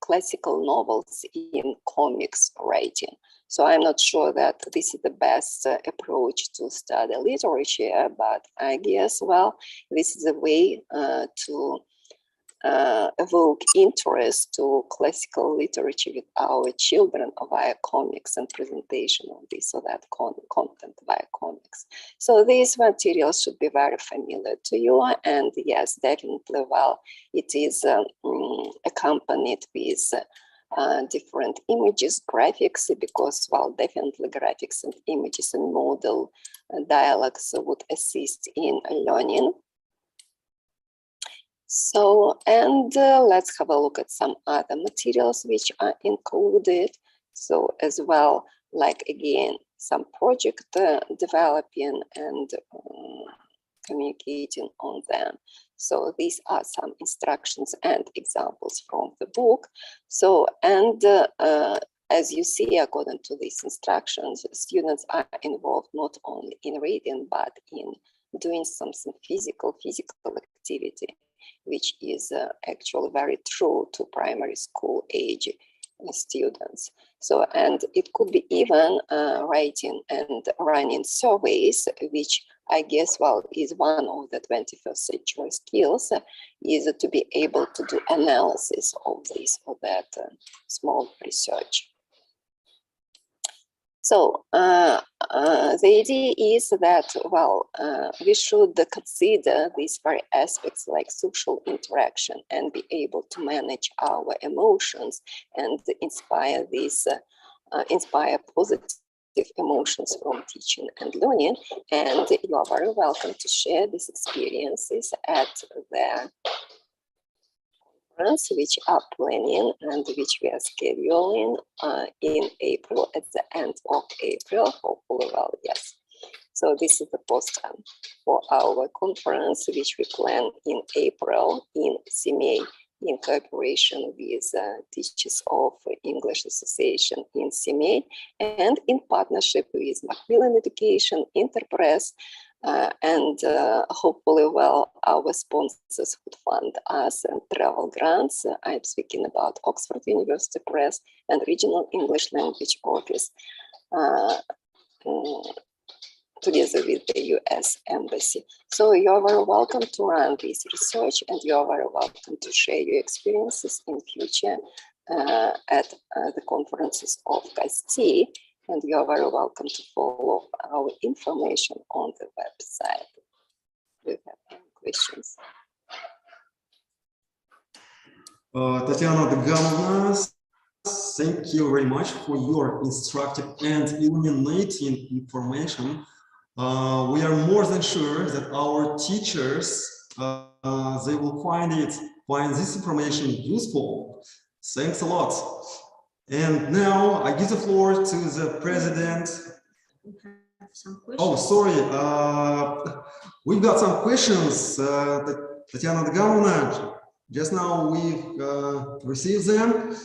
classical novels in comics writing. So I'm not sure that this is the best approach to study literature, but I guess, well, this is a way to evoke interest to classical literature with our children via comics and presentation of this or that content via comics. So these materials should be very familiar to you, and yes, definitely, well, it is accompanied with different images, graphics, because, well, definitely graphics and images and model dialogues would assist in learning. So, and let's have a look at some other materials which are included. So as well, like again, some project developing and communicating on them. So these are some instructions and examples from the book. So, and as you see, according to these instructions, students are involved not only in reading, but in doing some physical activity, which is actually very true to primary school age students. So, and it could be even writing and running surveys, which I guess, well, is one of the 21st century skills, is to be able to do analysis of this or that small research. So the idea is that, well, we should consider these very aspects like social interaction and be able to manage our emotions and inspire these, inspire positive emotions from teaching and learning. And you are very welcome to share these experiences at the which are planning and which we are scheduling in April, at the end of April, hopefully, well, yes. So this is the poster for our conference, which we plan in April in Semey, in cooperation with Teachers of English Association in CMA and in partnership with Macmillan Education, Interpress, and hopefully, well, our sponsors would fund us and travel grants. I'm speaking about Oxford University Press and Regional English Language Office, together with the US Embassy. So you're very welcome to run this research, and you're very welcome to share your experiences in future at the conferences of CAST. And you're very welcome to follow our information on the website. Do you have any questions? Tatiana Daganovna, thank you very much for your instructive and illuminating information. We are more than sure that our teachers, they will find this information useful. Thanks a lot. And now I give the floor to the president. Oh, sorry. We've got some questions. Tatiana Daganovna, just now we've received them.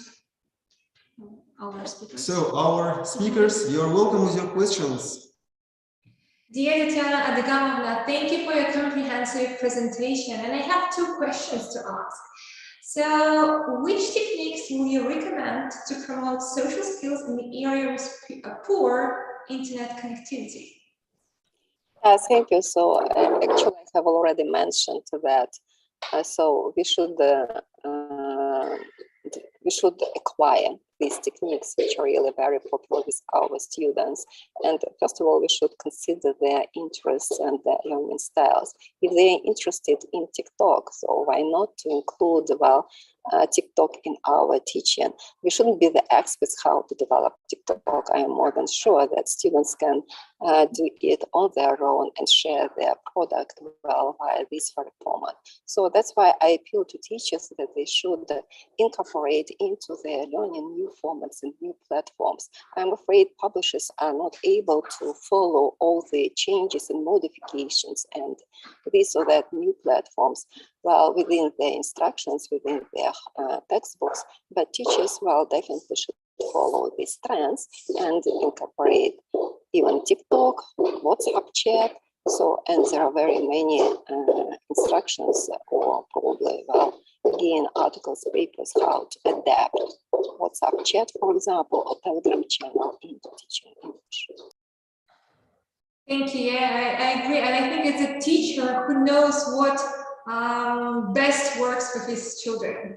So our speakers, you're welcome with your questions. Dear Tatiana Adamovna, thank you for your comprehensive presentation. And I have two questions to ask. So, which techniques will you recommend to promote social skills in the area with poor internet connectivity? Thank you. So, actually, I have already mentioned that. So, we should acquire these techniques, which are really very popular with our students. And first of all, we should consider their interests and their learning styles. If they are interested in TikTok, so why not to include, well, TikTok in our teaching? We shouldn't be the experts how to develop TikTok. I am more than sure that students can do it on their own and share their product well via this very format. So that's why I appeal to teachers that they should incorporate into their learning new formats and new platforms. I'm afraid publishers are not able to follow all the changes and modifications and this or that new platforms, well, within their instructions, within their textbooks, but teachers, well, definitely should follow these trends and incorporate even TikTok, WhatsApp chat. So, and there are very many instructions or probably, well, again, articles, papers, how to adapt WhatsApp chat, for example, or Telegram channel into teaching English. Thank you. Yeah, I agree. And I think it's a teacher who knows what best works for his children.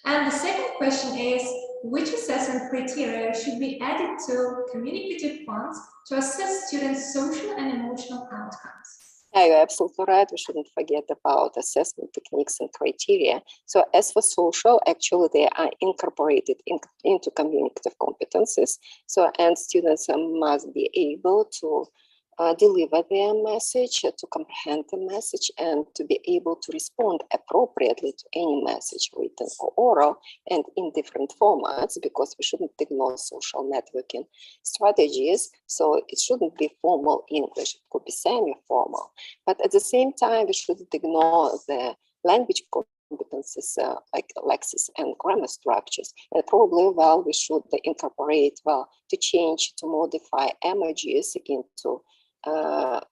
And the second question is, which assessment criteria should be added to communicative plans to assess students' social and emotional outcomes? Yeah, you're absolutely right. We shouldn't forget about assessment techniques and criteria. So as for social, actually, they are incorporated into communicative competencies. So, and students must be able to deliver their message, to comprehend the message, and to be able to respond appropriately to any message, written or oral, and in different formats, because we shouldn't ignore social networking strategies. So it shouldn't be formal English, it could be semi-formal. But at the same time, we shouldn't ignore the language competencies like lexis and grammar structures. And probably, well, we should incorporate, well, to change, to modify emojis into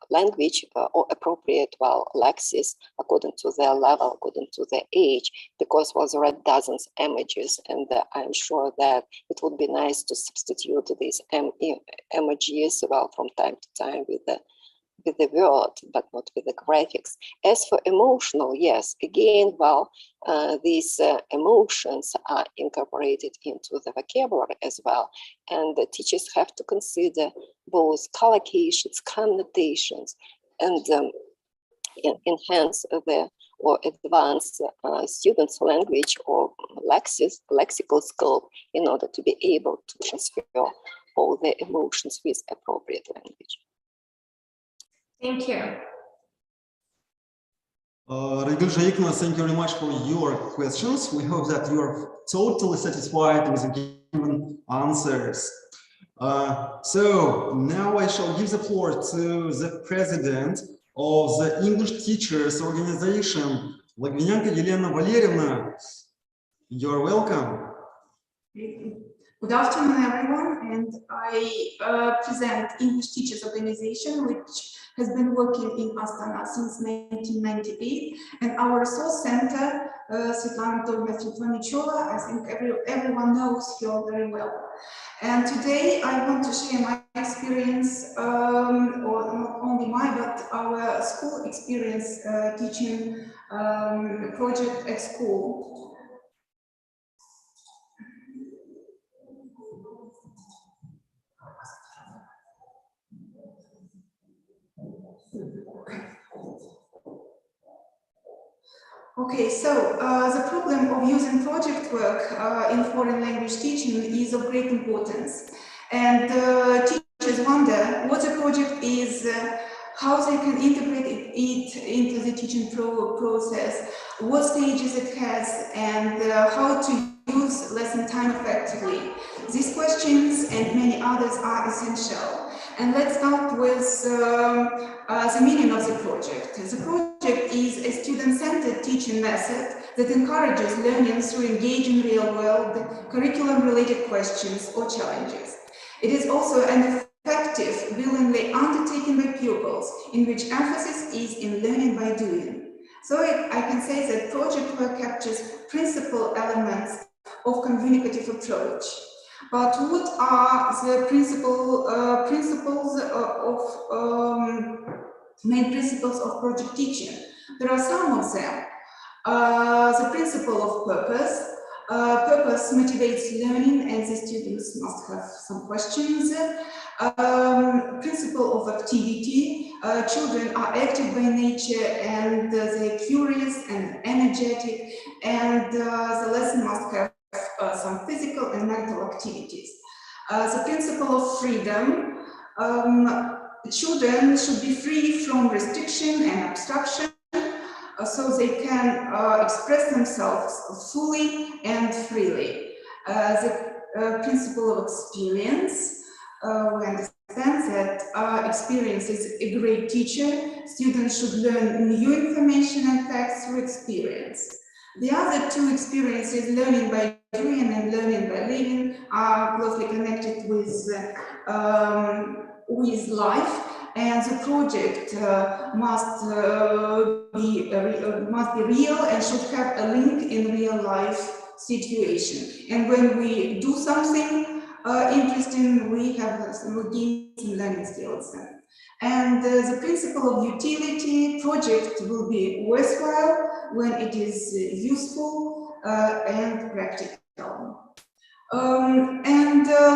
language or appropriate, well, lexis according to their level, according to their age, because, well, there are dozens of emojis, and I'm sure that it would be nice to substitute these emojis, well, from time to time with the word, but not with the graphics. As for emotional, yes, again, well, these emotions are incorporated into the vocabulary as well. And the teachers have to consider both collocations, connotations, and enhance the or advance students' language or lexical scope in order to be able to transfer all the emotions with appropriate language. Thank you. Regul Jaikna, thank you very much for your questions. We hope that you are totally satisfied with the given answers. So now I shall give the floor to the president of the English Teachers Organization, Lagvinenko Елена Валерьевна. You're welcome. Good afternoon, everyone, and I present English Teachers Organization, which has been working in Astana since 1998, and our resource center, Svetlana Dovna-Filipovnichova, I think everyone knows her very well. And today I want to share my experience, or not only my, but our school experience teaching project at school. Okay, so the problem of using project work in foreign language teaching is of great importance. And teachers wonder what the project is, how they can integrate it into the teaching process, what stages it has, and how to use lesson time effectively. These questions and many others are essential. And let's start with the meaning of the project. The project is a student-centered teaching method that encourages learning through engaging real-world, curriculum-related questions or challenges. It is also an effective, willingly undertaken by pupils, in which emphasis is in learning by doing. So I can say that project work captures principal elements of communicative approach. But what are the main principles of project teaching? There are some of them. The principle of purpose. Purpose motivates learning, and the students must have some questions. Principle of activity. Children are active by nature, and they're curious and energetic, and the lesson must have some physical and mental activities. The principle of freedom. Children should be free from restriction and abstraction, so they can express themselves fully and freely. The principle of experience. We understand that experience is a great teacher. Students should learn new information and facts through experience. The other two experiences, learning by doing and learning by living, are closely connected with life, and the project must be real and should have a link in real life situation. And when we do something interesting, we gain some learning skills. And the principle of utility. Project will be worthwhile when it is useful and practical.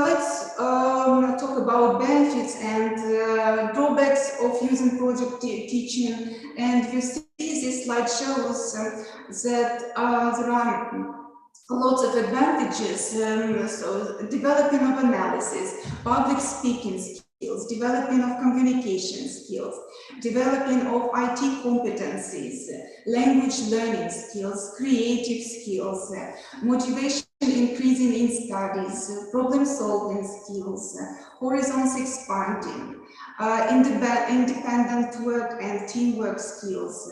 Let's talk about benefits and drawbacks of using project teaching. And you see this slide shows that there are lots of advantages. So developing of analysis, public speaking skills, developing of communication skills, developing of IT competencies, language learning skills, creative skills, motivation increasing in studies, problem solving skills, horizons expanding, independent work and teamwork skills,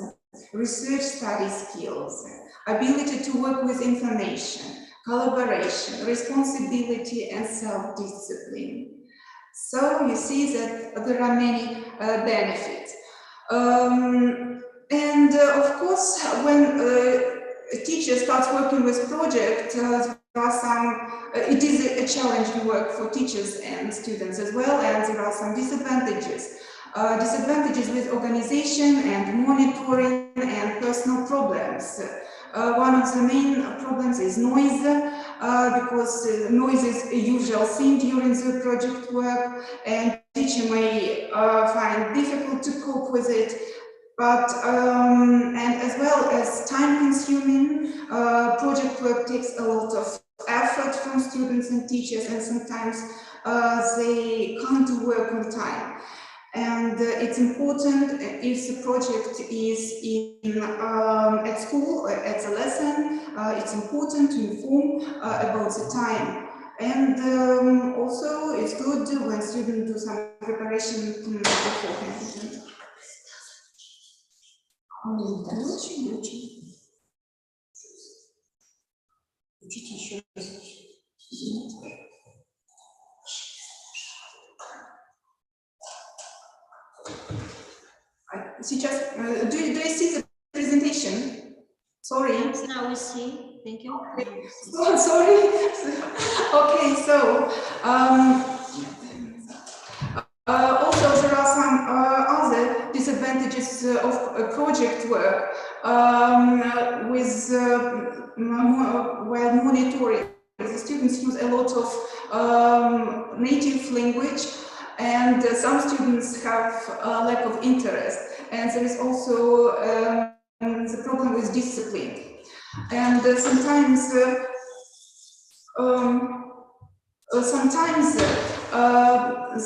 research study skills, ability to work with information, collaboration, responsibility, and self-discipline. So you see that there are many benefits. Of course, when a teacher starts working with project, there are some, it is a challenging work for teachers and students as well, and there are some disadvantages. Disadvantages with organization and monitoring and personal problems. One of the main problems is noise, because noise is a usual thing during the project work, and teacher may find it difficult to cope with it. But and as well as time-consuming, project work takes a lot of effort from students and teachers, and sometimes they can't do work on time. And it's important, if the project is in at school or at the lesson, it's important to inform about the time. And also it's good when students do some preparation beforehand. сейчас, do you see the presentation? Sorry. Yes, now we see. Thank you. Oh, sorry. Okay, so also there are some other disadvantages of project work with while monitoring. The students use a lot of native language, and some students have a lack of interest, and there is also the problem with discipline. And sometimes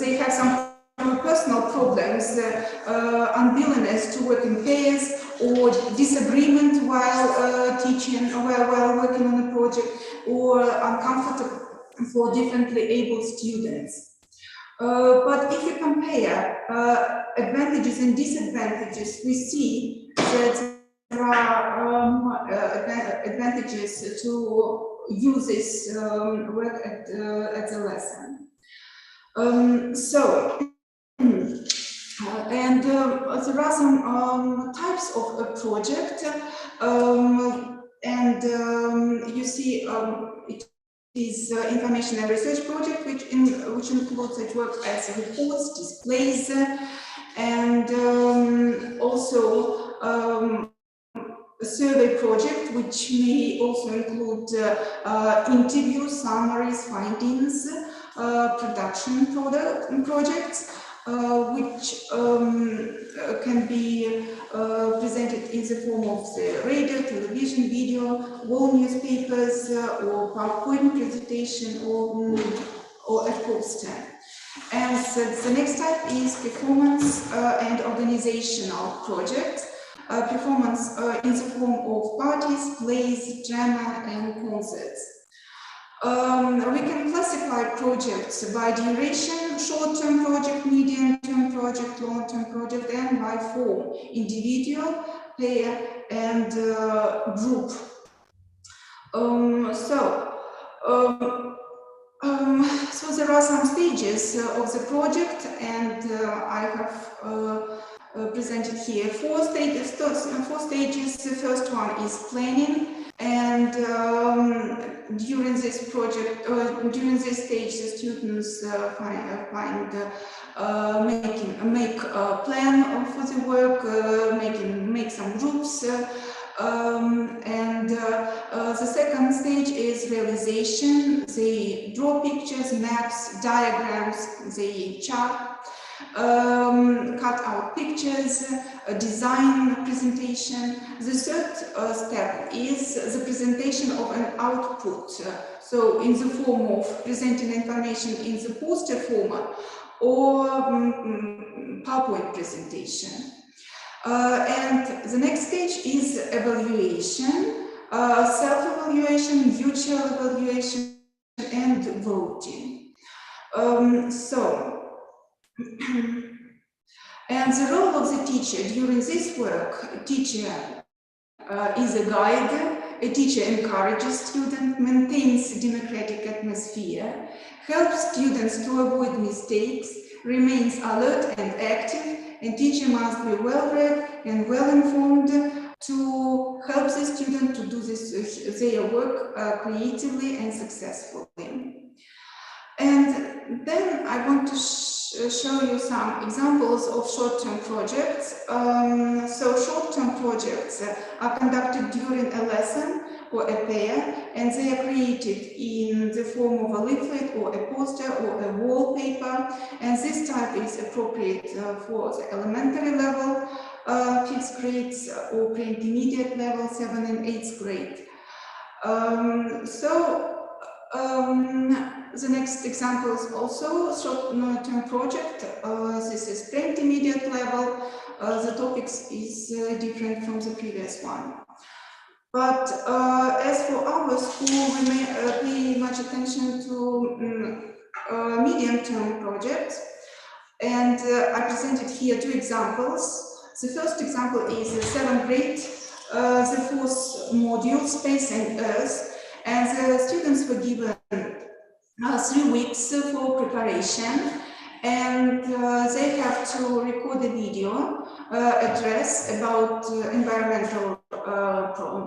they have some personal problems, unwillingness to work in pairs, or disagreement while teaching, while working on a project, or uncomfortable for differently able students. But if you compare advantages and disadvantages, we see that there are advantages to use this work at the lesson. And there are some types of a project, and you see it is information and research project, which includes such work as reports, displays, and also a survey project, which may also include interviews, summaries, findings, production projects, which can be presented in the form of the radio, television, video, wall newspapers, or PowerPoint presentation, or a poster. And the next type is performance and organizational projects. Performance in the form of parties, plays, drama, and concerts. We can classify projects by duration: short-term project, medium-term project, long-term project, and by form: individual, pair, and group. So there are some stages of the project, and I have presented here four stages. The first one is planning, and during this project, during this stage, the students make a plan for the work, make some groups, and the second stage is realization. They draw pictures, maps, diagrams, they chart, cut out pictures, design presentation. The third step is the presentation of an output, so in the form of presenting information in the poster format or PowerPoint presentation. And the next stage is evaluation, self-evaluation, mutual evaluation, and voting. And the role of the teacher during this work: teacher is a guide. A teacher encourages students, maintains a democratic atmosphere, helps students to avoid mistakes, remains alert and active, and teacher must be well-read and well-informed to help the student to do their work creatively and successfully. And then I want to show you some examples of short-term projects. So short-term projects are conducted during a lesson or a pair, and they are created in the form of a leaflet or a poster or a wallpaper. And this type is appropriate for the elementary level, 5th grades, or pre-intermediate level, 7th and 8th grade. The next example is also a short-term project. This is pre-intermediate level. The topics is different from the previous one. But as for our school, we may pay much attention to medium-term projects. And I presented here two examples. The first example is the 7th grade, the 4th module, Space and Earth. And the students were given 3 weeks for preparation, and they have to record a video address about environmental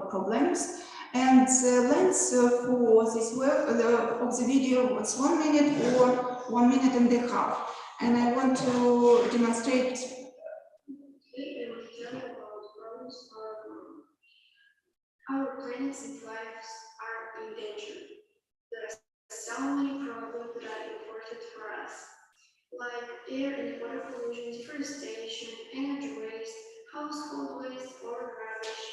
problems. And the length for this work of the video was 1 minute or 1 minute and a half. And I want to demonstrate. Our planets and lives are in danger. There are so many problems that are important for us, like air and water pollution, deforestation, energy waste, household waste or rubbish,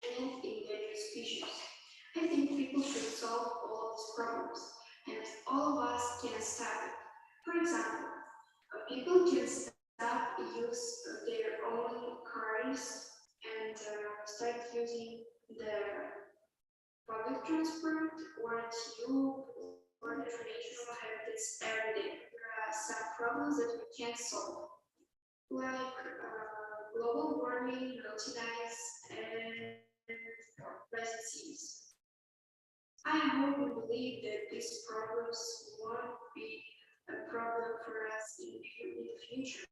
and endangered species. I think people should solve all of these problems, and all of us can stop it. For example, people can stop use their own cars and start using the public transport or tube or traditional habits every day. There are some problems that we can't solve, like global warming, melting ice, and rising seas. I hope and believe that these problems won't be a problem for us in the future,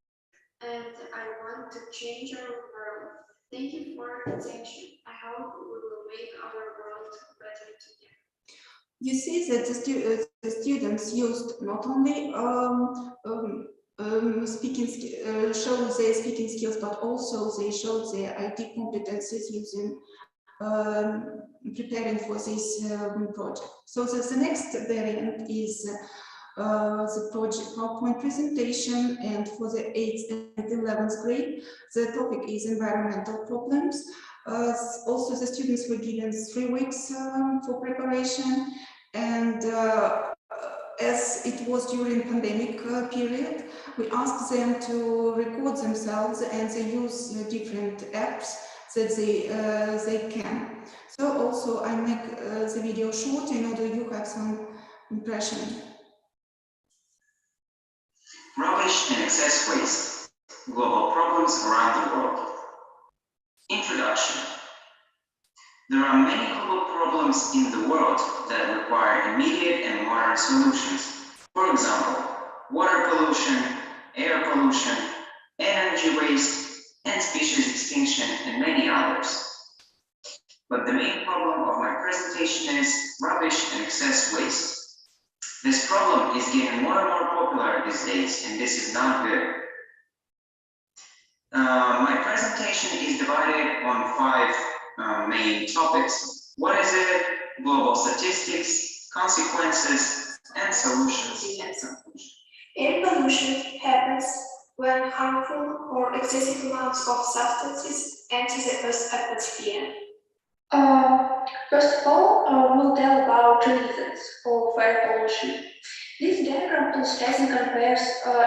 and I want to change our world. Thank you for your attention. I hope we will make our world better together. You see that the students used not only show their speaking skills, but also they showed their IT competencies using preparing for this project. So the next variant is the project PowerPoint presentation, and for the 8th and 11th grade, the topic is environmental problems. Also, the students were given 3 weeks for preparation, and as it was during pandemic period, we asked them to record themselves, and they use different apps that they can. So also I make the video short in order you have some impression. Rubbish and excess waste, global problems around the world. Introduction. There are many global problems in the world that require immediate and modern solutions. For example, water pollution, air pollution, energy waste, and species extinction, and many others. But the main problem of my presentation is rubbish and excess waste. This problem is getting more and more popular these days, and this is not good. My presentation is divided on 5 main topics. What is it? Global statistics, consequences, and solutions. Air pollution happens when harmful or excessive amounts of substances enter the Earth's atmosphere. First of all, we'll tell about reasons of air pollution. This diagram illustrates and compares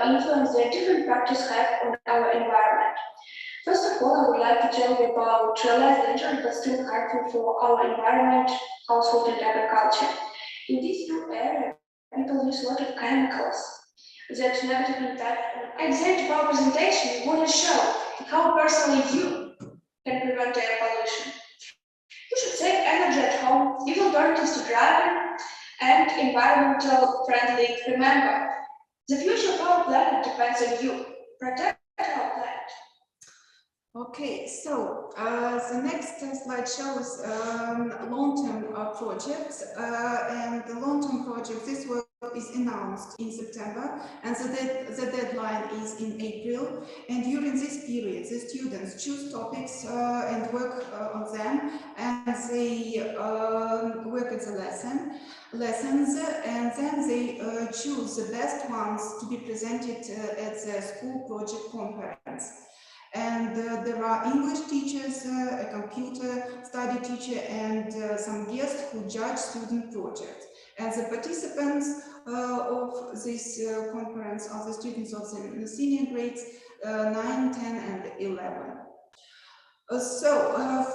influence that different factors have on our environment. First of all, I would like to tell you about less dangerous but still harmful for our environment, household and agriculture. In these 2 areas, people use a lot of chemicals that negatively impact on. At the end of our presentation, we want to show how personally you can prevent air pollution. You should save energy at home, use alternatives to driving, and environmental friendly. Remember, the future of our planet depends on you. Protect our planet. Okay, so the next slide shows long-term projects, and the long-term project, this work is announced in September, and the deadline is in April. And during this period, the students choose topics and work on them, and they work at the lessons, and then they choose the best ones to be presented at the school project conference. And there are English teachers, a computer study teacher, and some guests who judge student projects. And the participants of this conference are the students of the senior grades 9, 10, and 11.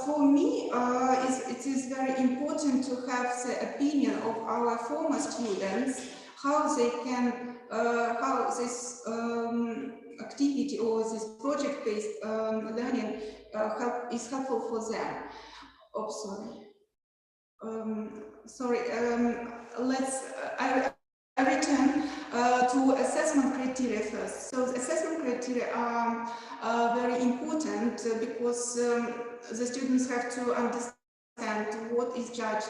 For me, it is very important to have the opinion of our former students, how they can, how this activity or this project-based learning is helpful for them. Oh, sorry. I return. to assessment criteria first. So the assessment criteria are very important because the students have to understand what is judged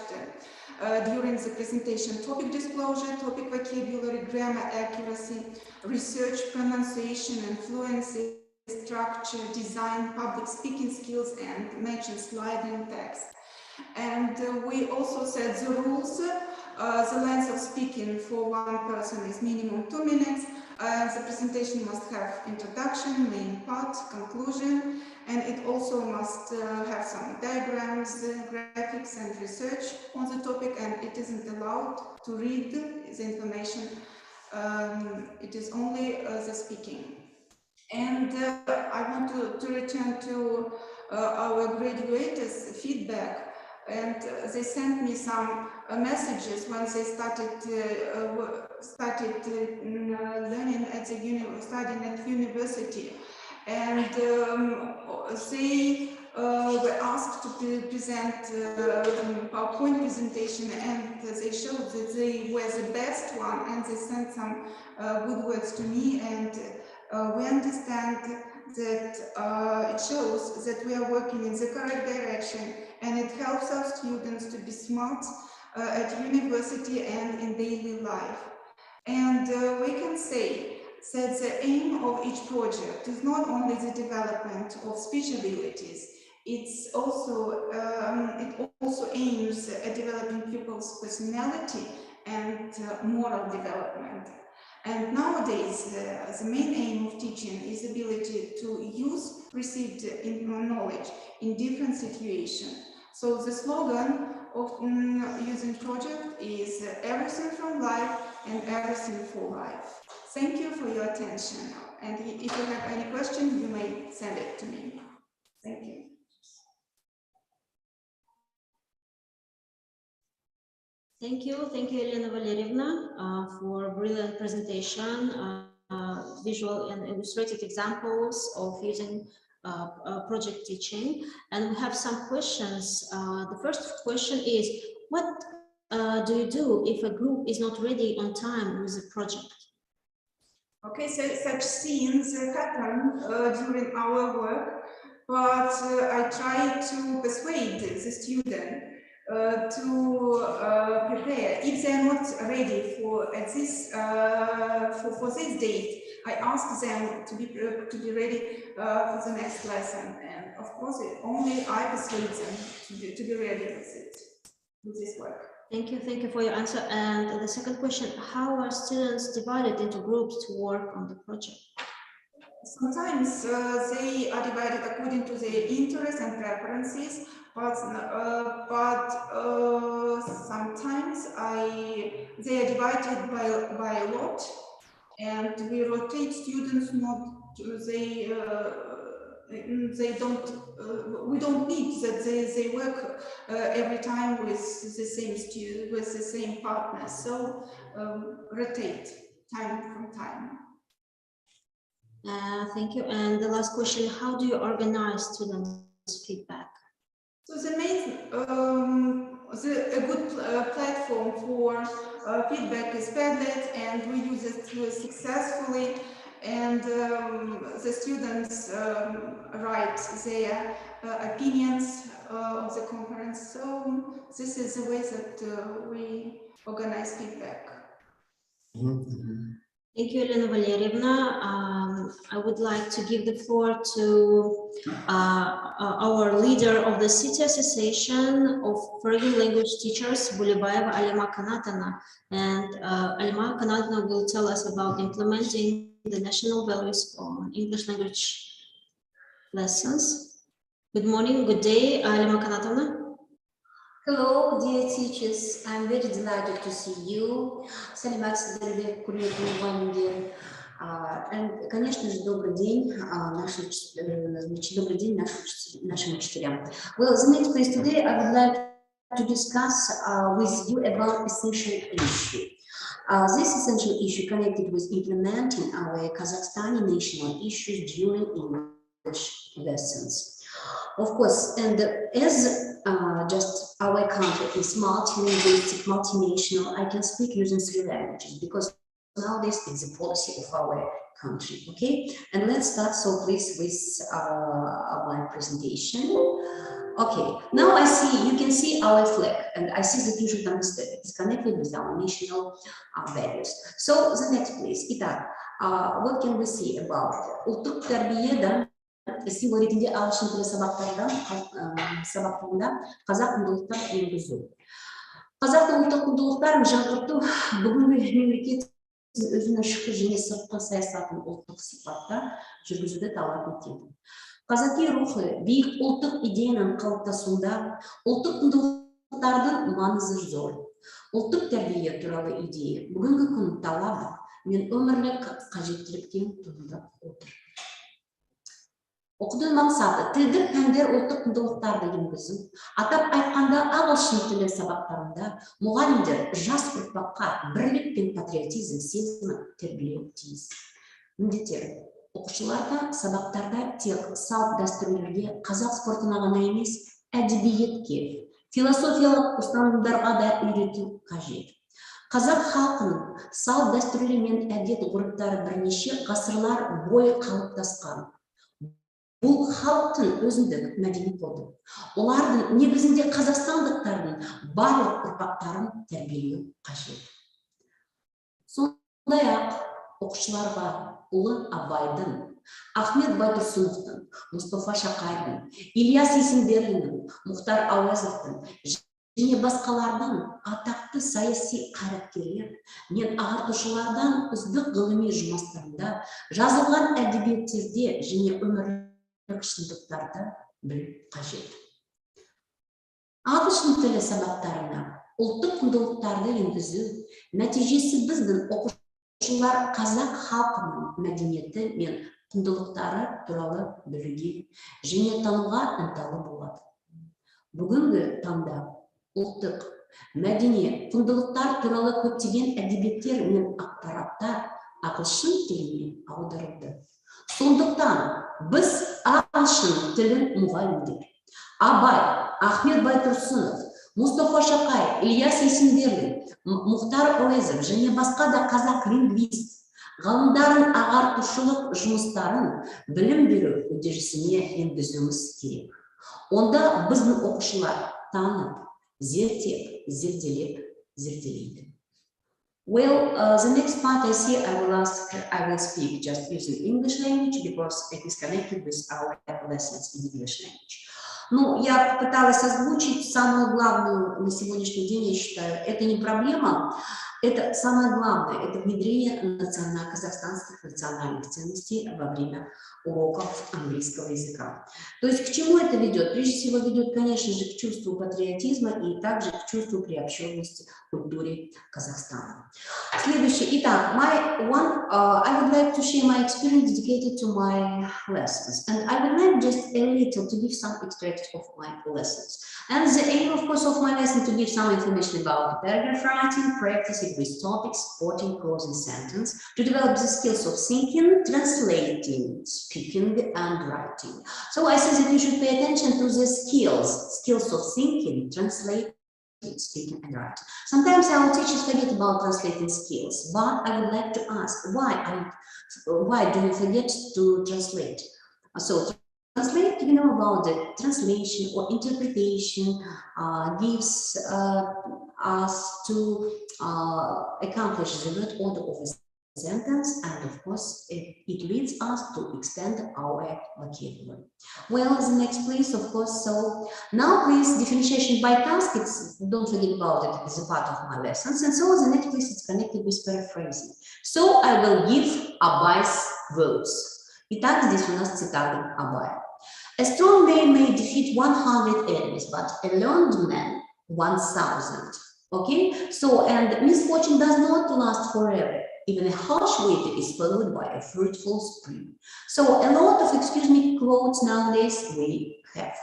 during the presentation: topic disclosure, topic vocabulary, grammar accuracy, research, pronunciation and fluency, structure, design, public speaking skills, and matching slide and text. And we also set the rules. The length of speaking for one person is minimum 2 minutes. The presentation must have introduction, main part, conclusion, and it also must have some diagrams, graphics, and research on the topic, and it isn't allowed to read the information. It is only the speaking. And I want to return to our graduates' feedback. And they sent me some messages when they started learning at studying at university, and they were asked to present PowerPoint presentation, and they showed that they were the best one, and they sent some good words to me, and we understand that it shows that we are working in the correct direction, and it helps our students to be smart at university and in daily life. And we can say that the aim of each project is not only the development of speech abilities, it also aims at developing pupils' personality and moral development. And nowadays, the main aim of teaching is the ability to use received knowledge in different situations. So the slogan of using project is everything from life and everything for life. Thank you for your attention. And if you have any questions, you may send it to me. Thank you. Thank you, Elena Valerievna, for brilliant presentation, visual and illustrated examples of using project teaching. And we have some questions. The first question is, what do you do if a group is not ready on time with the project? Okay, so such things happen during our work, but I try to persuade the student to prepare. If they're not ready for this date, I ask them to be ready for the next lesson. And of course, only I persuade them to be ready with this work. Thank you for your answer. And the second question: how are students divided into groups to work on the project? Sometimes they are divided according to their interests and preferences, but sometimes they are divided by a lot, and we rotate students. We don't need that they work every time with the same partner. So rotate time from time. Thank you. And the last question: how do you organize students' feedback? So the main, a good platform for feedback is Padlet, and we use it successfully. And the students write their opinions of the conference. So this is the way that we organize feedback. Thank you, Elena Valerievna. I would like to give the floor to our leader of the City Association of Foreign Language Teachers, Bulibaeva Alima Kanatana. And Alima Kanatana will tell us about implementing the national values on English language lessons. Good morning, good day, Alima Kanatana. Hello, dear teachers. I'm very delighted to see you. Конечно же, добрый день нашим учителям. Well, the next place today I would like to discuss with you about essential issue. This essential issue connected with implementing our Kazakhstani national issues during English lessons. Of course, and as just our country is multilingualistic, multinational, I can speak using 3 languages because nowadays it's the policy of our country. Okay, and let's start, so please, with my presentation. Okay, now you can see our flag, and I see that you should understand it. It's connected with our national values. So the next please. Итак, what can we see about ұлттық тәрбие? Символ ретінде ағылшын тілі сабақтарында қазақ құндылықтар енгізу. Қазақтың ұлттық құндылықтарын жаңғырту бүгінгі мемлекет өзінің ішкі және сыртқы саясатын ұлттық сипатта жүргізуді талап етеді. Қазақи рухы биік ұлттық идеяның қалыптасуында ұлттық құндылықтардың маңызы зор. Ұлттық тәрбие туралы идея бүгінгі күн талабы мен өмірлік қажеттіліктен туындап отыр. Оқудың мақсаты тілдік пәндер ұлттық құндылықтарды енгізу. Атап айтқанда ағылшын тілі сабақтарында мұғалімдер жас ұрпаққа бірлік пен патриотизм сезімін тәрбиелеуі тиіс. Міндеттері: оқушыларға сабақтарда тек салт дәстүрлерге, қазақ спортына ғана емес, әдебиетке, философиялық ұстанымдарға да үйрету қажет. Қазақ халқының салт дәстүрлері мен әдет ғұрыптары бірнеше ғасырлар бойы қалыптасқан. Бұл халықтың өзіндік мәдени коды. Олардың негізінде қазақстандықтардың барлық ұрпақтарын тәрбиелеу қажет. Сондай-ақ оқушыларға ұлы Абайдың, Ахмет Байтұрсыновтың, Мұстафа Шақайдың, Ильяс Есенберлиннің, Мұхтар Әуезовтың және басқалардың атақты саяси қайраткерлер мен ағартушылардан үздік ғылыми жұмыстарында жазылған әдебиеттерде және өмірлік шындықтарды білу қажет. Ағылшын тілі сабақтарына ұлттық құндылықтарды енгізу нәтижесі біздің оқушылар қазақ халқының мәдениеті мен құндылықтары туралы білуге және тануға ынталы болады. Бүгінгі таңда ұлттық мәдени құндылықтар туралы көптеген әдебиеттер мен ақпараттар ағылшын тіліне аударылды. Сондықтан біз ағылшын тілін мұғалімдер Абай, Ахмет Байтұрсынов, Мұстафа Шақай, Ильяс Есенберлин, Мұхтар Әуезов және басқа да қазақ лингвист ғалымдарын ағартушылық жұмыстарын білім беру үдерісіне енгізуіміз керек. Онда біздің оқушылар танып, зерттеп, зерделейді. Well, the next part I see, I will speak just using English language because it is connected with our lessons in English language. Ну, я попыталась озвучить самую главную на сегодняшний день, я считаю, это не проблема, это самое главное, это внедрение казахстанских национальных ценностей во время уроков английского языка. То есть к чему это ведет? Прежде всего ведет, конечно же, к чувству патриотизма и также к чувству приобщенности к культуре Казахстана. Следующий. Итак, I would like to share my experience dedicated to my lessons, and I would like just a little to give some extracts of my lessons. And the aim, of course, of my lesson to give some information about paragraph writing, practice it with topics, quoting, closing sentence, to develop the skills of thinking, translating, speaking, and writing. So I think that you should pay attention to the skills of thinking, translating, speaking, and writing. Sometimes our teachers forget about translating skills, but I would like to ask, why do you forget to translate? So translate, you know, about the translation or interpretation gives us to accomplish the word order of a sentence, and of course it leads us to extend our vocabulary. Well, the next please, of course. So now please, differentiation by task, don't forget about it, it's a part of my lessons. And so the next please, it's connected with paraphrasing. So I will give Абай's words. Итак, здесь у нас цитаты Абая. A strong man may defeat 100 enemies, but a learned man 1,000. Okay, so and misfortune does not last forever. Even a harsh winter is followed by a fruitful spring. So a lot of, quotes nowadays we have.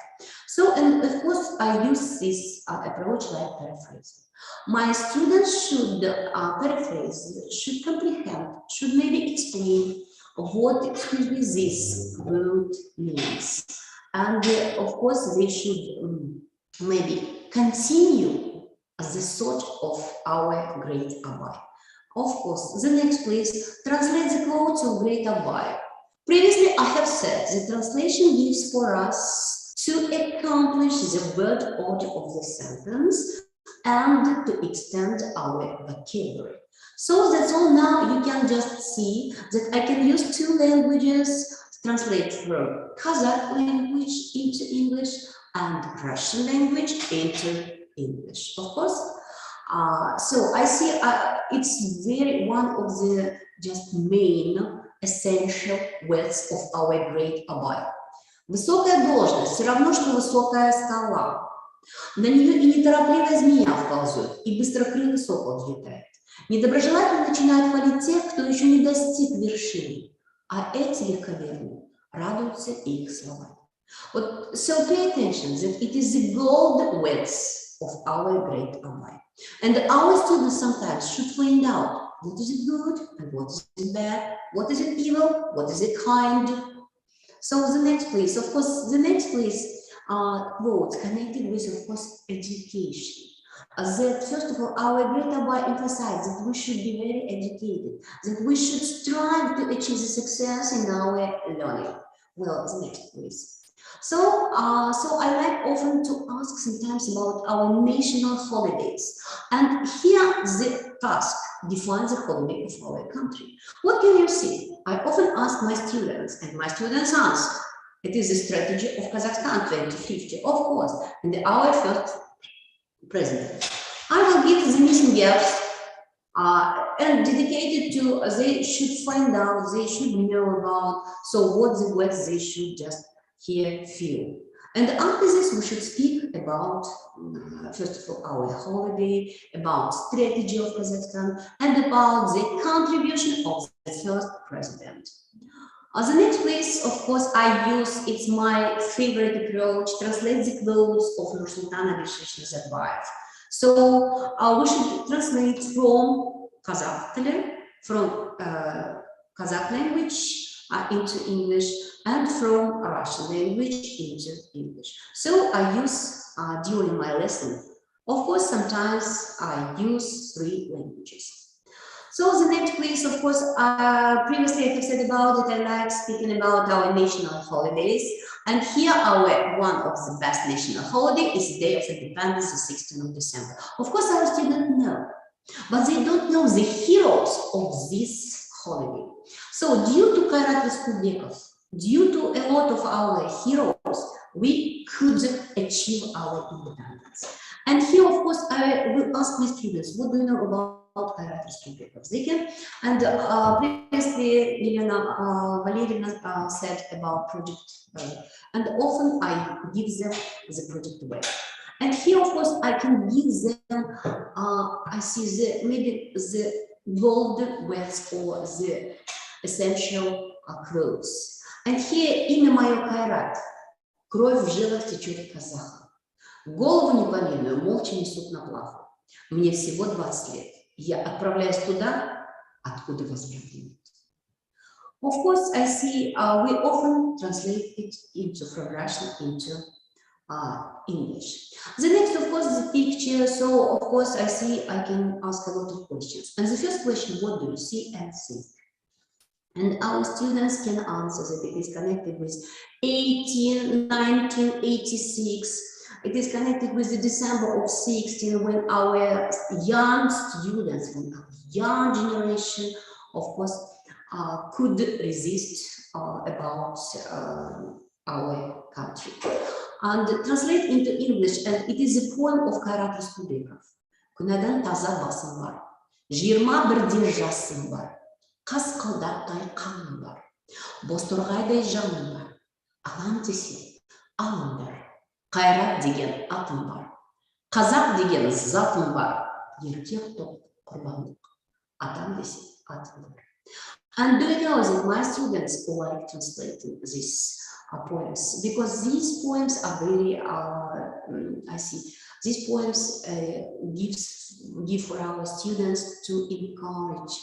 So, and of course, I use this approach like paraphrasing. My students should paraphrase, should comprehend, should maybe explain what, this word means. And of course, they should maybe continue the thought of our great Abay. Of course, the next, please, translate the quotes of Great Abay. Previously, I have said the translation gives for us to accomplish the word order of the sentence and to extend our vocabulary. So that's all. Now you can just see that I can use two languages, translate from Kazakh language into English and Russian language into English, of course. So I see it's one of the just main essential words of our Great Abay. Высокая должность все равно, что высокая скала. На нее и неторопливая змея вползет, и быстрокрылый сокол взлетает. Недоброжелательно начинают хвалить тех, кто еще не достиг вершины, а эти легковерные радуются их словам. So pay attention that it is the gold words of our Great Abay. And our students sometimes should find out what is it good and what is it bad, what is it evil, what is it kind. So the next place, of course, quotes connected with, of course, education. That first of all, our Great Abay emphasized that we should be very educated, that we should strive to achieve the success in our learning. Well, the next please. So I like often to ask sometimes about our national holidays. And here the task defines the holiday of our country. What can you see? I often ask my students, and my students answer. It is the strategy of Kazakhstan 2050, of course, and our first president. I will give the missing gaps and dedicated to, they should find out, they should know about, so what the words they should just here feel. And after this, we should speak about, first of all, our holiday, about strategy of Kazakhstan, and about the contribution of the first president. The next place, of course, I use, it's my favorite approach, translate the quotes of Nursultan Abishishnazabayev. So we should translate from Kazakh, from Kazakh language into English, and from Russian language into English. So I use during my lesson, of course, sometimes I use 3 languages. So the next place, of course, previously I have said about it, I like speaking about our national holidays. And here one of the best national holiday is the Day of Independence, the 16th of December. Of course, our students know, but they don't know the heroes of this holiday. So due to Kairat Respublikov, due to a lot of our heroes, we could achieve our independence. And here, of course, I will ask my students, what do you know about Kairat Respublikov? They can, and previously, Elena Valerievna said about project, and often I give them the project web. And here, of course, I can give them, I see maybe the gold words or the essential quotes. And here, имя мое Кайрат, кровь в жилах течет казаха. Голову неповинную молча несут на плаху. Мне всего 20 лет. Я отправляюсь туда, откуда возврата нет. Of course, I see we often translate it from Russian into English. The next, of course, is the picture. So, of course, I see I can ask a lot of questions. And the first question, what do you see and think? And our students can answer that it is connected with 1986. It is connected with the December of 16, when our young students, when our young generation, of course, could resist about our country. And translate into English, and it is a poem of Kairat Respublikov. Күнәдән таза басым бар, 21 жасым бар, қас қылдақтай қаным бар, бозторғайдай жаным бар, алам десе, алым бар, қайрат деген атым бар, қазақ деген затым бар, ертек тоқ құрбандық, атам десе, атым бар. And do you know that my students like translating these poems, because these poems are very, I see, these poems give for our students to encourage,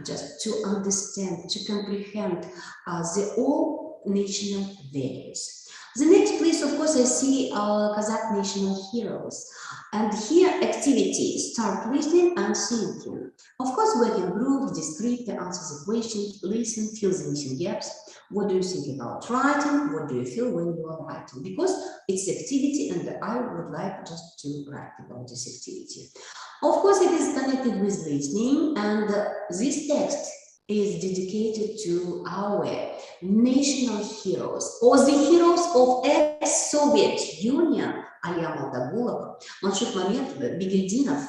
just to understand, to comprehend the all national values. The next place, of course, I see our Kazakh national heroes. And here activities start listening and thinking. Of course, working groups, describe the answers the questions, listen, fill the missing gaps. What do you think about writing? What do you feel when you are writing? Because it's activity and I would like just to write about this activity. Of course, it is connected with listening, and this text is dedicated to our national heroes, or the heroes of ex-Soviet Union, Алаң, Мансур Мамедов, Бигельдинов,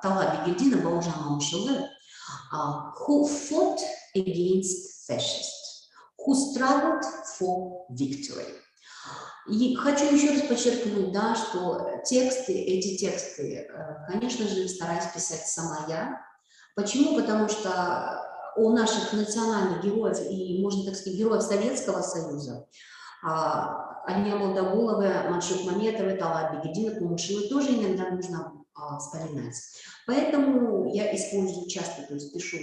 Талгат Бигельдинов, Бауыржан Момышұлы, who fought against fascists, who struggled for victory. И хочу еще раз подчеркнуть, да, что эти тексты, конечно же, стараюсь писать сама я. Почему? Потому что у наших национальных героев и, можно так сказать, героев Советского Союза, Алия Молдогулова, Мансур Мамедова, Талгат Бигельдинов, Момышұлы тоже иногда нужно вспоминать. Поэтому я использую часто, то есть пишу,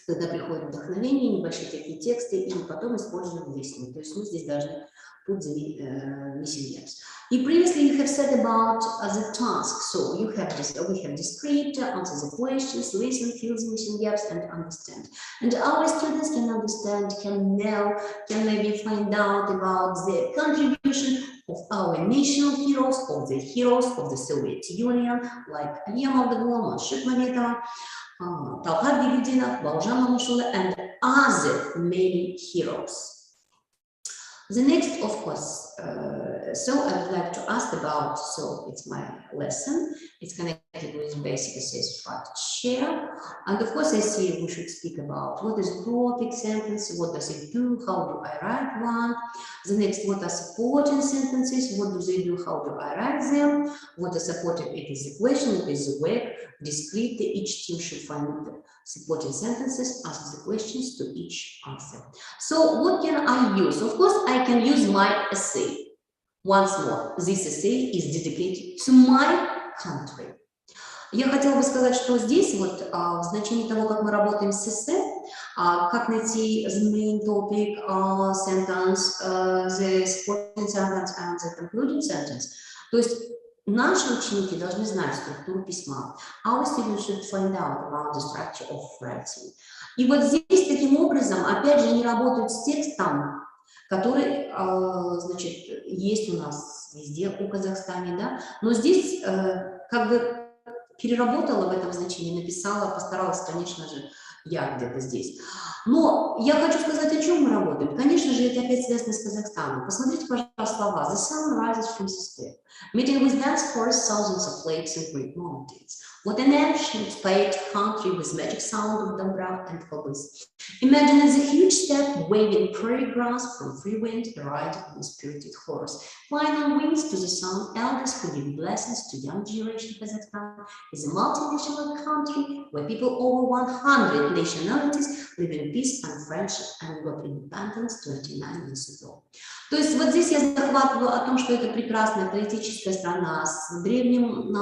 когда приходит вдохновение, небольшие такие тексты, и потом использую в listening. То есть мы здесь должны put the missing gaps. You previously you have said about the task, so you have this, we have the script, answer the questions, listen, fill the missing gaps, and understand. And our students can understand, can know, can maybe find out about the contribution of our national heroes, of the heroes of the Soviet Union, like Алия Молдогулова, Мансур Мамедова, Талгат Бигельдинов, Бауыржан Момышұлы, and other many heroes. The next, of course, so I would like to ask about, so it's my lesson, it's connected with basic essay structure. And of course, I see we should speak about what is topic sentence, what does it do, how do I write one. The next, what are supporting sentences, what do they do, how do I write them. What is supportive, it is the question, it is the web, descriptive, each team should find the supporting sentences, ask the questions to each answer. So what can I use? Of course, I can use my essay. Once more, this essay is dedicated to my country. Я хотела бы сказать, что здесь вот в значении того, как мы работаем с эссе, как найти the main topic, sentence, the supporting sentence and the concluding sentence. То есть наши ученики должны знать структуру письма. Our students should find out about the structure of writing. И вот здесь таким образом, опять же, они работают с текстом, который, значит, есть у нас везде, у Казахстане, да, но здесь как бы переработала в этом значении, написала, постаралась, конечно же, я где-то здесь. Но я хочу сказать, о чем мы работаем. Конечно же, это опять связано с Казахстаном. Посмотрите, пожалуйста, слова. The sun rises from the steppe, meeting with dense forests, thousands of lakes and great mountains. What an ancient, poetic country with magic sound of Dombra and Kobus. Imagine as a huge steppe waving prairie grass from free wind, riding on a spirited horse. Flying on wings to the sun, elders who give blessings to young generation. Kazakhstan is a multinational country where people over 100 nationalities live in peace and friendship and got independence 29 years ago. То есть вот здесь я захватываю о том, что это прекрасная поэтическая страна с древним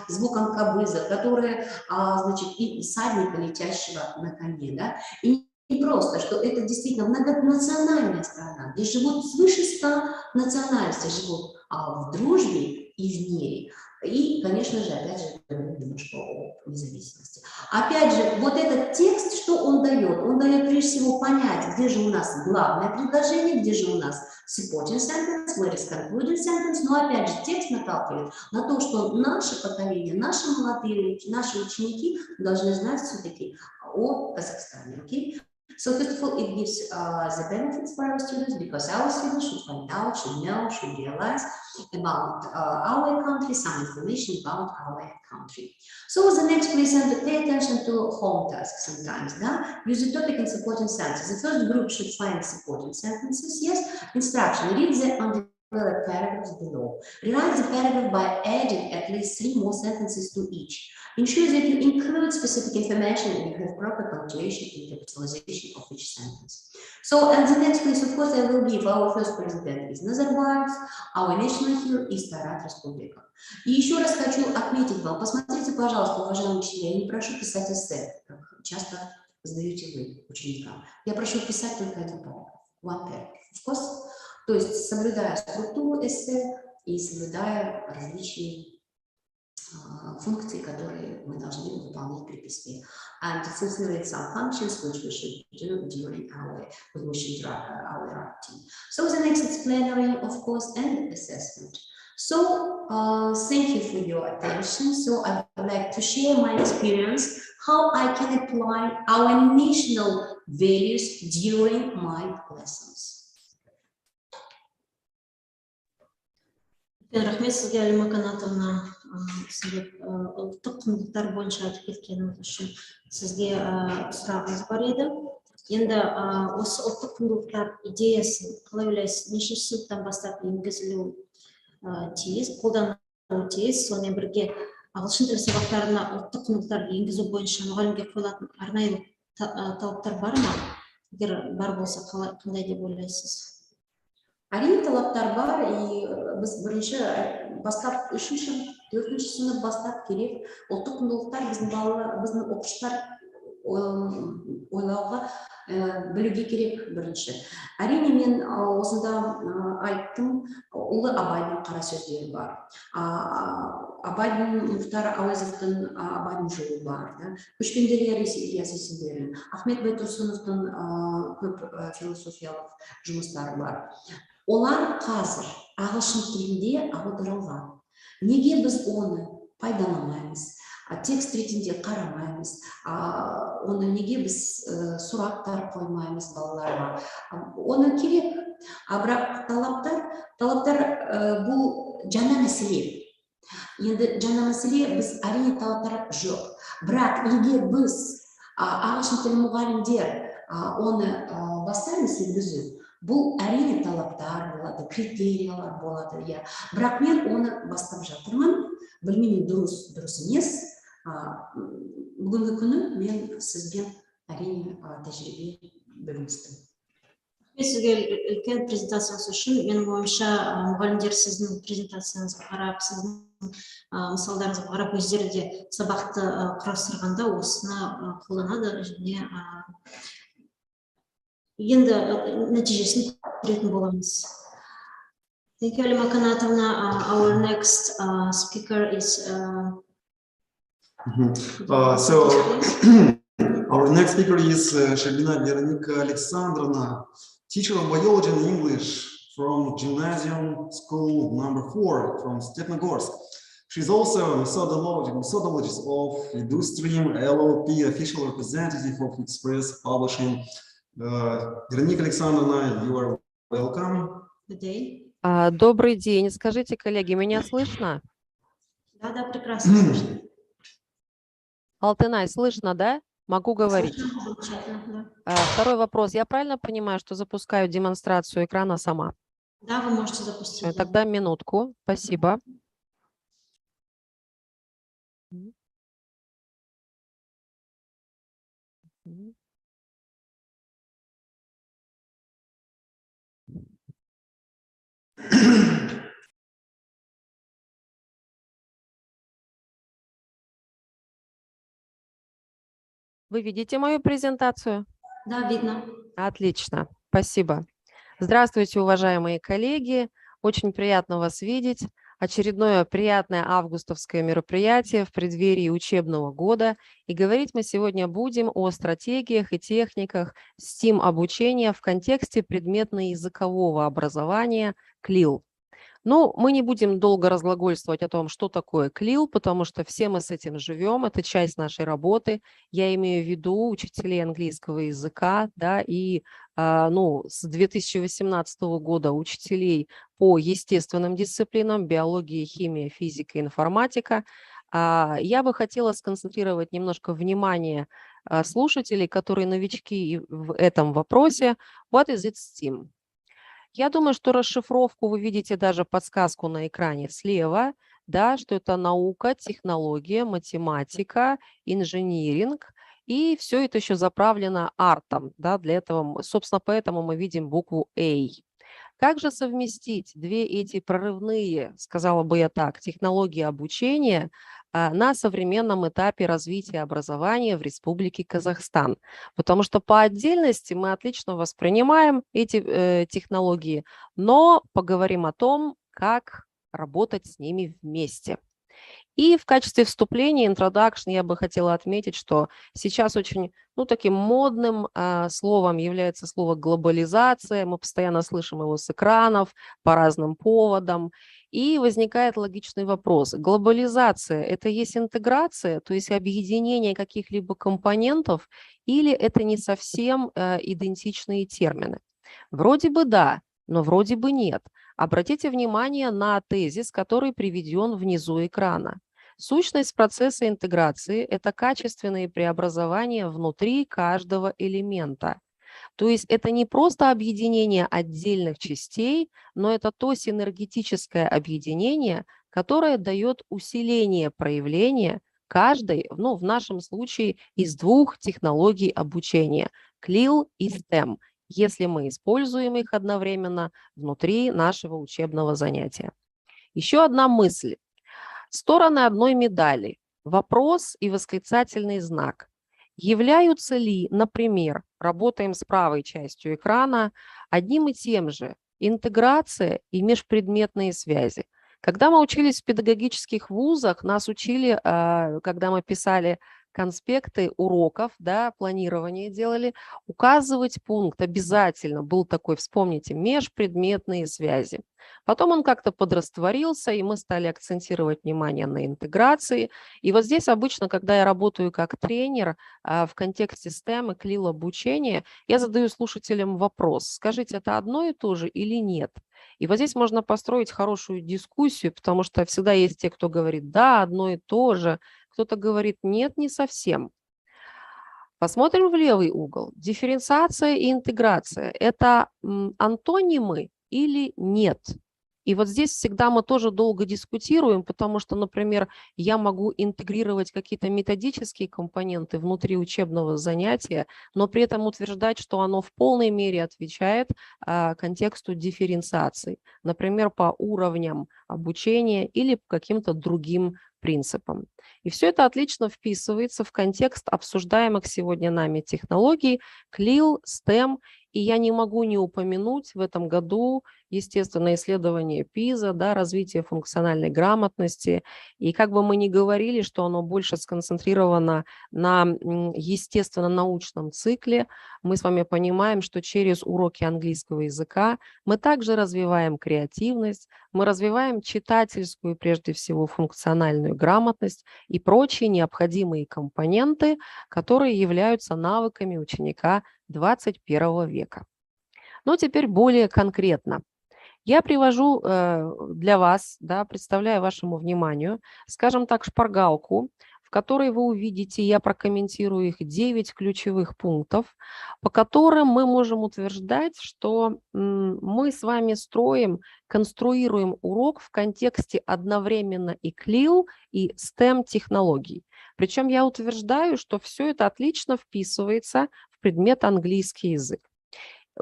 звуком кобыза, которая, значит, и всадника, летящего на коне, да, и не просто, что это действительно многонациональная страна, где живут свыше 100 национальностей, живут в дружбе и в мире. И, конечно же, опять же, немножко о независимости. Опять же, вот этот текст, что он дает? Он дает прежде всего понять, где же у нас главное предложение, где же у нас supporting sentence, where is concluding sentence. Но опять же, текст наталкивает на то, что наше поколение, наши молодые, наши ученики должны знать все-таки о Казахстане. Okay? So first of all, it gives the benefits for our students, because our students should find out, should know, should realize about our country, some information about our country. So the next, please pay attention to home tasks sometimes. Да? Use the topic and supporting sentences. The first group should find supporting sentences. Yes, instruction, read the undeveloped paragraphs below. Rewrite the paragraph by adding at least 3 more sentences to each. Ensure that you include specific information and you have proper punctuation and capitalization of each sentence. So, and the next place, of course, I will give our first president is Nazarbayev, our national hero is Тарат Республика. И еще раз хочу отметить вам, посмотрите, пожалуйста, уважаемые учителя, я не прошу писать эссе, как часто задаете вы ученикам. Я прошу писать только один параграф, one paragraph, of course. То есть, соблюдая структуру эссе и соблюдая различные функции, которые мы должны выполнять в приписке. And to fulfill some functions which we should do during our writing. So the next explanatory, of course, and assessment. So thank you for your attention. So I would like to share my experience, how I can apply our national values during my lessons. Рахмет сізге, Алима Канатовна, сізге ұлттық құндылықтар бойынша айтып кеткеніңіз үшін. Сізге сұрағыңыз бар еді. Енді осы ұлттық құндылықтар идеясын қалай ойлайсыз, нешінші сыныптан бастап енгізілуі тиіс, қолданылуы тиіс, сонымен бірге ағылшын тілі сабақтарына ұлттық құндылықтарды енгізу бойынша мұғалімге қойылатын арнайы талаптар бар ма? Егер бар болса, қандай деп ойлайсыз? Әрине талаптар бар, и біз бірінші бастап 3-4 сынып бастап керек. Ұлттық құндылықтар біздің оқушылар ойлауға білуге керек бірінші. Әрине мен осында айттым, ұлы Абайдың қара сөздері бар. Абайдың Мұхтар Әуезовтың Абайдың жолы бар. Көшпенділер есімдері. Ахмет Байтұрсыновтың көп философиялық жұмыстары бар. Олар қазір ағылшын тілінде аударылған. Неге біз оны пайдаланамаймыз, текст ретінде қарамаймыз, оны неге біз сұрақтар қоймаймыз балаларға? Оны керек. Бірақ талаптар бұл жаңа мәселе. Енді жаңа мәселе, біз әрине талаптар жоқ. Бірақ егер біз ағылшын тілі мұғалімдер оны бастаймыз енгізу, бұл әрине талаптар болады, критериялар болады, иә. Бірақ мен оны бастап жатырмын, білмеймін дұрыс емес. Бүгінгі күні мен сізбен әрине тәжірибе бөлістім. Сізге үлкен презентацияңыз үшін, менің ойымша мұғалімдер сіздің презентацияңызға қарап, сіздің мысалдарыңызға қарап, өздері де сабақты құрастырғанда осыны қолданады және енді нәтижесін көретін боламыз. Thank you, Алима Канатовна. Our next speaker is our next speaker is Sherbina Veronika Alexandrovna, teacher of biology and English from Gymnasium School number 4 from Stepnogorsk. She's also a methodologist of Edustream LLP, official representative of Express Publishing. Veronika Alexandrovna, you are welcome. Good day. Добрый день. Скажите, коллеги, меня слышно? Да, прекрасно слышно. Алтынай, слышно, да? Могу говорить. Второй вопрос. Я правильно понимаю, что запускаю демонстрацию экрана сама? Да, вы можете запустить. Тогда минутку. Спасибо. Вы видите мою презентацию? Да, видно. Отлично, спасибо. Здравствуйте, уважаемые коллеги. Очень приятно вас видеть. Очередное приятное августовское мероприятие в преддверии учебного года. И говорить мы сегодня будем о стратегиях и техниках STEAM-обучения в контексте предметно-языкового образования КЛИЛ. Ну, мы не будем долго разглагольствовать о том, что такое КЛИЛ, потому что все мы с этим живем, это часть нашей работы. Я имею в виду учителей английского языка, да, и с 2018 года учителей по естественным дисциплинам, биология, химия, физика, информатика. Я бы хотела сконцентрировать немножко внимание слушателей, которые новички в этом вопросе. What is it STEAM? Я думаю, что расшифровку вы видите, даже подсказку на экране слева, да, что это наука, технология, математика, инжиниринг, и все это еще заправлено артом, да, для этого, собственно, поэтому мы видим букву A. Как же совместить две эти прорывные, сказала бы я так, технологии обучения на современном этапе развития образования в Республике Казахстан? Потому что по отдельности мы отлично воспринимаем эти технологии, но поговорим о том, как работать с ними вместе. И в качестве вступления, introduction, я бы хотела отметить, что сейчас очень, таким модным словом является слово глобализация. Мы постоянно слышим его с экранов по разным поводам. И возникает логичный вопрос. Глобализация – это есть интеграция, то есть объединение каких-либо компонентов, или это не совсем идентичные термины? Вроде бы да, но вроде бы нет. Обратите внимание на тезис, который приведен внизу экрана. Сущность процесса интеграции – это качественные преобразования внутри каждого элемента. То есть это не просто объединение отдельных частей, но это то синергетическое объединение, которое дает усиление проявления каждой, в нашем случае, из двух технологий обучения – CLIL и STEM, если мы используем их одновременно внутри нашего учебного занятия. Еще одна мысль. Стороны одной медали. Вопрос и восклицательный знак. Являются ли, например, работаем с правой частью экрана, одним и тем же интеграция и межпредметные связи? Когда мы учились в педагогических вузах, нас учили, когда мы писали конспекты уроков, планирование делали, указывать пункт обязательно был такой, вспомните, межпредметные связи. Потом он как-то подрастворился, и мы стали акцентировать внимание на интеграции. И вот здесь обычно, когда я работаю как тренер в контексте STEM и CLIL обучения, я задаю слушателям вопрос, скажите, это одно и то же или нет? И вот здесь можно построить хорошую дискуссию, потому что всегда есть те, кто говорит, да, одно и то же, кто-то говорит, нет, не совсем. Посмотрим в левый угол. Дифференциация и интеграция – это антонимы или нет? И вот здесь всегда мы тоже долго дискутируем, потому что, например, я могу интегрировать какие-то методические компоненты внутри учебного занятия, но при этом утверждать, что оно в полной мере отвечает контексту дифференциации, например, по уровням обучения или по каким-то другим принципам. И все это отлично вписывается в контекст обсуждаемых сегодня нами технологий CLIL, STEM, и я не могу не упомянуть в этом году, естественно, исследование ПИЗа, развитие функциональной грамотности. И как бы мы ни говорили, что оно больше сконцентрировано на естественно-научном цикле, мы с вами понимаем, что через уроки английского языка мы также развиваем креативность, мы развиваем читательскую, прежде всего, функциональную грамотность и прочие необходимые компоненты, которые являются навыками ученика 21 века. Но теперь более конкретно. Я привожу для вас, представляю вашему вниманию, скажем так, шпаргалку, в которой вы увидите, я прокомментирую их 9 ключевых пунктов, по которым мы можем утверждать, что мы с вами конструируем урок в контексте одновременно и CLIL, и STEM технологий. Причем я утверждаю, что все это отлично вписывается в предмет английский язык.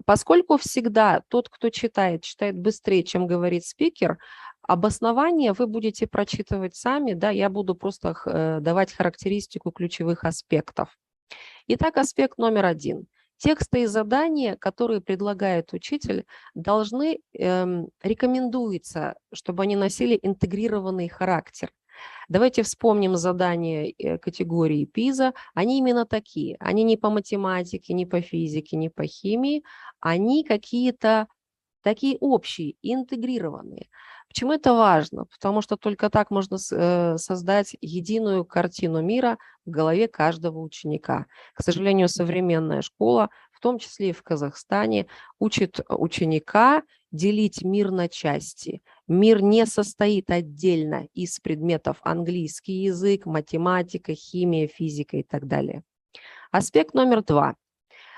Поскольку всегда тот, кто читает быстрее, чем говорит спикер, обоснование вы будете прочитывать сами, я буду просто давать характеристику ключевых аспектов. Итак, аспект номер 1. Тексты и задания, которые предлагает учитель, рекомендуется, чтобы они носили интегрированный характер. Давайте вспомним задания категории ПИЗа. Они именно такие. Они не по математике, не по физике, не по химии. Они какие-то такие общие, интегрированные. Почему это важно? Потому что только так можно создать единую картину мира в голове каждого ученика. К сожалению, современная школа, в том числе и в Казахстане, учит ученика делить мир на части. Мир не состоит отдельно из предметов английский язык, математика, химия, физика и так далее. Аспект номер 2.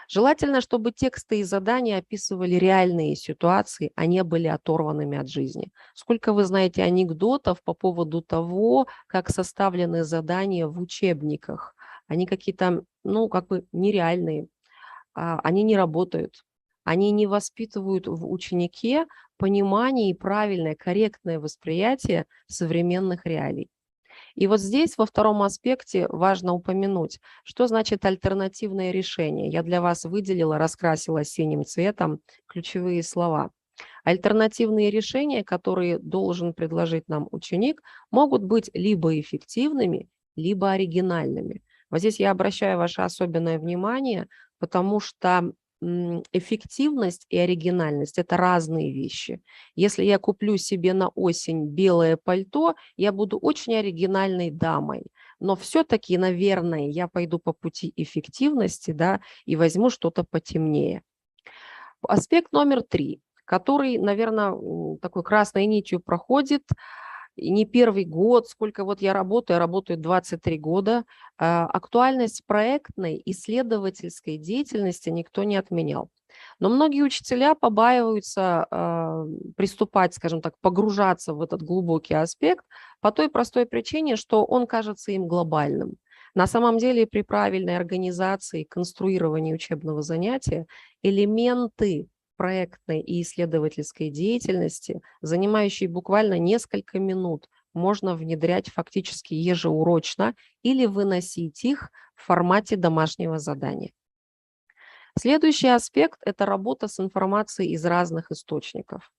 Желательно, чтобы тексты и задания описывали реальные ситуации, а не были оторванными от жизни. Сколько вы знаете анекдотов по поводу того, как составлены задания в учебниках? Они какие-то, нереальные, они не работают. Они не воспитывают в ученике понимание и правильное, корректное восприятие современных реалий. И вот здесь во втором аспекте важно упомянуть, что значит альтернативное решение. Я для вас выделила, раскрасила синим цветом ключевые слова. Альтернативные решения, которые должен предложить нам ученик, могут быть либо эффективными, либо оригинальными. Вот здесь я обращаю ваше особенное внимание, потому что эффективность и оригинальность – это разные вещи. Если я куплю себе на осень белое пальто, я буду очень оригинальной дамой. Но все-таки, наверное, я пойду по пути эффективности, да, и возьму что-то потемнее. Аспект номер 3, который, наверное, такой красной нитью проходит, и не первый год, сколько вот я работаю 23 года, актуальность проектной исследовательской деятельности никто не отменял. Но многие учителя побаиваются приступать, скажем так, погружаться в этот глубокий аспект по той простой причине, что он кажется им глобальным. На самом деле при правильной организации и конструировании учебного занятия элементы проектной и исследовательской деятельности, занимающей буквально несколько минут, можно внедрять фактически ежеурочно или выносить их в формате домашнего задания. Следующий аспект – это работа с информацией из разных источников.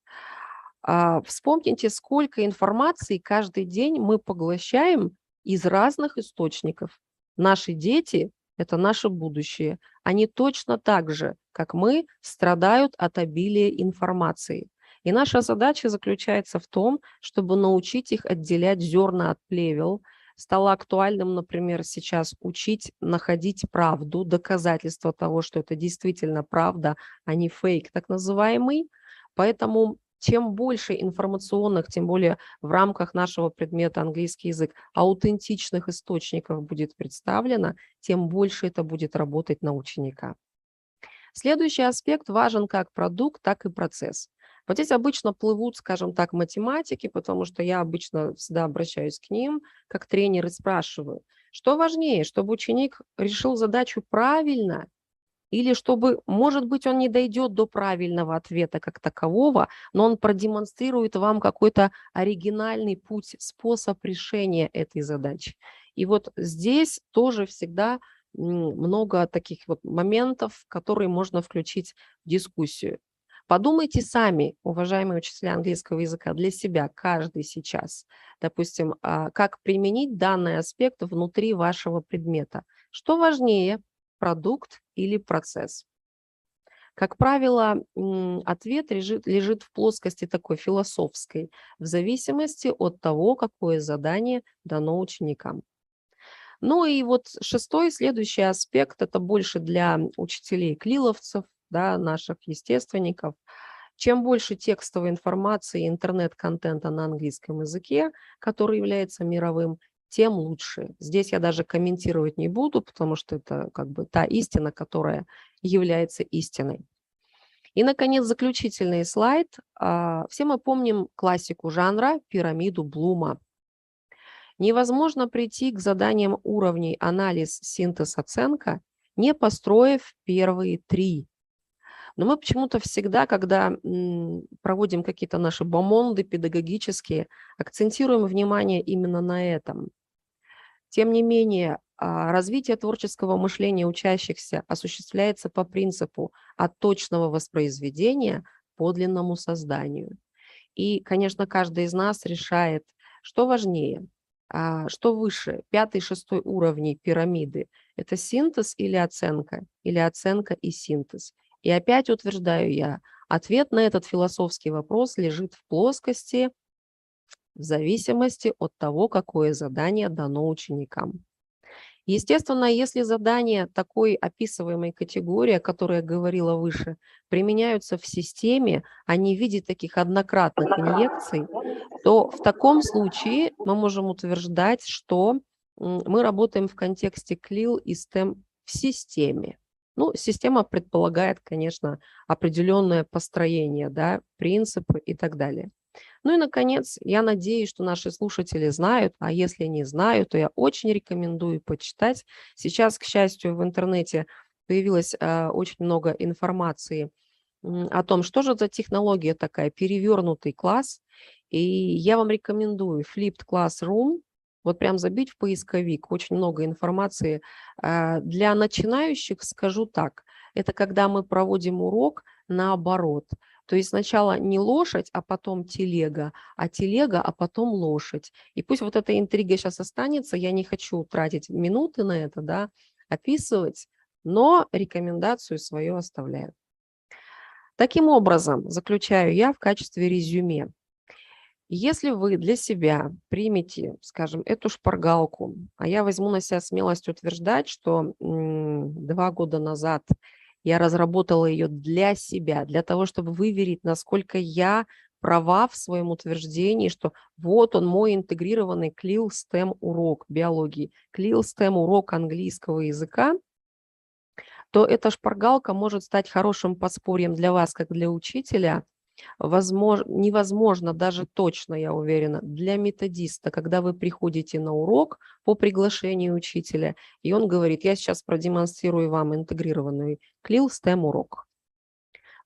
Вспомните, сколько информации каждый день мы поглощаем из разных источников. Наши дети – это наше будущее. Они точно так же, как мы, страдают от обилия информации. И наша задача заключается в том, чтобы научить их отделять зерна от плевел. Стало актуальным, например, сейчас учить находить правду, доказательства того, что это действительно правда, а не фейк так называемый. Поэтому чем больше информационных, тем более в рамках нашего предмета английский язык, аутентичных источников будет представлено, тем больше это будет работать на ученика. Следующий аспект важен как продукт, так и процесс. Вот здесь обычно плывут, скажем так, математики, потому что я обычно всегда обращаюсь к ним, как тренер, и спрашиваю, что важнее, чтобы ученик решил задачу правильно, или чтобы, может быть, он не дойдет до правильного ответа как такового, но он продемонстрирует вам какой-то оригинальный путь, способ решения этой задачи. И вот здесь тоже всегда много таких вот моментов, которые можно включить в дискуссию. Подумайте сами, уважаемые учителя английского языка, для себя, каждый сейчас, допустим, как применить данный аспект внутри вашего предмета. Что важнее, продукт или процесс? Как правило, ответ лежит в плоскости такой философской, в зависимости от того, какое задание дано ученикам. Ну и вот шестой, следующий аспект, это больше для учителей-клиловцев, да, наших естественников. Чем больше текстовой информации, интернет-контента на английском языке, который является мировым, тем лучше. Здесь я даже комментировать не буду, потому что это как бы та истина, которая является истиной. И, наконец, заключительный слайд. Все мы помним классику жанра, пирамиду Блума. Невозможно прийти к заданиям уровней анализ, синтез, оценка, не построив первые 3. Но мы почему-то всегда, когда проводим какие-то наши бомонды педагогические, акцентируем внимание именно на этом. Тем не менее, развитие творческого мышления учащихся осуществляется по принципу от точного воспроизведения к подлинному созданию. И, конечно, каждый из нас решает, что важнее, что выше, 5-6 уровни пирамиды – это синтез или оценка и синтез. И опять утверждаю я, ответ на этот философский вопрос лежит в плоскости в зависимости от того, какое задание дано ученикам. Естественно, если задания такой описываемой категории, о которой я говорила выше, применяются в системе, а не в виде таких однократных инъекций, то в таком случае мы можем утверждать, что мы работаем в контексте CLIL и STEM в системе. Ну, система предполагает, конечно, определенное построение, да, принципы и так далее. Ну и, наконец, я надеюсь, что наши слушатели знают, а если не знают, то я очень рекомендую почитать. Сейчас, к счастью, в интернете появилось очень много информации о том, что же за технология такая, перевернутый класс. И я вам рекомендую Flipped Classroom. Вот прям забить в поисковик, очень много информации. Для начинающих скажу так, это когда мы проводим урок наоборот. То есть сначала не лошадь, а потом телега, а потом лошадь. И пусть вот эта интрига сейчас останется, я не хочу тратить минуты на это, да, описывать, но рекомендацию свою оставляю. Таким образом, заключаю я в качестве резюме. Если вы для себя примете, скажем, эту шпаргалку, а я возьму на себя смелость утверждать, что 2 года назад я разработала ее для себя, для того, чтобы выверить, насколько я права в своем утверждении, что вот он мой интегрированный CLIL-STEM урок биологии, CLIL-STEM урок английского языка, то эта шпаргалка может стать хорошим подспорьем для вас, как для учителя, невозможно, даже точно, я уверена, для методиста, когда вы приходите на урок по приглашению учителя, и он говорит, я сейчас продемонстрирую вам интегрированный CLIL-STEM урок.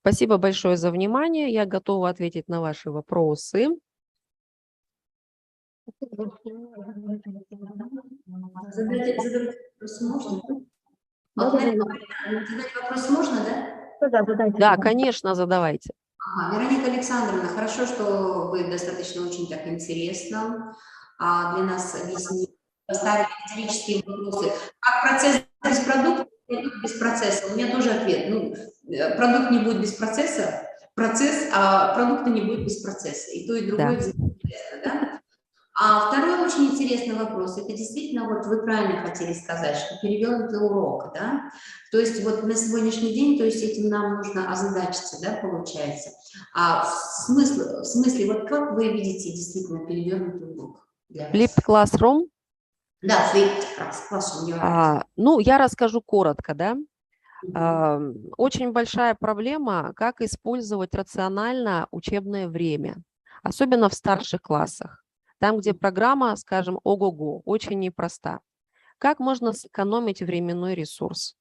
Спасибо большое за внимание, я готова ответить на ваши вопросы. Задать вопрос можно? Задать вопрос можно, да? Да, конечно, задавайте. Ага, Вероника Александровна, хорошо, что вы достаточно очень так интересно для нас объяснили, поставили риторические вопросы. Как процесс без продукта, продукт без процесса? У меня тоже ответ. Ну, продукт не будет без процесса, а продукта не будет без процесса. И то, и другое взаимосвязано, да? А второй очень интересный вопрос, это действительно, вот вы правильно хотели сказать, что перевернутый урок, да, то есть вот на сегодняшний день, то есть этим нам нужно озадачиться, да, получается. А в смысле, вот как вы видите действительно перевернутый урок для вас? Flipped Classroom? Да, Flipped Classroom. Ну, я расскажу коротко, да. Очень большая проблема, как использовать рационально учебное время, особенно в старших классах. Там, где программа, скажем, ого-го, очень непроста. Как можно сэкономить временной ресурс?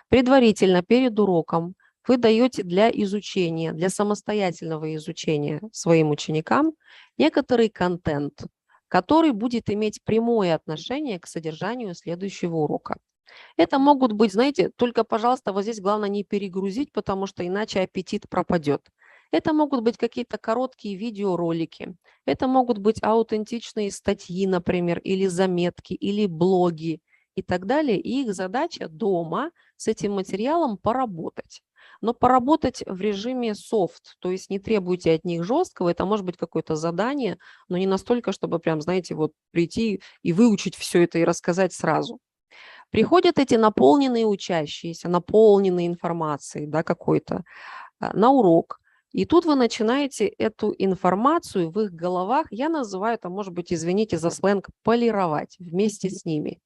Предварительно, перед уроком, вы даете для изучения, для самостоятельного изучения своим ученикам некоторый контент, который будет иметь прямое отношение к содержанию следующего урока. Это могут быть, знаете, только, пожалуйста, вот здесь главное не перегрузить, потому что иначе аппетит пропадет. Это могут быть какие-то короткие видеоролики, это могут быть аутентичные статьи, например, или заметки, или блоги и так далее. И их задача дома с этим материалом поработать. Но поработать в режиме софт, то есть не требуйте от них жесткого, это может быть какое-то задание, но не настолько, чтобы прям, знаете, вот прийти и выучить все это и рассказать сразу. Приходят эти наполненные учащиеся, наполненные информацией, да, какой-то, на урок. И тут вы начинаете эту информацию в их головах, я называю это, может быть, извините за сленг, полировать вместе с ними.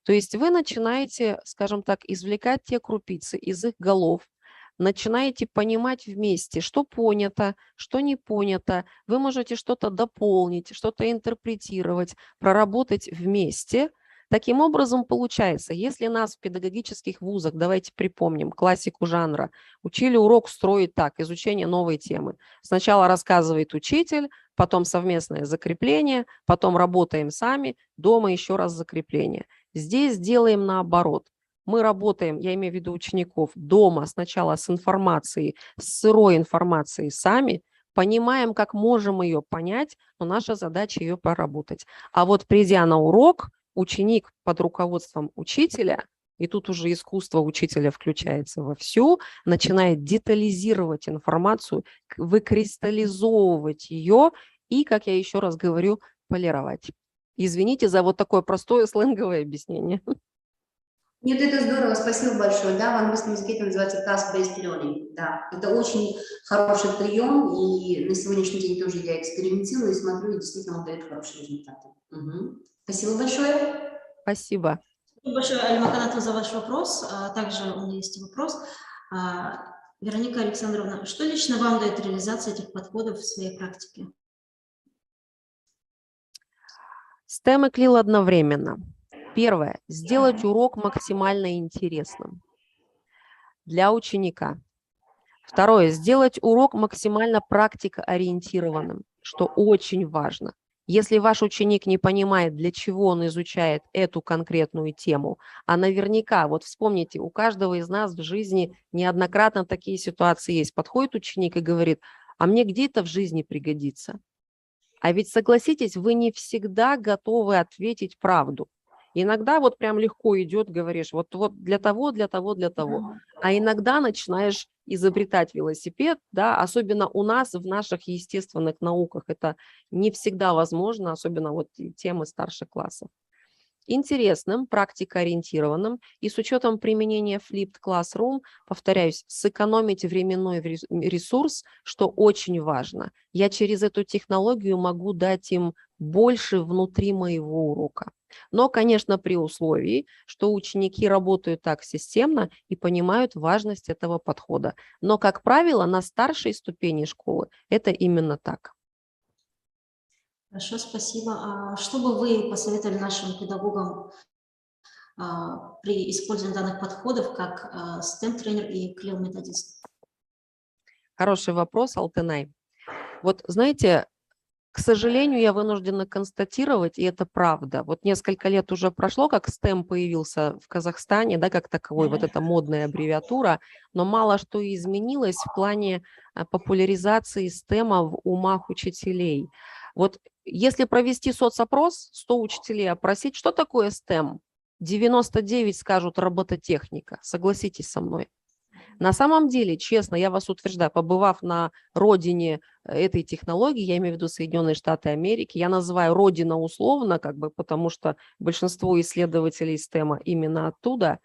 То есть вы начинаете, скажем так, извлекать те крупицы из их голов, начинаете понимать вместе, что понято, что не понято. Вы можете что-то дополнить, что-то интерпретировать, проработать вместе. Таким образом, получается, если нас в педагогических вузах, давайте припомним классику жанра, учили урок строить так, изучение новой темы. Сначала рассказывает учитель, потом совместное закрепление, потом работаем сами, дома еще раз закрепление. Здесь делаем наоборот. Мы работаем, я имею в виду учеников, дома сначала с информацией, с сырой информацией сами, понимаем, как можем ее понять, но наша задача ее проработать. А вот придя на урок, ученик под руководством учителя, и тут уже искусство учителя включается вовсю, начинает детализировать информацию, выкристаллизовывать ее и, как я еще раз говорю, полировать. Извините за вот такое простое сленговое объяснение. Нет, это здорово, спасибо большое. Да, в английском языке это называется task-based learning. Да, это очень хороший прием, и на сегодняшний день тоже я экспериментирую и смотрю, и действительно он дает хорошие результаты. Угу. Спасибо большое. Спасибо. Спасибо большое, Алимаканату, за ваш вопрос. Также у меня есть вопрос. Вероника Александровна, что лично вам дает реализация этих подходов в своей практике? STEM и CLIL одновременно. Первое. Сделать урок максимально интересным для ученика. Второе. Сделать урок максимально практикоориентированным, что очень важно. Если ваш ученик не понимает, для чего он изучает эту конкретную тему, а наверняка, вот вспомните, у каждого из нас в жизни неоднократно такие ситуации есть. Подходит ученик и говорит, а мне где-то в жизни пригодится. А ведь согласитесь, вы не всегда готовы ответить правду. Иногда вот прям легко идет, говоришь, вот для того. А иногда начинаешь изобретать велосипед, да, особенно у нас в наших естественных науках это не всегда возможно, особенно вот темы старших классов. Интересным, практикоориентированным и с учетом применения Flipped Classroom, повторяюсь, сэкономить временной ресурс, что очень важно. Я через эту технологию могу дать им больше внутри моего урока. Но, конечно, при условии, что ученики работают так системно и понимают важность этого подхода. Но, как правило, на старшей ступени школы это именно так. Хорошо, спасибо. А что бы вы посоветовали нашим педагогам при использовании данных подходов, как STEM-тренер и клеометодист? Хороший вопрос, Алтынай. Вот знаете, к сожалению, я вынуждена констатировать, и это правда. Вот несколько лет уже прошло, как STEM появился в Казахстане, да, как таковой, вот эта модная аббревиатура, но мало что изменилось в плане популяризации STEM в умах учителей. Вот если провести соцопрос, 100 учителей опросить, что такое STEM, 99 скажут робототехника, согласитесь со мной. На самом деле, честно, я вас утверждаю, побывав на родине этой технологии, я имею в виду Соединенные Штаты Америки, я называю родина условно, как бы, потому что большинство исследователей STEM именно оттуда,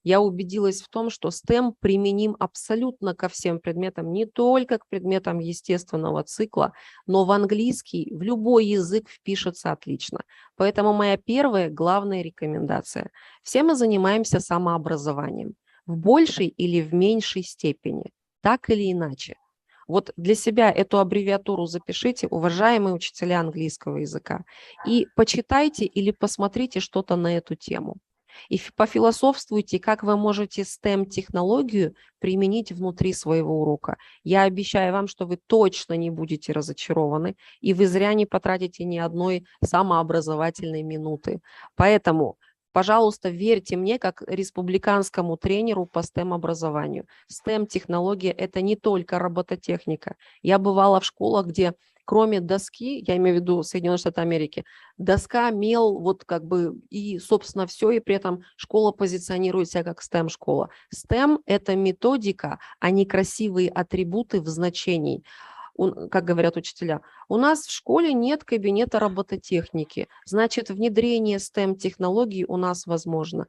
я убедилась в том, что STEM применим абсолютно ко всем предметам, не только к предметам естественного цикла, но в английский, в любой язык впишется отлично. Поэтому моя первая главная рекомендация. Все мы занимаемся самообразованием. В большей или в меньшей степени, так или иначе. Вот для себя эту аббревиатуру запишите, уважаемые учителя английского языка, и почитайте или посмотрите что-то на эту тему. И пофилософствуйте, как вы можете STEM-технологию применить внутри своего урока. Я обещаю вам, что вы точно не будете разочарованы, и вы зря не потратите ни одной самообразовательной минуты. Поэтому пожалуйста, верьте мне, как республиканскому тренеру по STEM-образованию. STEM-технология – это не только робототехника. Я бывала в школах, где кроме доски, я имею в виду Соединенные Штаты Америки, доска, мел, вот как бы и, собственно, все, и при этом школа позиционирует себя как STEM-школа. STEM – это методика, а не красивые атрибуты в значении. Как говорят учителя, у нас в школе нет кабинета робототехники, значит, внедрение STEM-технологий у нас возможно,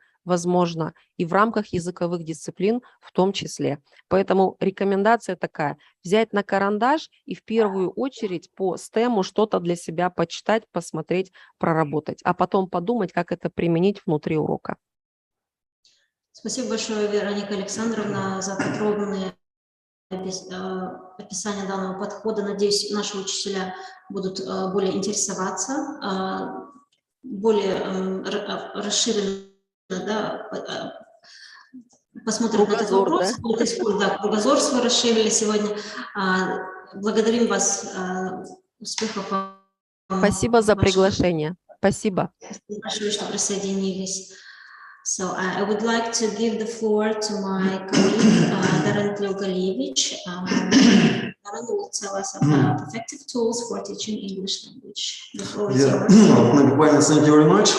и в рамках языковых дисциплин в том числе. Поэтому рекомендация такая, взять на карандаш и в первую очередь по STEM что-то для себя почитать, посмотреть, проработать, а потом подумать, как это применить внутри урока. Спасибо большое, Вероника Александровна, за подробные описание данного подхода. Надеюсь, наши учителя будут более интересоваться, более расширенно, да, посмотрят на этот вопрос. Да? Кругозор свой расширили сегодня. Благодарим вас. Успехов вам. Спасибо за приглашение. Спасибо. Спасибо большое, что присоединились. So I would like to give the floor to my colleague, Darren Tleugalevich. Darren will tell us about effective tools for teaching English language. The floor is yours. Thank you very much.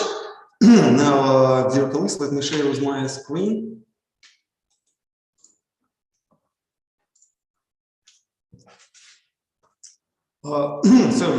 Now, dear colleagues, let me share with my screen. So,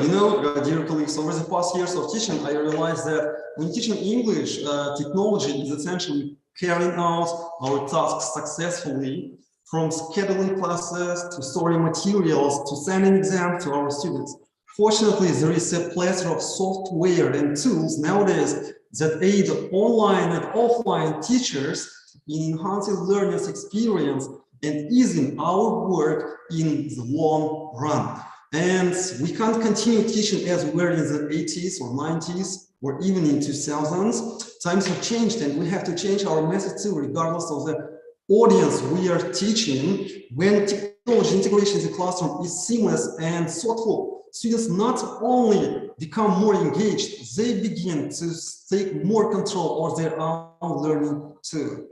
you know, dear colleagues, over the past years of teaching, I realized that when teaching English, technology is essentially carrying out our tasks successfully, from scheduling classes to storing materials to sending exams to our students. Fortunately, there is a plethora of software and tools nowadays that aid online and offline teachers in enhancing learners' experience and easing our work in the long run. And we can't continue teaching as we were in the 80s or 90s or even in 2000s. Times have changed and we have to change our method too, regardless of the audience we are teaching. When technology integration in the classroom is seamless and thoughtful, students not only become more engaged, they begin to take more control of their own learning too.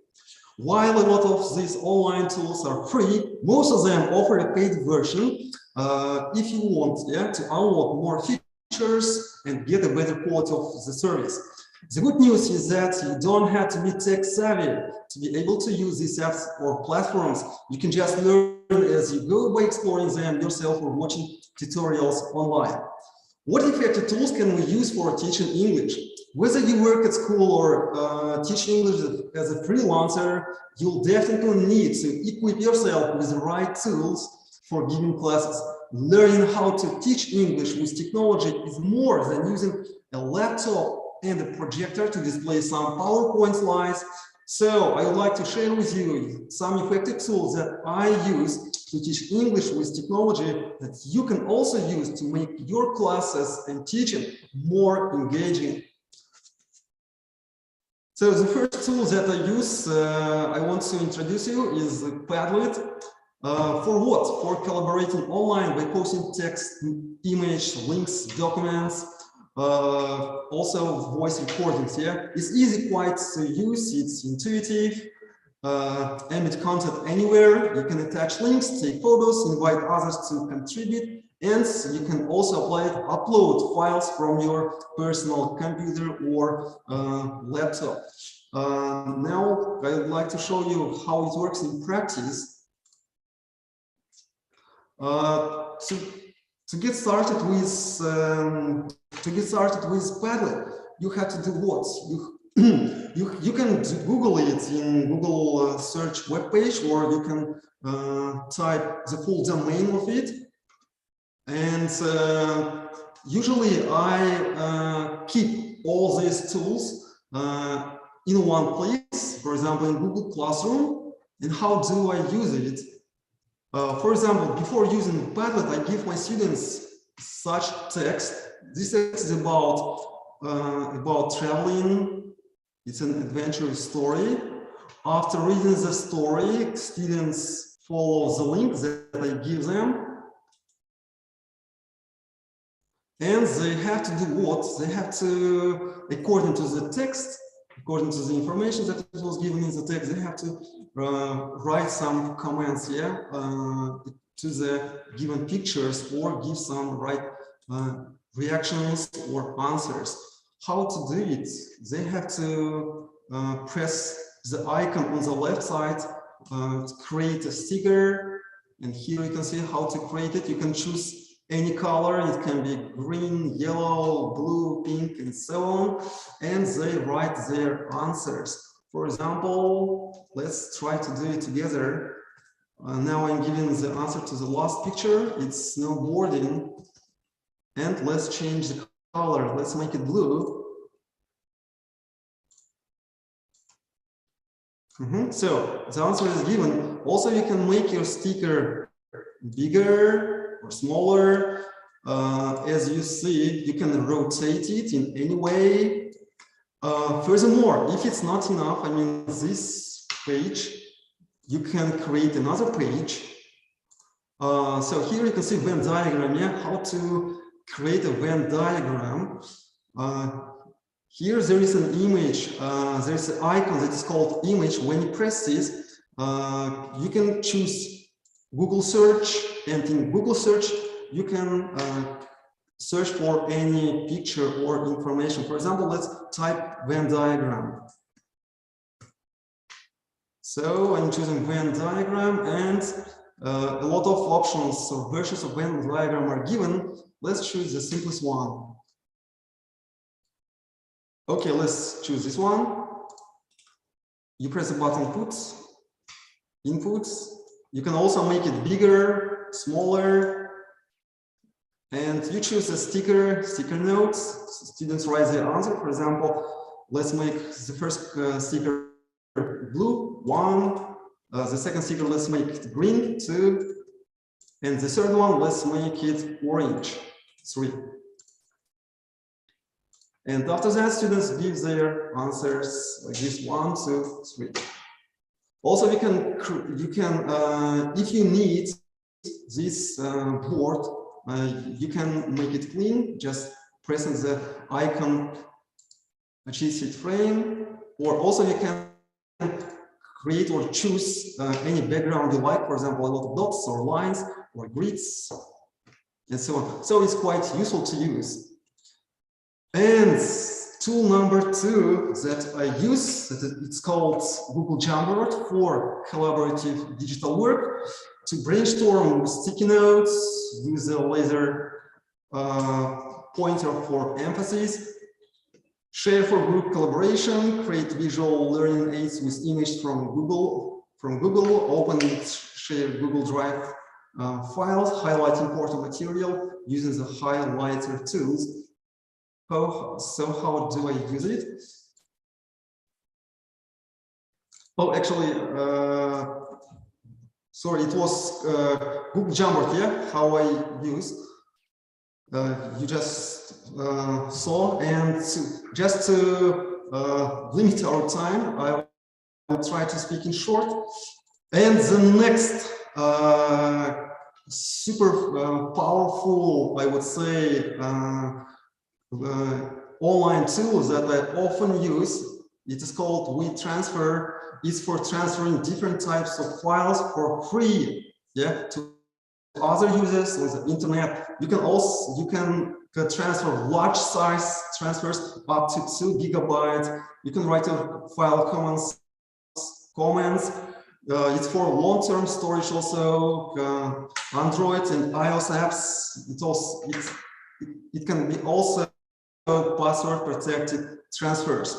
While a lot of these online tools are free, most of them offer a paid version if you want to unlock more features and get a better quality of the service. The good news is that you don't have to be tech savvy to be able to use these apps or platforms. You can just learn as you go by exploring them yourself or watching tutorials online. What effective tools can we use for teaching English? Whether you work at school or teach English as a freelancer, you'll definitely need to equip yourself with the right tools for giving classes. Learning how to teach English with technology is more than using a laptop and a projector to display some PowerPoint slides. So I would like to share with you some effective tools that I use to teach English with technology that you can also use to make your classes and teaching more engaging. So the first tool that I use, I want to introduce you is Padlet. For what? For collaborating online by posting text, image, links, documents, also voice recordings. It's easy quite to use, it's intuitive, embed content anywhere. You can attach links, take photos, invite others to contribute, and you can also upload files from your personal computer or laptop. Now I would like to show you how it works in practice. To get started with Padlet, you have to do what? You can Google it in Google search web page, or you can type the full domain of it. And usually I keep all these tools in one place, for example, in Google Classroom. And how do I use it? For example, before using Padlet, I give my students such text. This text is about traveling. It's an adventure story. After reading the story, students follow the link that I give them. And they have to do what? They have to, according to the text, according to the information that was given in the text, they have to write some comments here to the given pictures, or give some right reactions or answers. How to do it? They have to press the icon on the left side to create a sticker. And here you can see how to create it. You can choose any color. It can be green, yellow, blue, pink, and so on. And they write their answers. For example, let's try to do it together. Now I'm giving the answer to the last picture. It's snowboarding. And let's change the color. Let's make it blue. So the answer is given. Also, you can make your sticker bigger or smaller. As you see, you can rotate it in any way. Furthermore, if it's not enough, I mean, this page, you can create another page. So here you can see Venn diagram, how to create a Venn diagram. Here there is an image, there is an icon that is called image. When you press this, you can choose Google search, and in Google search, you can search for any picture or information. For example, let's type Venn diagram. So I'm choosing Venn diagram, and a lot of options or versions of Venn diagram are given. Let's choose the simplest one. Okay, let's choose this one. You press the button inputs. You can also make it bigger, smaller, and you choose a sticker notes. Students write their answer. For example, let's make the first sticker blue, 1. The second sticker, let's make it green, 2. And the third one, let's make it orange, 3. And after that, students give their answers like this: 1, 2, 3. Also, you can if you need this board, you can make it clean, just pressing the icon cheat sheet frame, or also you can create or choose any background you like, for example, a lot of dots or lines or grids and so on. So it's quite useful to use. And tool number 2 that I use, it's called Google Jamboard for collaborative digital work, to brainstorm with sticky notes, use a laser pointer for emphasis, share for group collaboration, create visual learning aids with image from Google, open and share Google Drive files, highlight important material using the highlighter tools. So how do I use it? Oh, actually, sorry, it was Google Jamboard, yeah, how I use. You just saw, and just to limit our time, I will try to speak in short. And the next super powerful, I would say, online tools that I often use, it is called WeTransfer. It's for transferring different types of files for free, yeah, to other users on the internet. You can transfer large size transfers up to 2 gigabytes. You can write a file comments. It's for long-term storage also. Android and iOS apps. It can be also password protected transfers.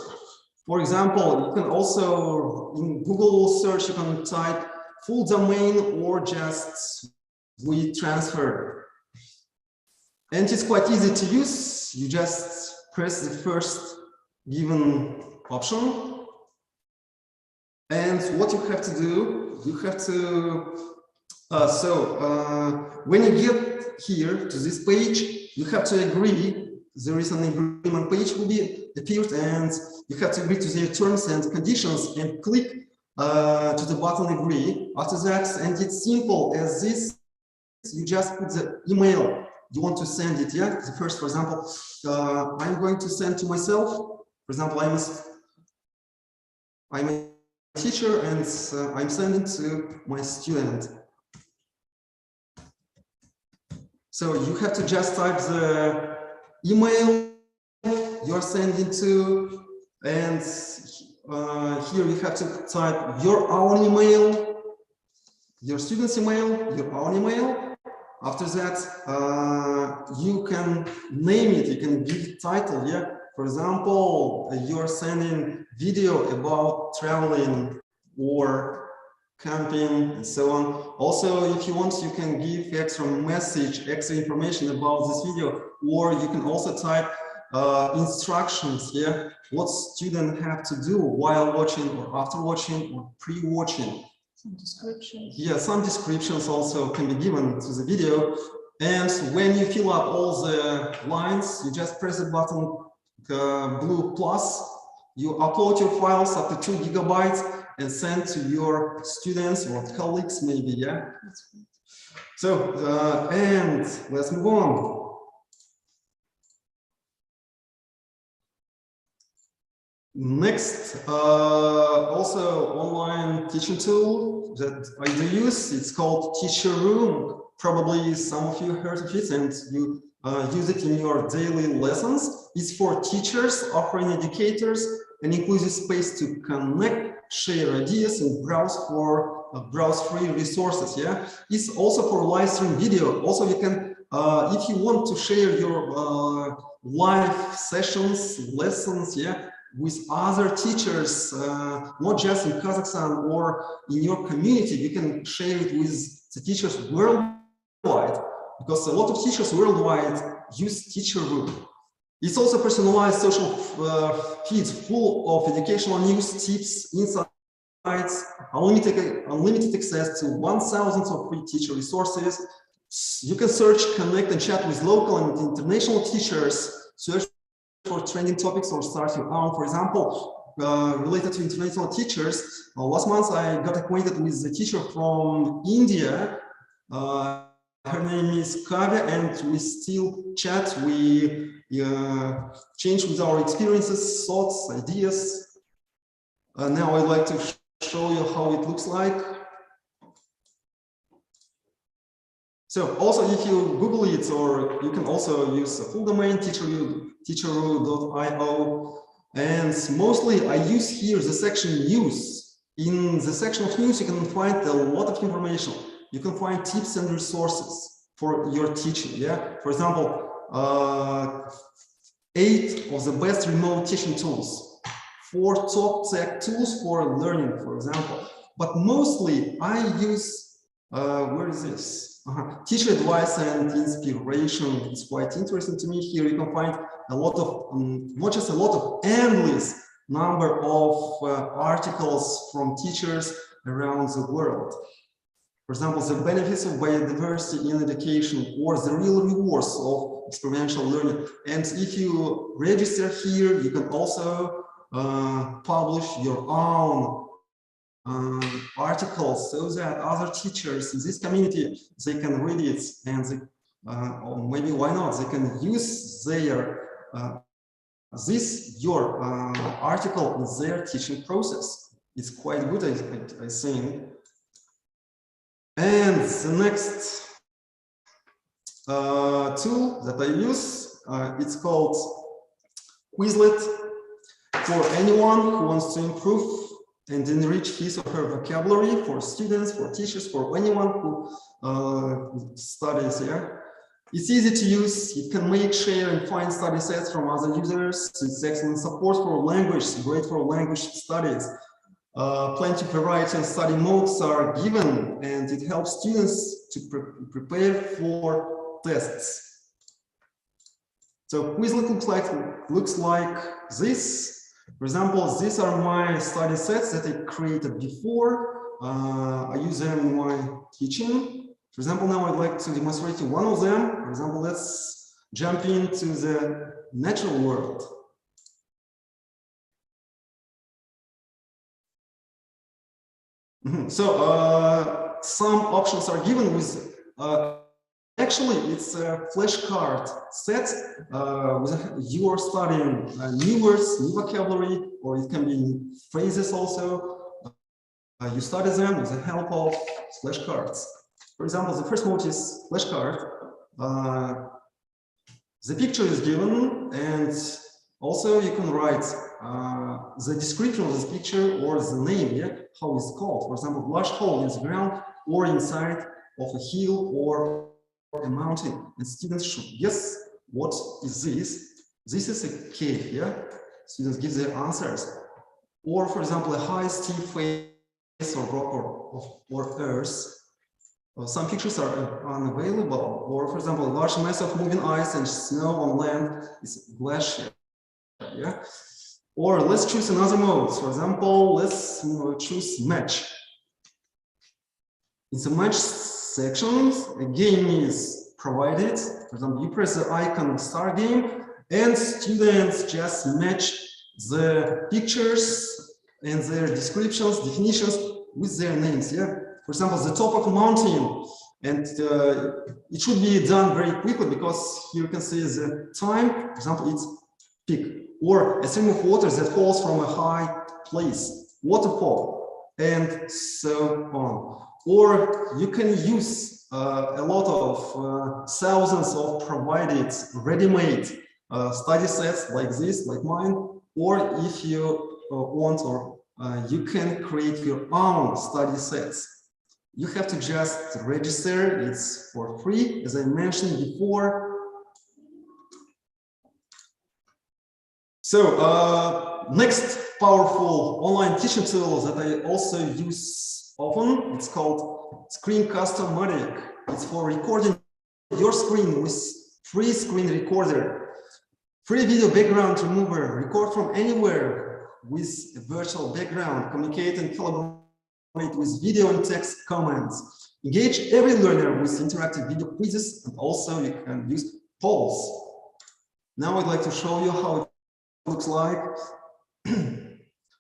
For example, you can also in Google search you can type full domain or just WeTransfer. And it's quite easy to use. You just press the first given option. And what you have to do, you have to, when you get here to this page, you have to agree. There is an agreement page will be appeared, and you have to agree to their terms and conditions and click to the button agree. After that, and it's simple as this. You just put the email you want to send it. Yeah, the first, for example, I'm going to send to myself. For example, I'm a teacher and I'm sending to my student. So you have to just type the email you're sending to, and here you have to type your own email, your student's email, your own email. After that, you can name it, you can give it title, yeah. For example, you're sending video about traveling or camping and so on. Also, if you want, you can give extra message, extra information about this video, or you can also type instructions, yeah, what students have to do while watching or after watching or pre-watching. Some descriptions. Yeah, some descriptions also can be given to the video. And when you fill up all the lines, you just press the button blue plus, you upload your files up to 2 gigabytes and send to your students or colleagues maybe, yeah. So, and let's move on. Next, also online teaching tool that I do use, it's called Teacher Room. Probably some of you heard of it and you use it in your daily lessons. It's for teachers, offering educators an inclusive space to connect, share ideas, and browse for browse-free resources. Yeah, it's also for live stream video. Also, you can, if you want to share your live sessions, lessons, yeah, with other teachers, not just in Kazakhstan or in your community, you can share it with the teachers worldwide, because a lot of teachers worldwide use Teacher Room. It's also personalized social feeds full of educational news, tips, insights, unlimited access to 1,000 of free teacher resources. You can search, connect, and chat with local and international teachers, search for trending topics or start your own. For example, related to international teachers, last month I got acquainted with a teacher from India. Her name is Kavya, and we still chat. We change with our experiences, thoughts, ideas. Now I'd like to show you how it looks like. So also, if you Google it, or you can also use a full domain, teacheroo.io. And mostly I use here the section news. In the section of news, you can find a lot of information. You can find tips and resources for your teaching. Yeah, for example, 8 of the best remote teaching tools, 4 top tech tools for learning, for example. But mostly I use, where is this? Teacher advice and inspiration. It's quite interesting to me. Here you can find a lot of, not just a lot of, endless number of articles from teachers around the world. For example, the benefits of biodiversity in education, or the real rewards of experiential learning. And if you register here, you can also publish your own articles, so that other teachers in this community, they can read it, and they, or maybe why not, they can use their your article in their teaching process. It's quite good, I think. And the next tool that I use, it's called Quizlet, for anyone who wants to improve and enrich his or her vocabulary, for students, for teachers, for anyone who studies here. It's easy to use. It can make, share, and find study sets from other users. It's excellent support for language, great for language studies. Plenty of variety and study modes are given, and it helps students to prepare for tests. So Quizlet looks like this. For example, these are my study sets that I created before. I use them in my teaching. For example, now I'd like to demonstrate one of them. For example, let's jump into the natural world. So some options are given with, actually it's a flashcard set. You are studying new words, new vocabulary, or it can be phrases also. You study them with the help of flashcards. For example, the first mode is flashcard. The picture is given, and also you can write the description of this picture or the name, yeah, how it's called. For example, large hole in the ground or inside of a hill or a mountain. And students should guess what is this. This is a cave, yeah? Students give their answers. Or, for example, a high steep face or rock or earth. Some pictures are unavailable, or for example, a large mass of moving ice and snow on land is glacier. Yeah. Or let's choose another mode. For example, let's choose match. In the match section, a game is provided. For example, you press the icon start game, and students just match the pictures and their descriptions, definitions with their names. Yeah. For example, the top of a mountain, and it should be done very quickly because here you can see the time. For example, it's peak, or a stream of water that falls from a high place, waterfall, and so on. Or you can use a lot of thousands of provided ready-made study sets like this, like mine. Or if you want, or you can create your own study sets. You have to just register. It's for free, as I mentioned before. So next powerful online teaching tool that I also use often, it's called Screencast-O-Matic. It's for recording your screen with free screen recorder, free video background remover, record from anywhere with a virtual background, communicate and collaborate with video and text comments, engage every learner with interactive video quizzes, and also you can use polls. Now I'd like to show you how it looks like.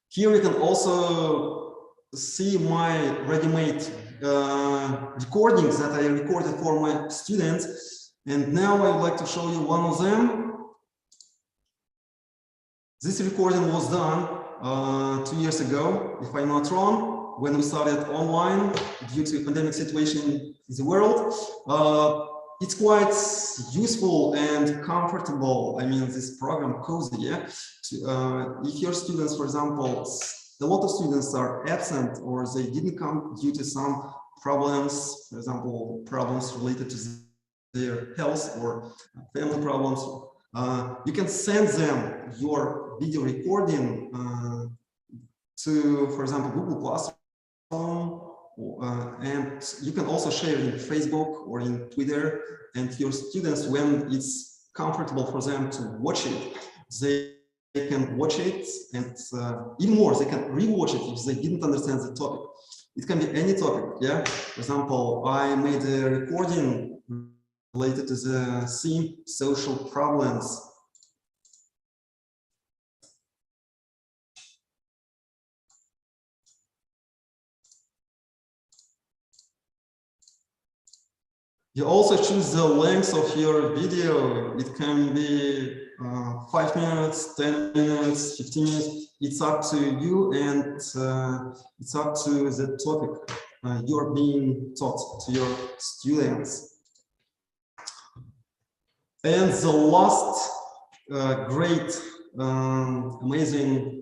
Here you can also see my ready-made recordings that I recorded for my students, and now I would like to show you one of them. This recording was done 2 years ago, if I'm not wrong, when we started online due to pandemic situation in the world. It's quite useful and comfortable. I mean, this program Cozy, yeah. If your students, for example, a lot of students are absent or they didn't come due to some problems, for example, problems related to their health or family problems, you can send them your video recording to, for example, Google Classroom, and you can also share it in Facebook or in Twitter, and your students, when it's comfortable for them to watch it, they can watch it, and even more, they can rewatch it if they didn't understand the topic. It can be any topic, yeah. For example, I made a recording related to the theme social problems. You also choose the length of your video. It can be 5 minutes, 10 minutes, 15 minutes. It's up to you, and it's up to the topic you're being taught to your students. And the last great, amazing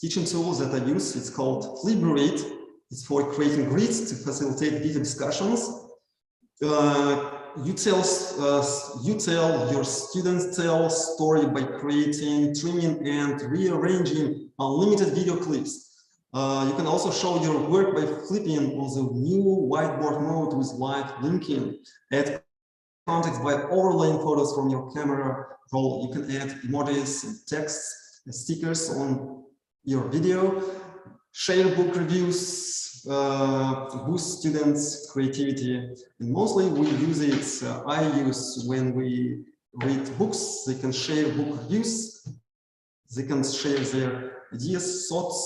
teaching tool that I use, it's called Fulbright. It's for creating grids to facilitate video discussions. You tell your students tell story by creating, trimming, and rearranging unlimited video clips. You can also show your work by flipping on the new whiteboard mode with live linking. Add context by overlaying photos from your camera roll. You can add emojis and texts and stickers on your video. Share book reviews, boost students' creativity, and mostly we use it. I use when we read books. They can share book reviews. They can share their ideas, thoughts,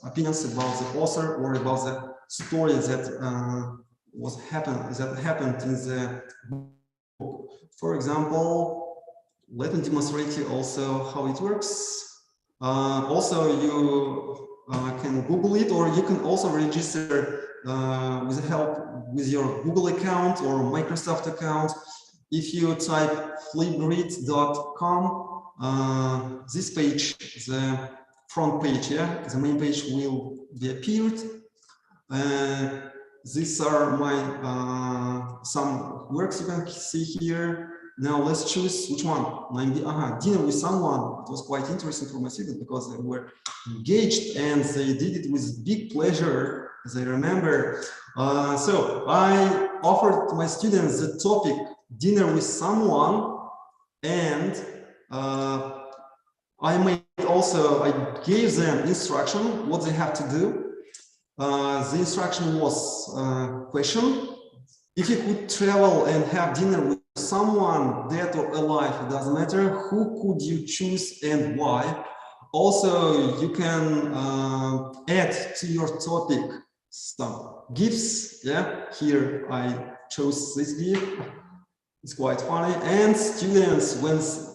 opinions about the author or about the story that happened in the book. For example, let me demonstrate you also how it works. Also, you can Google it, or you can also register with the help with your Google account or Microsoft account. If you type flipgrid.com, this page, the front page, yeah, the main page will be appeared. These are my some works you can see here. Now let's choose which one. Dinner with someone. It was quite interesting for my students because they were engaged and they did it with big pleasure, as I remember. So I offered to my students the topic dinner with someone, and I gave them instruction what they have to do. The instruction was question: if you could travel and have dinner with someone, dead or alive, it doesn't matter, who could you choose and why? Also, you can add to your topic some gifts. Yeah, here I chose this gift. It's quite funny. And students,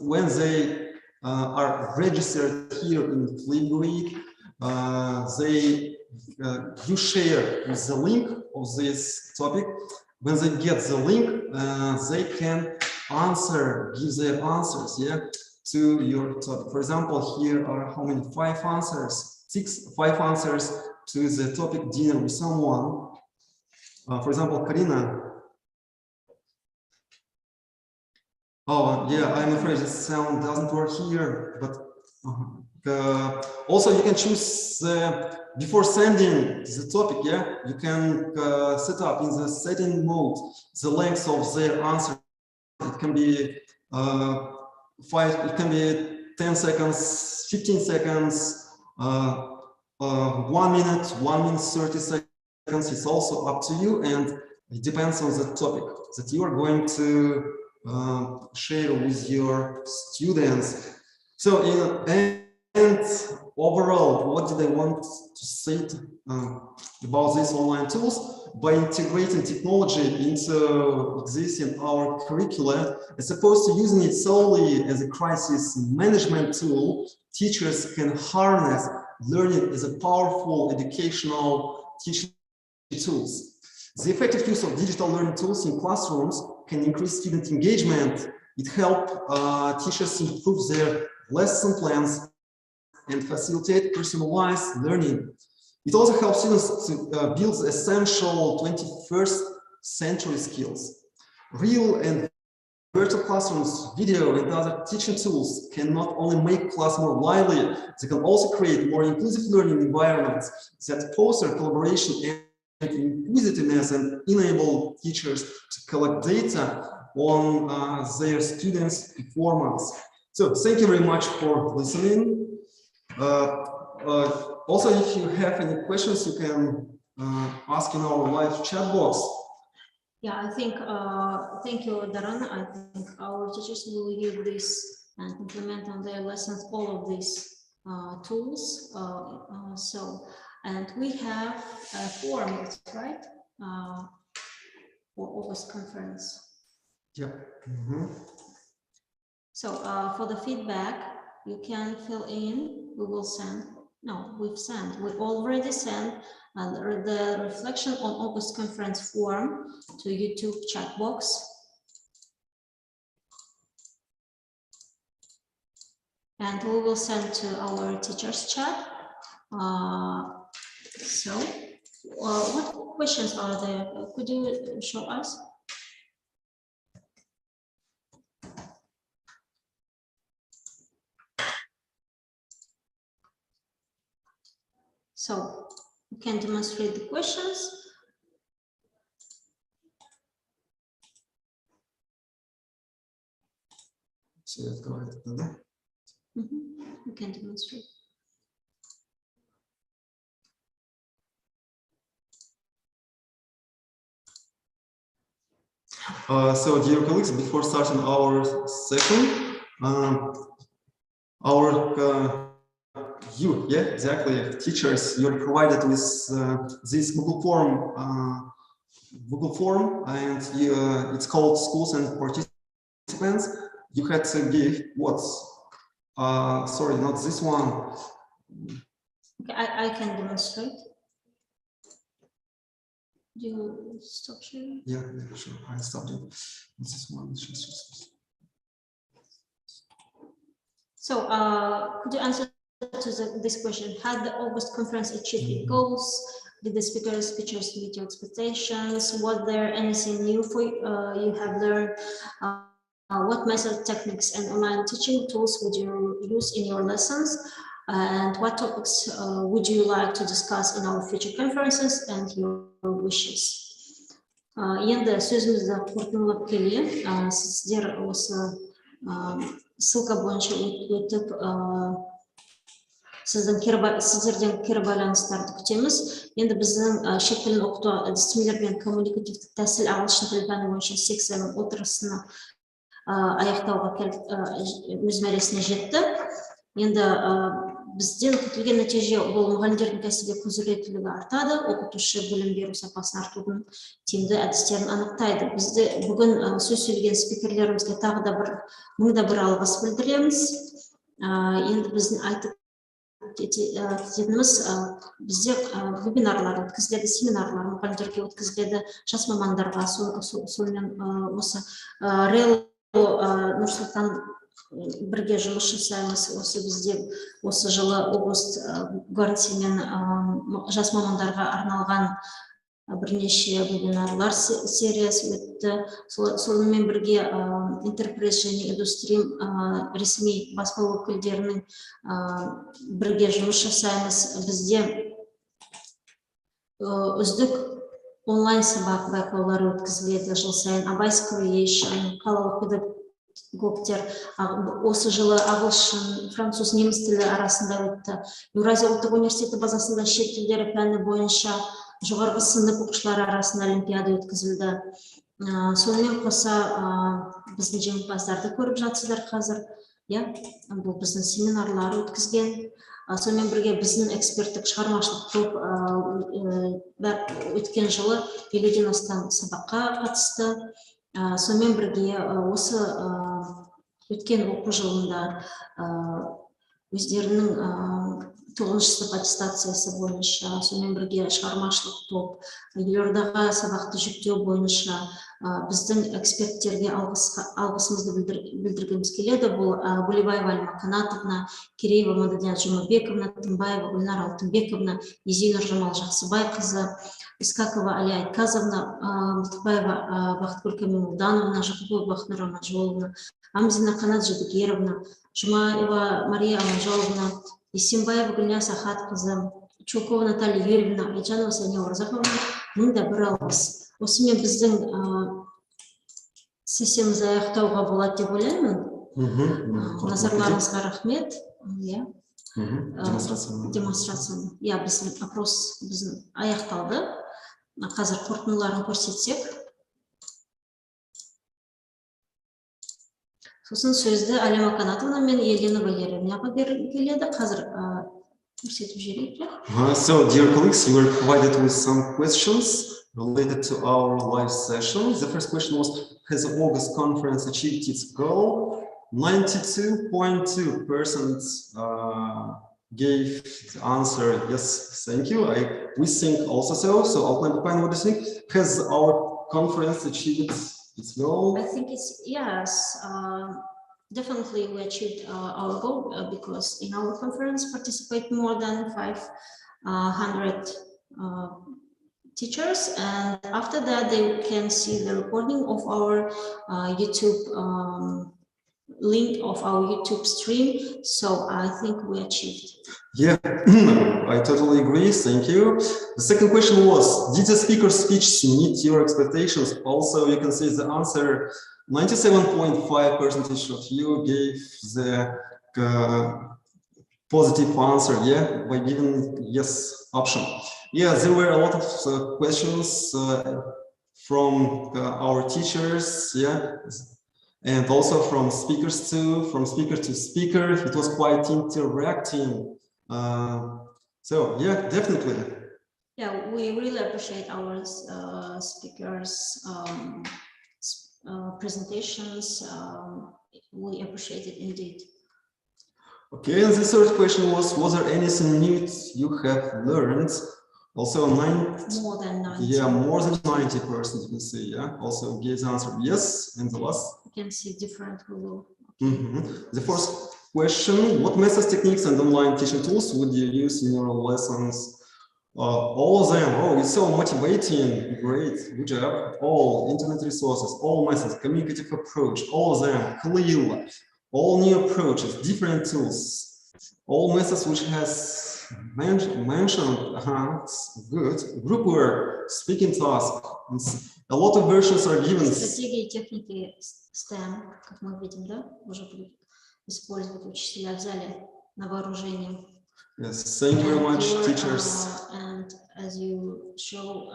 when they are registered here in Flipgrid, you share with the link of this topic. When they get the link, they can give their answers, yeah, to your topic. For example, here are how many? 5 answers, 5 answers to the topic dinner with someone. For example, Karina. Oh, yeah, I'm afraid the sound doesn't work here, but also you can choose before sending the topic, yeah, you can set up in the setting mode the length of their answer. It can be 10 seconds, 15 seconds, 1 minute, 1 minute 30 seconds. It's also up to you, and it depends on the topic that you are going to share with your students. So overall, what did I want to say about these online tools? By integrating technology into existing our curricula, as opposed to using it solely as a crisis management tool, teachers can harness learning as a powerful educational teaching tools. The effective use of digital learning tools in classrooms can increase student engagement. It helps teachers improve their lesson plans and facilitate personalized learning. It also helps students to build essential 21st century skills. Real and virtual classrooms, video, and other teaching tools can not only make class more lively, they can also create more inclusive learning environments that foster collaboration and inquisitiveness and enable teachers to collect data on their students' performance. So thank you very much for listening. Also, if you have any questions, you can ask in our live chat box. Yeah, I think, thank you, Daran. I think our teachers will use this and implement on their lessons all of these tools. And we have a forum, right, for August conference. Yeah. So for the feedback, you can fill in, we will send, no, we already sent the reflection on August conference form to YouTube chat box. And we will send to our teachers chat. What questions are there? Could you show us? So you can demonstrate the questions. So let's go ahead. You can demonstrate. So dear colleagues, before starting our session, teachers, you're provided with this Google form, and it's called Schools and Participants. You had to give sorry, not this one. Okay, I can demonstrate. Do you stop sharing? Yeah, sure. I stopped it. This one. So, could you answer to this question? Had the August conference achieved its goals? Did the speakers meet your expectations? Was there anything new for you have learned? What method, techniques, and online teaching tools would you use in your lessons? And what topics would you like to discuss in our future conferences and your wishes? Енді сөзімізді қорытындылап келе, сіздер осы ссылка бойынша өтіп, сіздерден кері байланыстарды күтеміз. Енді біздің шет тілін оқыту әдістемелер мен коммуникативтік тәсіл ағылшын тілі пәні бойынша секцияның отырысына аяқтауға өз мәресіне жетті. Енді бізден күтілген нәтиже бұл мұғалімдердің кәсіби құзыреттілігі артады, оқытушы білім беру сапасын артудың тиімді әдістерін анықтайды. Бізде бүгін сөз сөйлеген спикерлерімізге тағы да бір алғыс білдіреміз. Енді біздің айтып кететініміз, бізде вебинарлар өткізіледі, семинарлар мұғалімдерге өткізіледі, жас мамандарға, сонымен осы Нұрсұлтан бірге жұмыс жасаймыз. Бізде осы жылы Август гарантиямен жас мамандарға арналған бірнеше вебинарлар сериясы өтті. Сонымен бірге Enterprise және Industry ресми баспа өкілдерінің бірге жұмыс жасаймыз. Бізде үздік онлайн сабақ байқаулары өткізіледі жыл сайын. Creation, қалалық педагогтер осы жылы ағылшын, француз, неміс тілі арасында өтті. Еуразия ұлттық университеті базасында шет тілдері пәні бойынша жоғарғы сынып оқушылары арасында олимпиада өткізілді. Сонымен қоса біздің жеңімпаздарды көріп жатсыздар қазір. Бұл біздің семинарлар өткізген. Сонымен бірге біздің эксперттік шығармашылық топ өткен жылы 50-ден астам сабаққа қатысты. Сонымен бірге осы өткен оқу жылында өздерінің 9-шы сынып аттестациясы бойынша, сонымен бірге шығармашылық топ елордаға сабақты жүктеу бойынша біздің эксперттерге алғысымызды білдіргіміз келеді. Бұл Булебаева Алима Канатовна, Киреева Мададия Жұмабековна, Тымбаева Гүлнар Алтынбековна, Езинур Жамал Жақсыбайқызы, Искакова Алия Айтказовна, Мылтықбаева Бақытгүл Камилдановна, Жақыпова Бақытнұр Аманжоловна, Амзина Қанат Жібігеровна, Жұмаева Мария Аманжоловна, Исимбаева Гүлнияз Ахатқызы, Чулкова Наталья Юрьевна, Айжанова Сания Оразақовна, мың да бір алғыс. Осымен біздің сессиямызды аяқтауға болады деп ойлаймын. Назарларыңызға рахмет. Демонстрацияны. Біздің опрос аяқталды. Қазір қорытындыларын көрсетсек. Сосын сөзді Алима Канатовна мен Елена Валерьевнаға келеді. Қазір көрсетіп жіберейік. So, dear colleagues, you were provided with some questions related to our live session. The first question was, has the August conference achieved its goal? 92.2% gave the answer, yes, thank you. We think also so. So, Pæni, what do you think? Has our conference achieved its goal? I think it's yes. Definitely we achieved our goal because in our conference participate more than 500 teachers, and after that they can see the recording of our YouTube link of our YouTube stream. So I think we achieved. Yeah, I totally agree. Thank you. The second question was, did the speaker's speech meet your expectations? Also, you can see the answer, 97.5% of you gave the positive answer, yeah, by giving yes option. Yeah, there were a lot of questions from our teachers, yeah, and also from speakers too, from speaker to speaker. It was quite interacting. So yeah, definitely. Yeah, we really appreciate our speakers' presentations. We appreciate it indeed. Okay, and the third question was there anything new you have learned? Also, more than 90. Yeah, more than 90%, you can see, yeah. Also gave the answer yes, and the last. You can see different Google. The first question, what methods, techniques, and online teaching tools would you use in your lessons? All of them. Oh, it's so motivating. Great, good job. All internet resources, all methods, communicative approach, all of them, clear, all new approaches, different tools, all methods which has mentioned, good, group work, speaking task, a lot of versions are given. Стратегии и техники STEM, как мы видим, да, уже будут использовать учителя в зале на вооружение. Yes, thank you very much, teachers. And as you show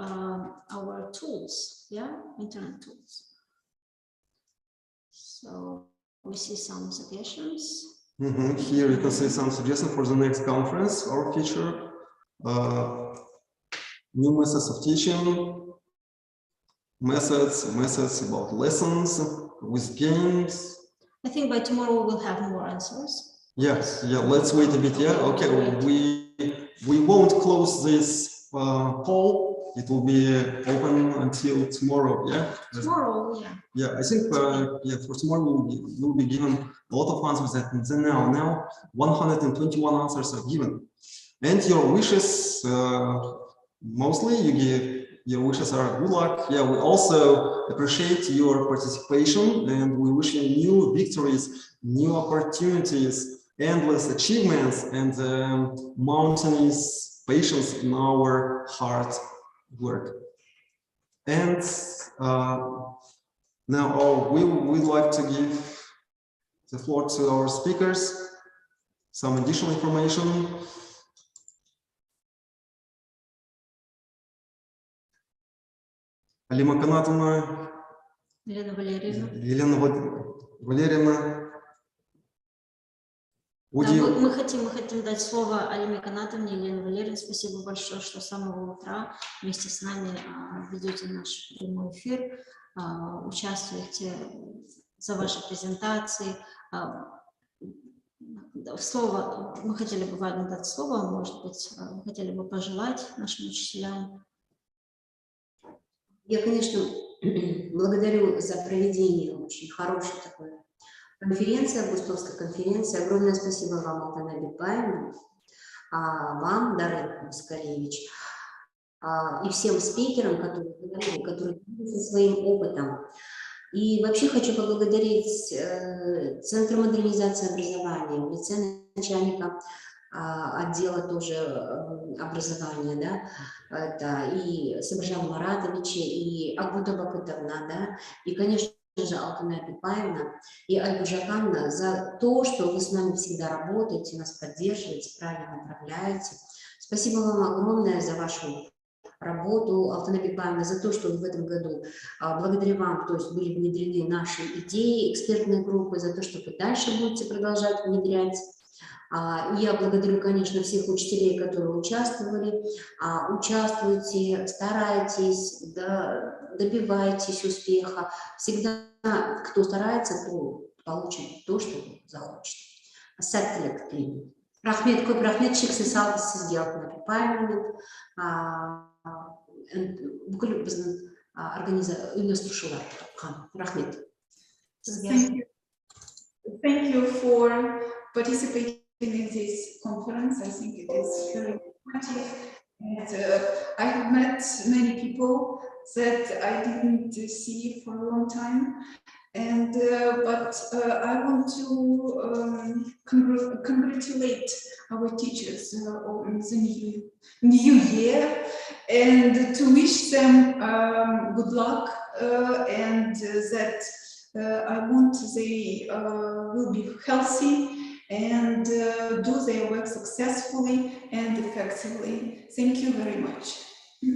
our tools, yeah, internet tools. So we see some suggestions. Here you can see some suggestions for the next conference, our future. New methods of teaching, methods about lessons with games. I think by tomorrow we will have more answers. Yes, yeah, let's wait a bit, yeah. Okay, we won't close this poll. It will be open until tomorrow, yeah? Tomorrow, yeah. Yeah, I think, yeah, for tomorrow we'll be given a lot of answers that now 121 answers are given. And your wishes, mostly you give, your wishes are good luck. Yeah, we also appreciate your participation and we wish you new victories, new opportunities, endless achievements, and mountainous patience in our hard work. And now we'd like to give the floor to our speakers, some additional information. Алима Канатовна, Елена Валерьевна. Елена Валерьевна. Мы хотим дать слово Алиме Канатовне, Елене Валерьевне. Спасибо большое, что с самого утра вместе с нами ведете наш прямой эфир, участвуете за ваши презентации. Слово, мы хотели бы вам дать слово, может быть, вы хотели бы пожелать нашим учителям. Я, конечно, благодарю за проведение очень хорошей такой конференции, августовской конференции. Огромное спасибо вам, Алтана Бекбаевна, вам, Дары Москалевич, и всем спикерам, которые делятся своим опытом. И вообще хочу поблагодарить Центр модернизации образования в лице начальника отдела тоже образования, да, это и Сабыржан Маратовича, и Агута Бакытовна, да, и, конечно же, Алтана Бекбаевна и Альбу Жаканна за то, что вы с нами всегда работаете, нас поддерживаете, правильно направляете. Спасибо вам огромное за вашу работу, Алтана Бекбаевна, за то, что в этом году, благодаря вам, то есть были внедрены наши идеи, экспертной группы, за то, что вы дальше будете продолжать внедрять. Я благодарю, конечно, всех учителей, которые участвовали. Участвуйте, старайтесь, добивайтесь успеха. Всегда, кто старается, то получит то, что захочет. Сәттілік тілеймін. Рахмет, көп рахмет, шексіз алғыс сізге, Алтана Бекбаевна. Бүкіл біздің ұйымдастырушыларға рахмет. Thank you for participating in this conference. I think it is very informative. And I have met many people that I didn't see for a long time. And but I want to congratulate our teachers on the new year and to wish them good luck and that I want they will be healthy and do their work successfully and effectively. Thank you very much.